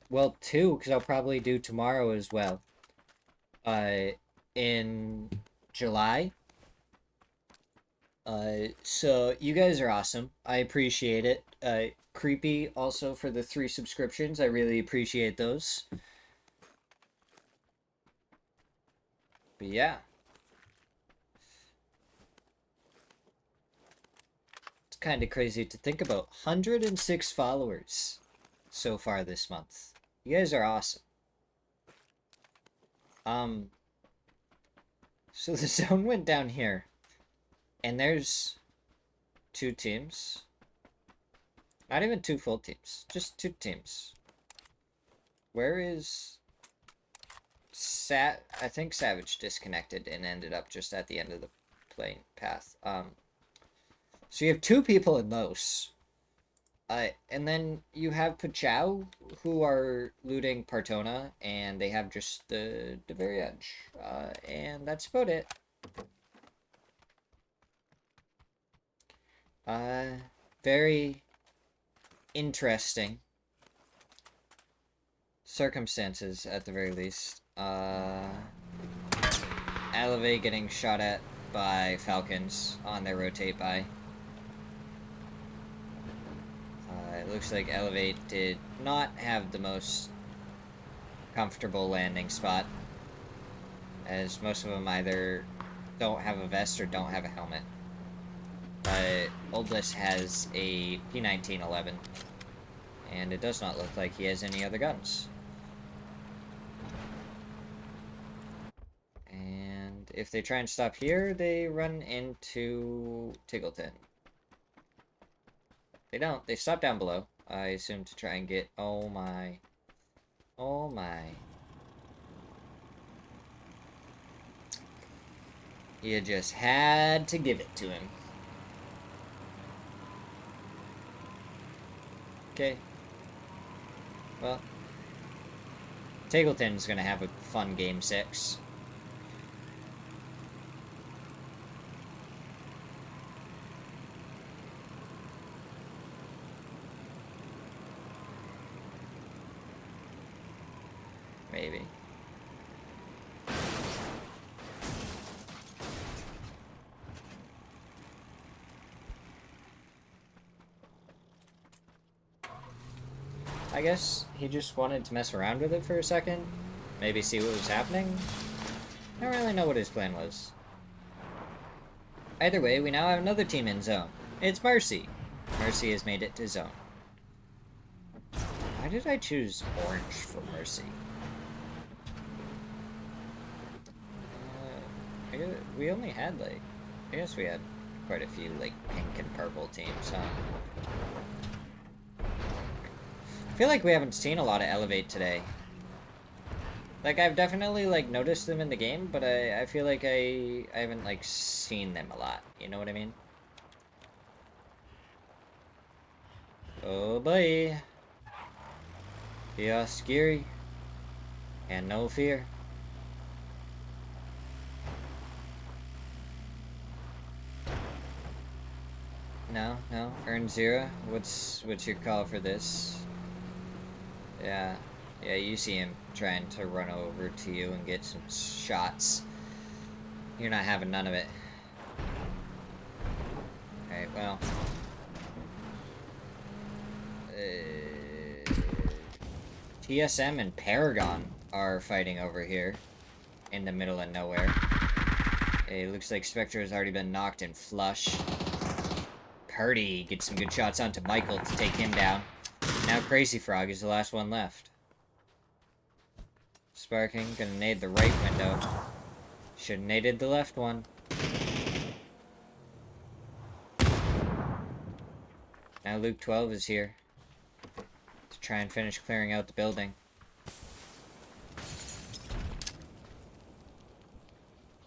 Well, 2, because I'll probably do tomorrow as well. In July. So you guys are awesome. I appreciate it. Creepy also for the 3 subscriptions. I really appreciate those. But yeah. It's kind of crazy to think about. 106 followers so far this month. You guys are awesome. So the zone went down here. And there's 2 teams. Not even 2 full teams. Just 2 teams. Where is... I think Savage disconnected and ended up just at the end of the playing path. So you have 2 people in those. And then you have Pachau, who are looting Partona, and they have just the very edge. And that's about it. Very interesting circumstances, at the very least. Elevate getting shot at by Falcons on their rotate by. It looks like Elevate did not have the most comfortable landing spot, as most of them either don't have a vest or don't have a helmet. Oldest has a P1911, and it does not look like he has any other guns. And if they try and stop here, they run into Tiggleton. They don't. They stop down below, I assume, to try and get... Oh my. Oh my. You just had to give it to him. Okay. Well, Tiggleton's gonna have a fun game 6. Maybe. I guess he just wanted to mess around with it for a second. maybe see what was happening. I don't really know what his plan was. Either way, we now have another team in zone. It's Mercy. Mercy has made it to zone. Why did I choose orange for Mercy? We only had, like... I guess we had quite a few, like, pink and purple teams, huh? I feel like we haven't seen a lot of Elevate today. Like, I've definitely, like, noticed them in the game, but I feel like I haven't, like, seen them a lot. You know what I mean? Oh, boy. Be scary. And no fear. No, earn 0. What's your call for this? Yeah, you see him trying to run over to you and get some shots. You're not having none of it. Alright, well. TSM and Paragon are fighting over here. In the middle of nowhere. It looks like Spectre has already been knocked in flush. Purdy gets some good shots onto Michael to take him down. Now Crazy Frog is the last one left. Sparking, gonna nade the right window. Should've naded the left one. Now Luke 12 is here. To try and finish clearing out the building.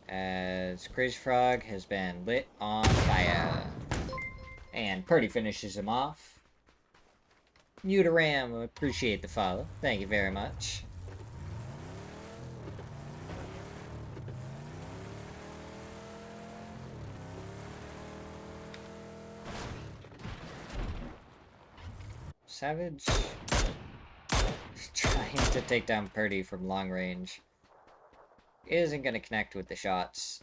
As Crazy Frog has been lit on fire. And Purdy finishes him off. Uteram, appreciate the follow. Thank you very much. Savage trying to take down Purdy from long range. Isn't going to connect with the shots.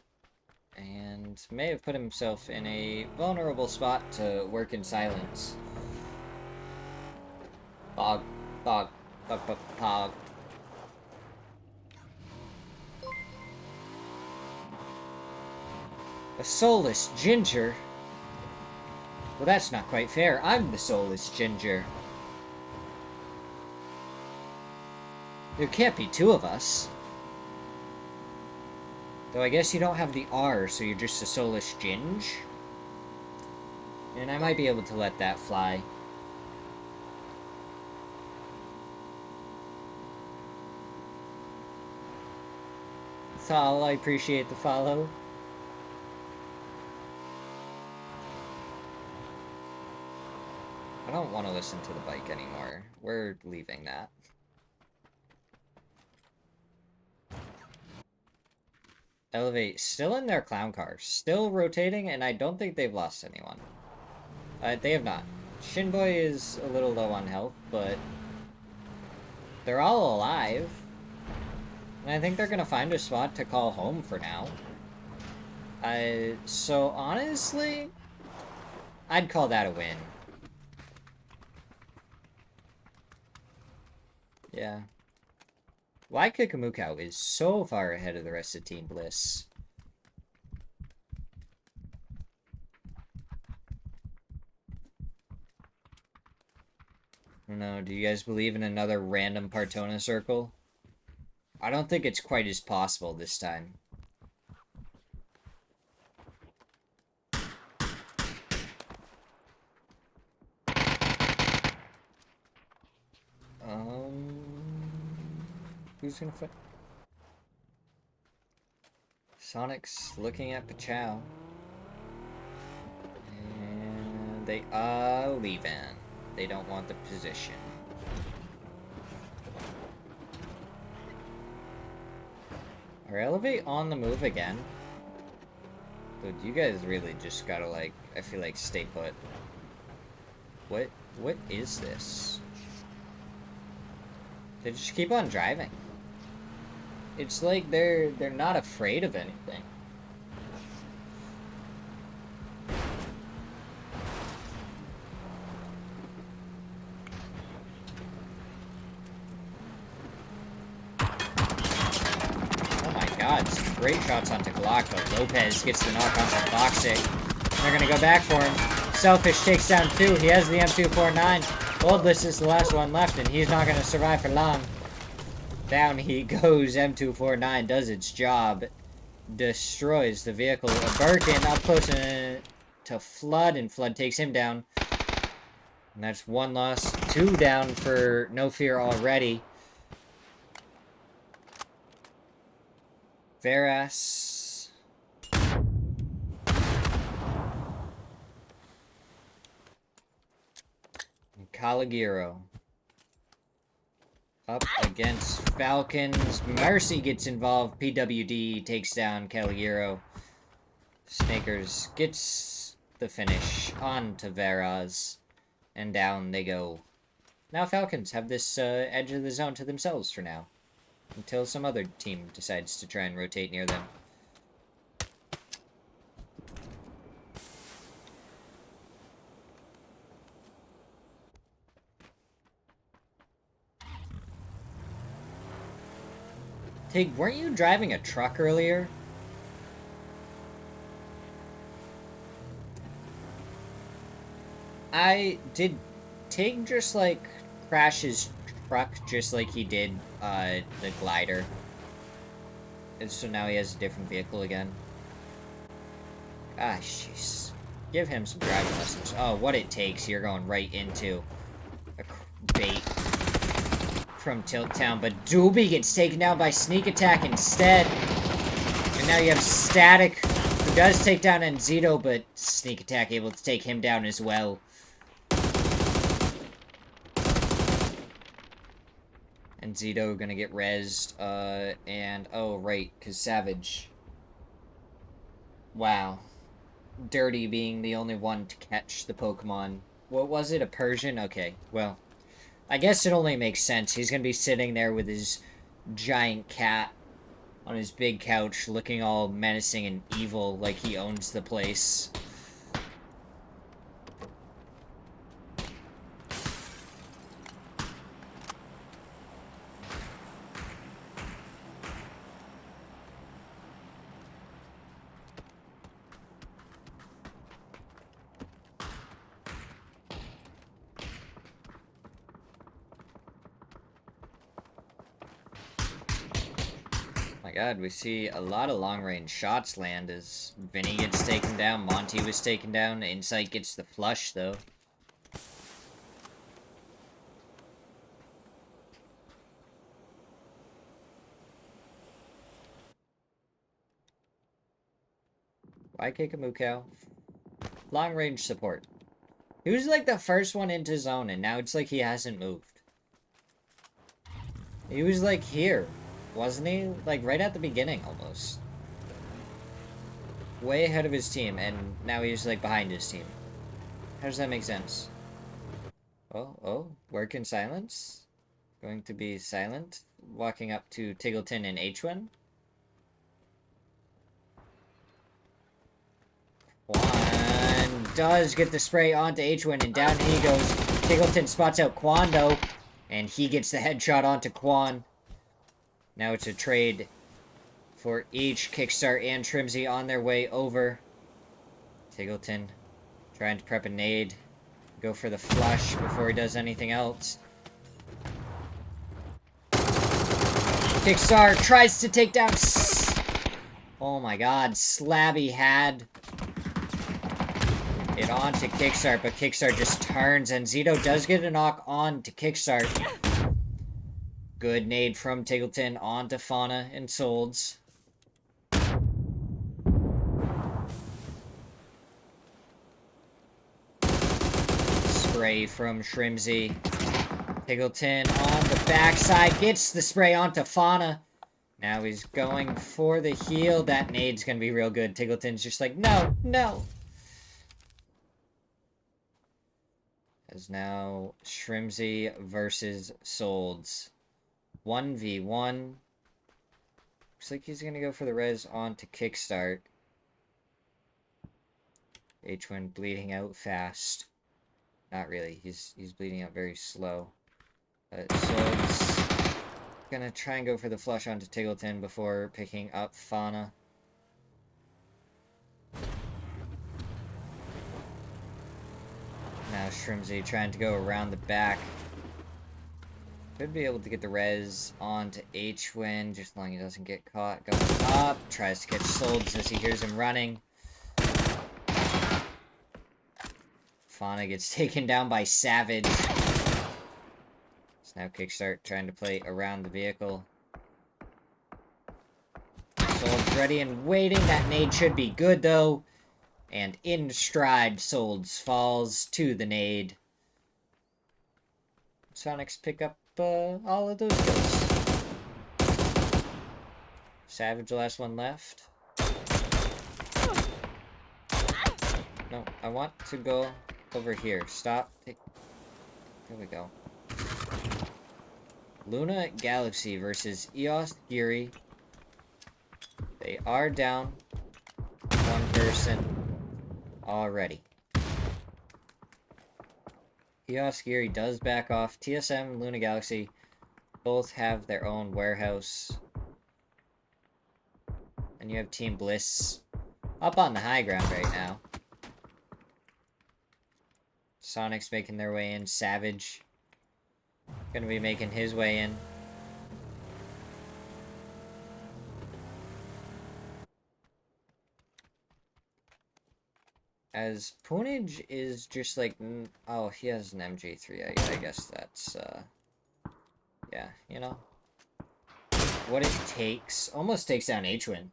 And may have put himself in a vulnerable spot to work in silence. Pog. A soulless ginger? Well, that's not quite fair. I'm the soulless ginger. There can't be two of us. Though I guess you don't have the R, so you're just a soulless ginge. And I might be able to let that fly. Thal, I appreciate the follow. I don't want to listen to the bike anymore. We're leaving that. Elevate, still in their clown car. Still rotating, and I don't think they've lost anyone. They have not. Shinboy is a little low on health, but they're all alive. And I think they're gonna find a spot to call home for now. So honestly, I'd call that a win. Yeah. Waika Kamukau is so far ahead of the rest of Team Bliss. I don't know, do you guys believe in another random Partona circle? I don't think it's quite as possible this time. Who's gonna fight? Sonic's looking at Pachow. And they are leaving. They don't want the position. Are Elevate on the move again? Dude, you guys really just gotta, like, I feel like stay put. What is this? They just keep on driving. It's like they're not afraid of anything. great shots onto Glock, but Lopez gets the knock onto Boxic. They're gonna go back for him. Selfish takes down 2. He has the M249. Oldless is the last one left, and he's not gonna survive for long. Down he goes. M249 does its job. Destroys the vehicle. Birkin up close to Flood, and Flood takes him down. And that's 1 loss. 2 down for No Fear already. Veras. And Caligiro. Up against Falcons. Mercy gets involved. PWD takes down Caligiro. Snakers gets the finish on to Veras. And down they go. Now Falcons have this edge of the zone to themselves for now. Until some other team decides to try and rotate near them. Tig, weren't you driving a truck earlier? Did Tig just, like, crash his truck just like he did, the glider? And so now he has a different vehicle again? Ah, jeez. Give him some driving lessons. Oh, what it takes, you're going right into a bait from Tilt Town, but Doobie gets taken down by Sneak Attack instead. And now you have Static, who does take down Enzito, but Sneak Attack able to take him down as well. Enzito gonna get rezzed, and, oh, right, because Savage. Wow. Dirty being the only one to catch the Pokemon. What was it, a Persian? Okay, well, I guess it only makes sense. He's gonna be sitting there with his giant cat on his big couch, looking all menacing and evil like he owns the place. God, we see a lot of long-range shots land as Vinny gets taken down, Monty was taken down, Insight gets the flush, though. Why kick a Mukau? Long-range support. He was like the first one into zone, and now it's like he hasn't moved. He was like here. Wasn't he? Like, right at the beginning, almost. Way ahead of his team, and now he's, like, behind his team. How does that make sense? Oh, work in silence? Going to be silent? Walking up to Tiggleton and H1? Quan does get the spray onto H1, and down he goes. Tiggleton spots out Quan, though, and he gets the headshot onto Quan. Now it's a trade for each Kickstart and Trimsy on their way over. Tiggleton trying to prep a nade. Go for the flush before he does anything else. Kickstart tries to take down... Oh my god, Slabby had it on to Kickstart, but Kickstart just turns, and Zito does get a knock on to Kickstart. Good nade from Tiggleton onto Fauna and Solds. Spray from Shrimsy. Tiggleton on the backside gets the spray onto Fauna. Now he's going for the heal. That nade's gonna be real good. Tiggleton's just like, no, no. As now Shrimsy versus Solds. 1v1. Looks like he's gonna go for the res on to Kickstart. H1 bleeding out fast. Not really. He's bleeding out very slow. Solds Gonna try and go for the flush onto Tiggleton before picking up Fauna. Now Shrimsy trying to go around the back. Could be able to get the res onto H-Win, just as long as he doesn't get caught. Going up, tries to catch Solds as he hears him running. Fauna gets taken down by Savage. So now Kickstart trying to play around the vehicle. Solds ready and waiting. That nade should be good though. And in stride, Solds falls to the nade. Sonics pick up all of those kills. Savage, last one left. No, I want to go over here. Stop. There we go. Luna Galaxy versus Eos Geary. They are down one person already. Eos Geary does back off. TSM and Luna Galaxy both have their own warehouse. And you have Team Bliss up on the high ground right now. Sonic's making their way in. Savage gonna be making his way in. As Poonage is just like, oh, he has an MG3, I guess that's, yeah, you know. What it takes, almost takes down H-Win.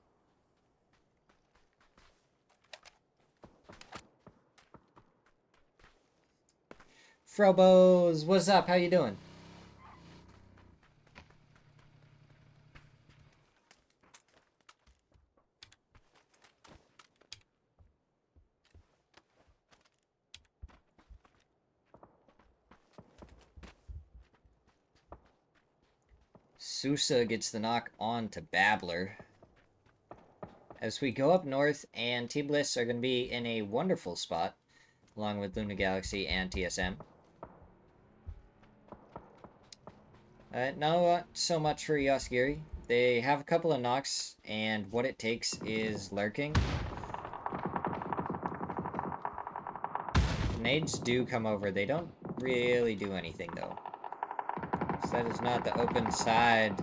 Frobos, what's up? How you doing? Sousa gets the knock on to Babbler. As we go up north, and Team Bliss are going to be in a wonderful spot, along with Luna Galaxy and TSM. Not so much for Eos Geary. They have a couple of knocks, and what it takes is lurking. Nades do come over. They don't really do anything, though. So that is not the open side.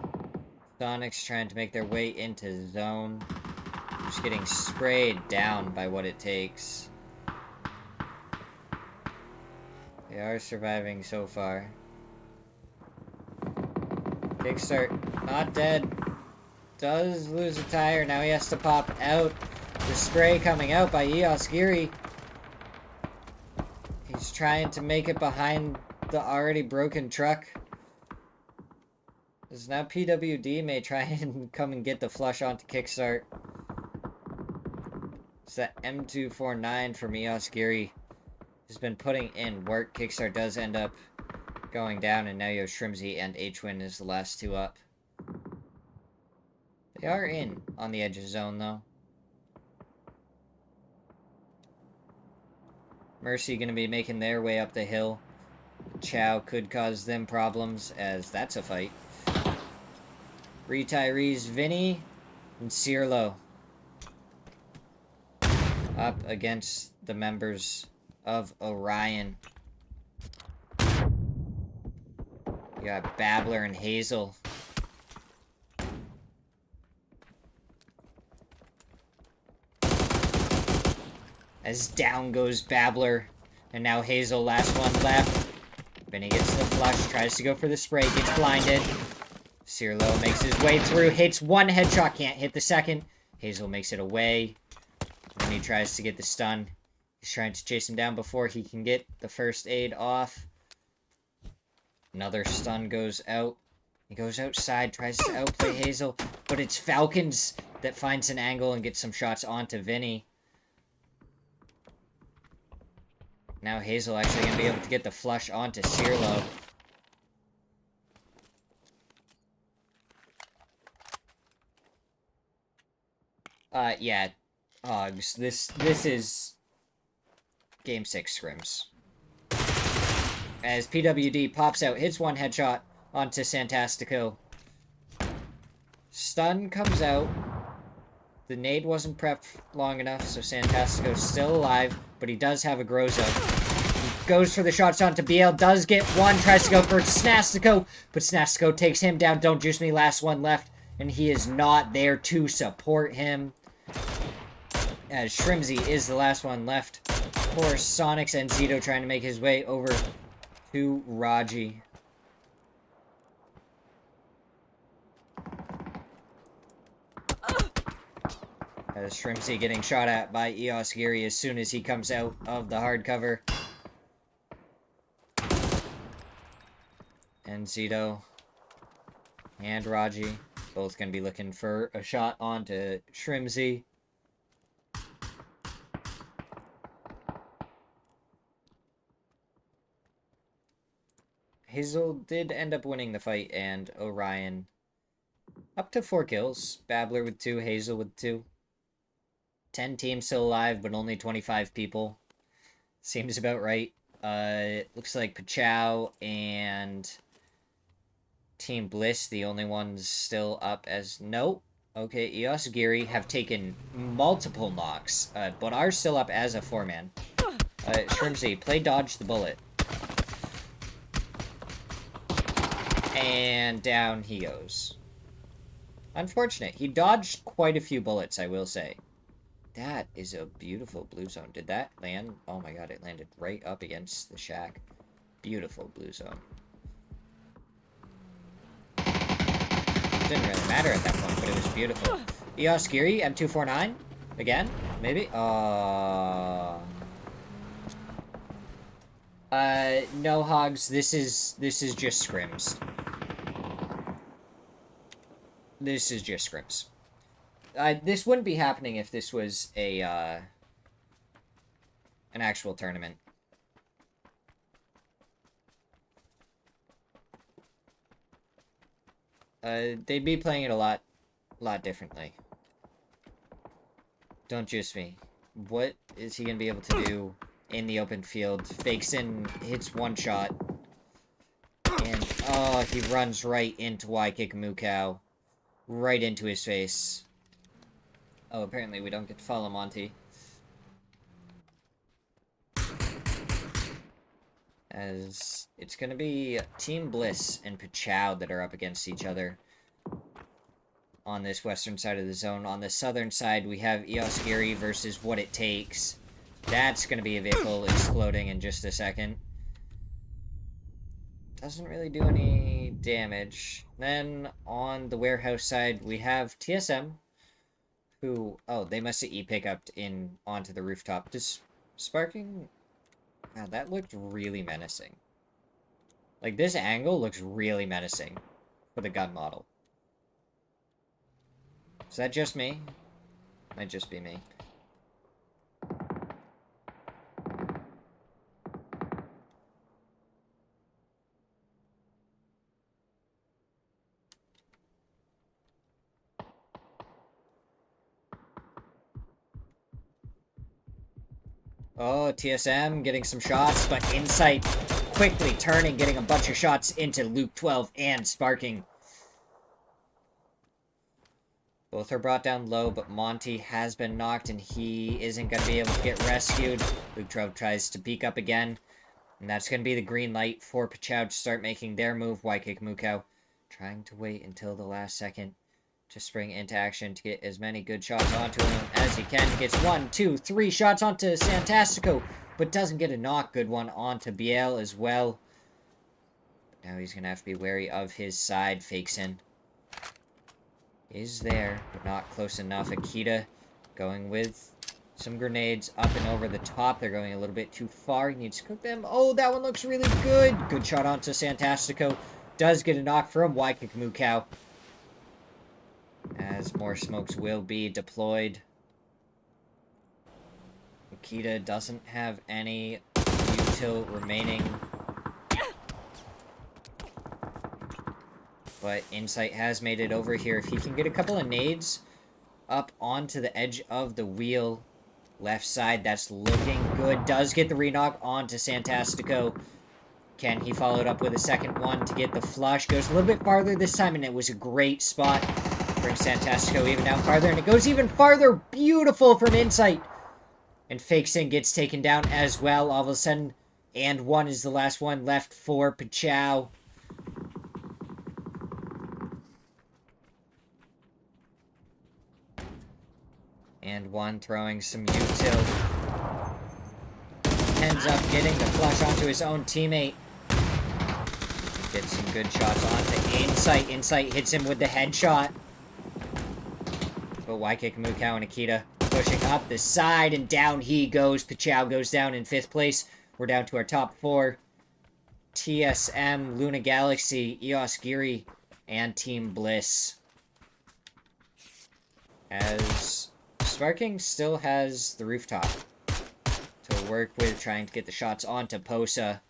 Sonics trying to make their way into zone. Just getting sprayed down by what it takes. They are surviving so far. Kickstart, not dead. Does lose a tire. Now he has to pop out. The spray coming out by Eos Geary. He's trying to make it behind the already broken truck. As now PWD may try and come and get the flush onto Kickstart. It's that M249 from Eos Geary has been putting in work. Kickstart does end up going down, and now you have Shrimsy and H-Win is the last two up. They are in on the edge of zone, though. Mercy going to be making their way up the hill. Chow could cause them problems, as that's a fight. Retirees Vinny and Cirlo up against the members of Orion. You got Babbler and Hazel. As down goes Babbler. And now Hazel, last one left. Vinny gets the flush, tries to go for the spray, gets blinded. Cirlo makes his way through, hits one headshot, can't hit the second. Hazel makes it away. Then he tries to get the stun. He's trying to chase him down before he can get the first aid off. Another stun goes out. He goes outside, tries to outplay Hazel, but it's Falcons that finds an angle and gets some shots onto Vinny. Now Hazel actually going to be able to get the flush onto Cirlo. Yeah, Hogs. This is Game 6 scrims. As PWD pops out, hits one headshot onto Santastico. Stun comes out. The nade wasn't prepped long enough, so Santastico's still alive, but he does have a grow zone. He goes for the shots onto BL, does get one, tries to go for Snastico, but Snastico takes him down. Don't juice me, last one left, and he is not there to support him. As Shrimzy is the last one left. Of course, Sonics and Zito trying to make his way over to Raji. As Shrimzy getting shot at by Eos Geary as soon as he comes out of the hard cover. And Zito and Raji both going to be looking for a shot onto Shrimzy. Hazel did end up winning the fight, and Orion up to 4 kills. Babbler with 2, Hazel with 2. 10 teams still alive, but only 25 people. Seems about right. It looks like Pachow and Team Bliss, the only ones still up as... Nope. Okay, Eos Geary have taken multiple knocks, but are still up as a 4-man. Shrimzy, play dodge the bullet. And down he goes. Unfortunate. He dodged quite a few bullets, I will say. That is a beautiful blue zone. Did that land? Oh my god, it landed right up against the shack. Beautiful blue zone. Didn't really matter at that point, but it was beautiful. Eos Geary, M249? Again? Maybe? No, Hogs, this is just scrims. This is just scrims. This wouldn't be happening if this was a, an actual tournament. They'd be playing it a lot differently. Don't juice me. What is he gonna be able to do in the open field? Fakes in, hits one shot. And, oh, he runs right into Y-Kick Mukau. Right into his face. Oh, apparently we don't get to follow Monty. As it's gonna be Team Bliss and Pachow that are up against each other on this western side of the zone. On the southern side, we have Eos Geary versus What It Takes. That's gonna be a vehicle exploding in just a second. Doesn't really do any damage. Then, on the warehouse side, we have TSM, who... Oh, they must have E-picked in onto the rooftop. Just Sparking... God, that looked really menacing. Like, this angle looks really menacing for the gun model. Is that just me? Might just be me. Oh, TSM getting some shots, but Insight quickly turning, getting a bunch of shots into Luke 12 and Sparking. Both are brought down low, but Monty has been knocked and he isn't going to be able to get rescued. Luke 12 tries to peek up again, and that's going to be the green light for Pachow to start making their move. Y-Kick Mukau trying to wait until the last second to spring into action to get as many good shots onto him as he can. He gets 1, 2, 3 shots onto Santastico, but doesn't get a knock. Good one onto Biel as well. But now he's going to have to be wary of his side. Fakes in. Is there, but not close enough. Akita going with some grenades up and over the top. They're going a little bit too far. He needs to cook them. Oh, that one looks really good. Good shot onto Santastico. Does get a knock from Y-Kick Mukau. As more smokes will be deployed. Akita doesn't have any util remaining. But Insight has made it over here. If he can get a couple of nades up onto the edge of the wheel, left side, that's looking good. Does get the re-knock onto Santastico. Can he follow it up with a second one to get the flush? Goes a little bit farther this time, and it was a great spot Brings Santastico even down farther, and it goes even farther. Beautiful from Insight. And Fakeson gets taken down as well. All of a sudden, and one is the last one left for Pachow. And one throwing some util. Ends up getting the flush onto his own teammate. Gets some good shots onto Insight. Insight hits him with the headshot. But YK Kamukau and Akita pushing up the side, and down he goes. Pachow goes down in 5th place. We're down to our top 4. TSM, Luna Galaxy, EOS Geary, and Team Bliss. As Sparking still has the rooftop to work with, trying to get the shots onto Posa.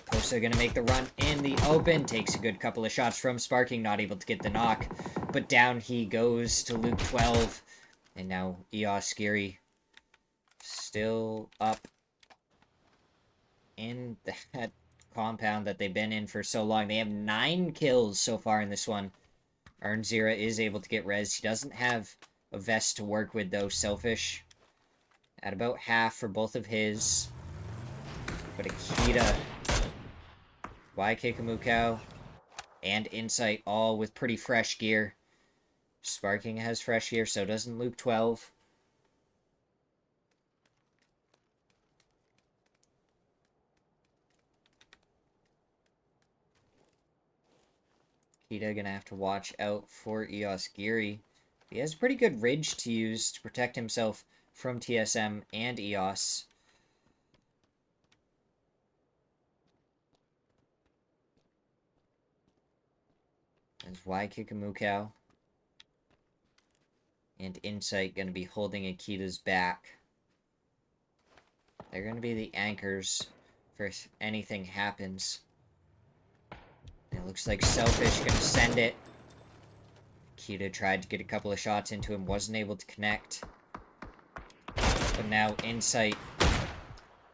Posa gonna make the run in the open. Takes a good couple of shots from Sparking, not able to get the knock. But down he goes to Luke 12. And now EOS Geary still up in that compound that they've been in for so long. They have 9 kills so far in this one. Arnzira is able to get res. He doesn't have a vest to work with, though. Selfish at about half for both of his. But Akita, YK Kamukau, and Insight all with pretty fresh gear. Sparking has fresh gear, so doesn't Luke 12. Akita gonna have to watch out for EOS Geary. He has a pretty good ridge to use to protect himself from TSM and EOS. As YK Kamukau and Insight going to be holding Akita's back. They're going to be the anchors for if anything happens. It looks like Selfish going to send it. Akita tried to get a couple of shots into him, wasn't able to connect. But now Insight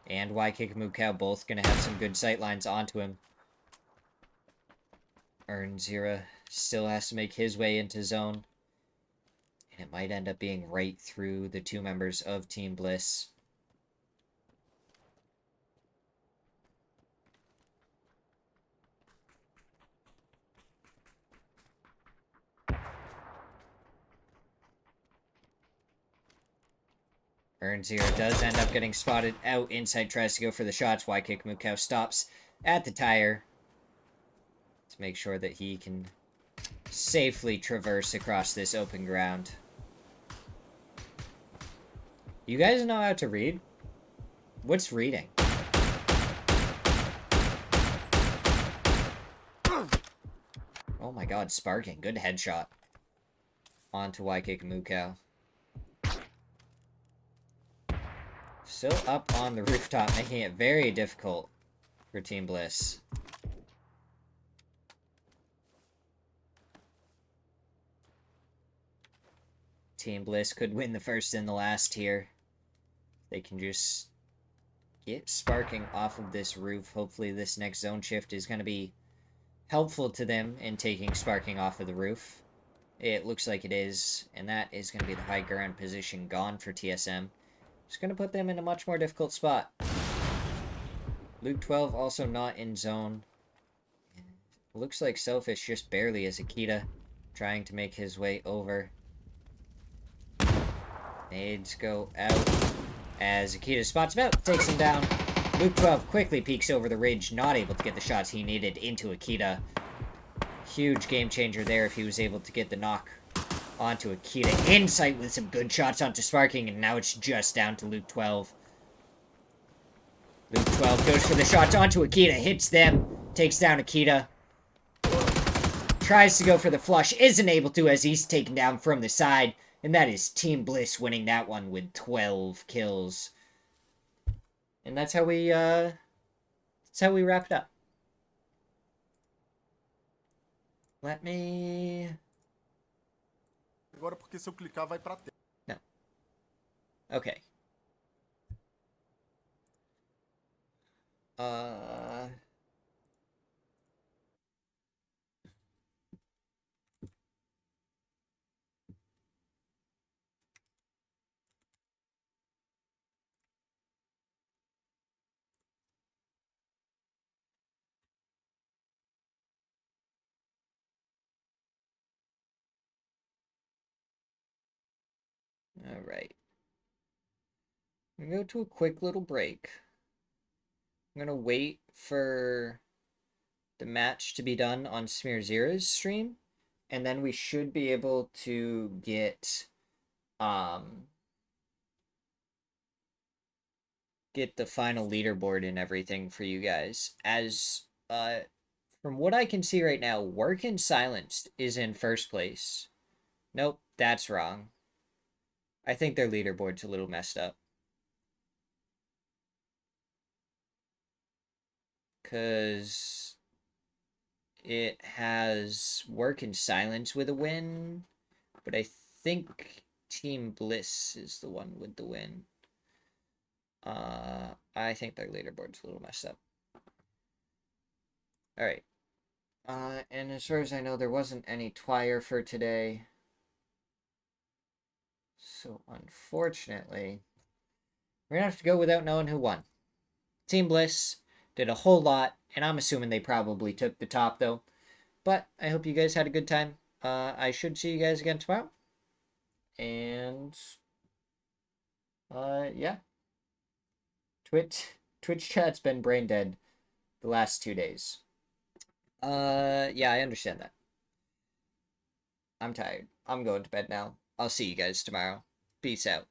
and YK Kamukau both going to have some good sight lines onto him. Arnzira still has to make his way into zone. And it might end up being right through the 2 members of Team Bliss. Arnzira does end up getting spotted out. Insight tries to go for the shots. YK Kamukau stops at the tire to make sure that he can safely traverse across this open ground. You guys know how to read? What's reading? Oh my god, Sparking. Good headshot. Onto YK Kamukau. Still up on the rooftop, making it very difficult for Team Bliss. Team Bliss could win the first and the last here. They can just get Sparking off of this roof. Hopefully this next zone shift is going to be helpful to them in taking Sparking off of the roof. It looks like it is, and that is going to be the high ground position gone for TSM. It's going to put them in a much more difficult spot. Luke 12 also not in zone. Looks like Selfish just barely as Akita trying to make his way over. Nades go out as Akita spots him out, takes him down. Luke 12 quickly peeks over the ridge, not able to get the shots he needed into Akita. Huge game changer there if he was able to get the knock onto Akita. Insight with some good shots onto Sparking, and now it's just down to Luke 12. Luke 12 goes for the shots onto Akita, hits them, takes down Akita. Tries to go for the flush, isn't able to as he's taken down from the side. And that is Team Bliss winning that one with 12 kills. And that's how we wrap it up. Let me... Agora porque se eu clicar vai pra tela. No. Okay. All right. I'm gonna go to a quick little break. I'm gonna wait for the match to be done on Smear Zera's stream, and then we should be able to get the final leaderboard and everything for you guys. As from what I can see right now, Workin' Silenced is in first place. Nope, that's wrong. I think their leaderboard's a little messed up. Because it has Workin' Silence with a win, but I think Team Bliss is the one with the win. I think their leaderboard's a little messed up. Alright. And as far as I know, there wasn't any Twire for today. So, unfortunately, we're gonna have to go without knowing who won. Team Bliss did a whole lot, and I'm assuming they probably took the top, though. But I hope you guys had a good time. I should see you guys again tomorrow. And, yeah. Twitch chat's been brain dead the last 2 days. Yeah, I understand that. I'm tired. I'm going to bed now. I'll see you guys tomorrow. Peace out.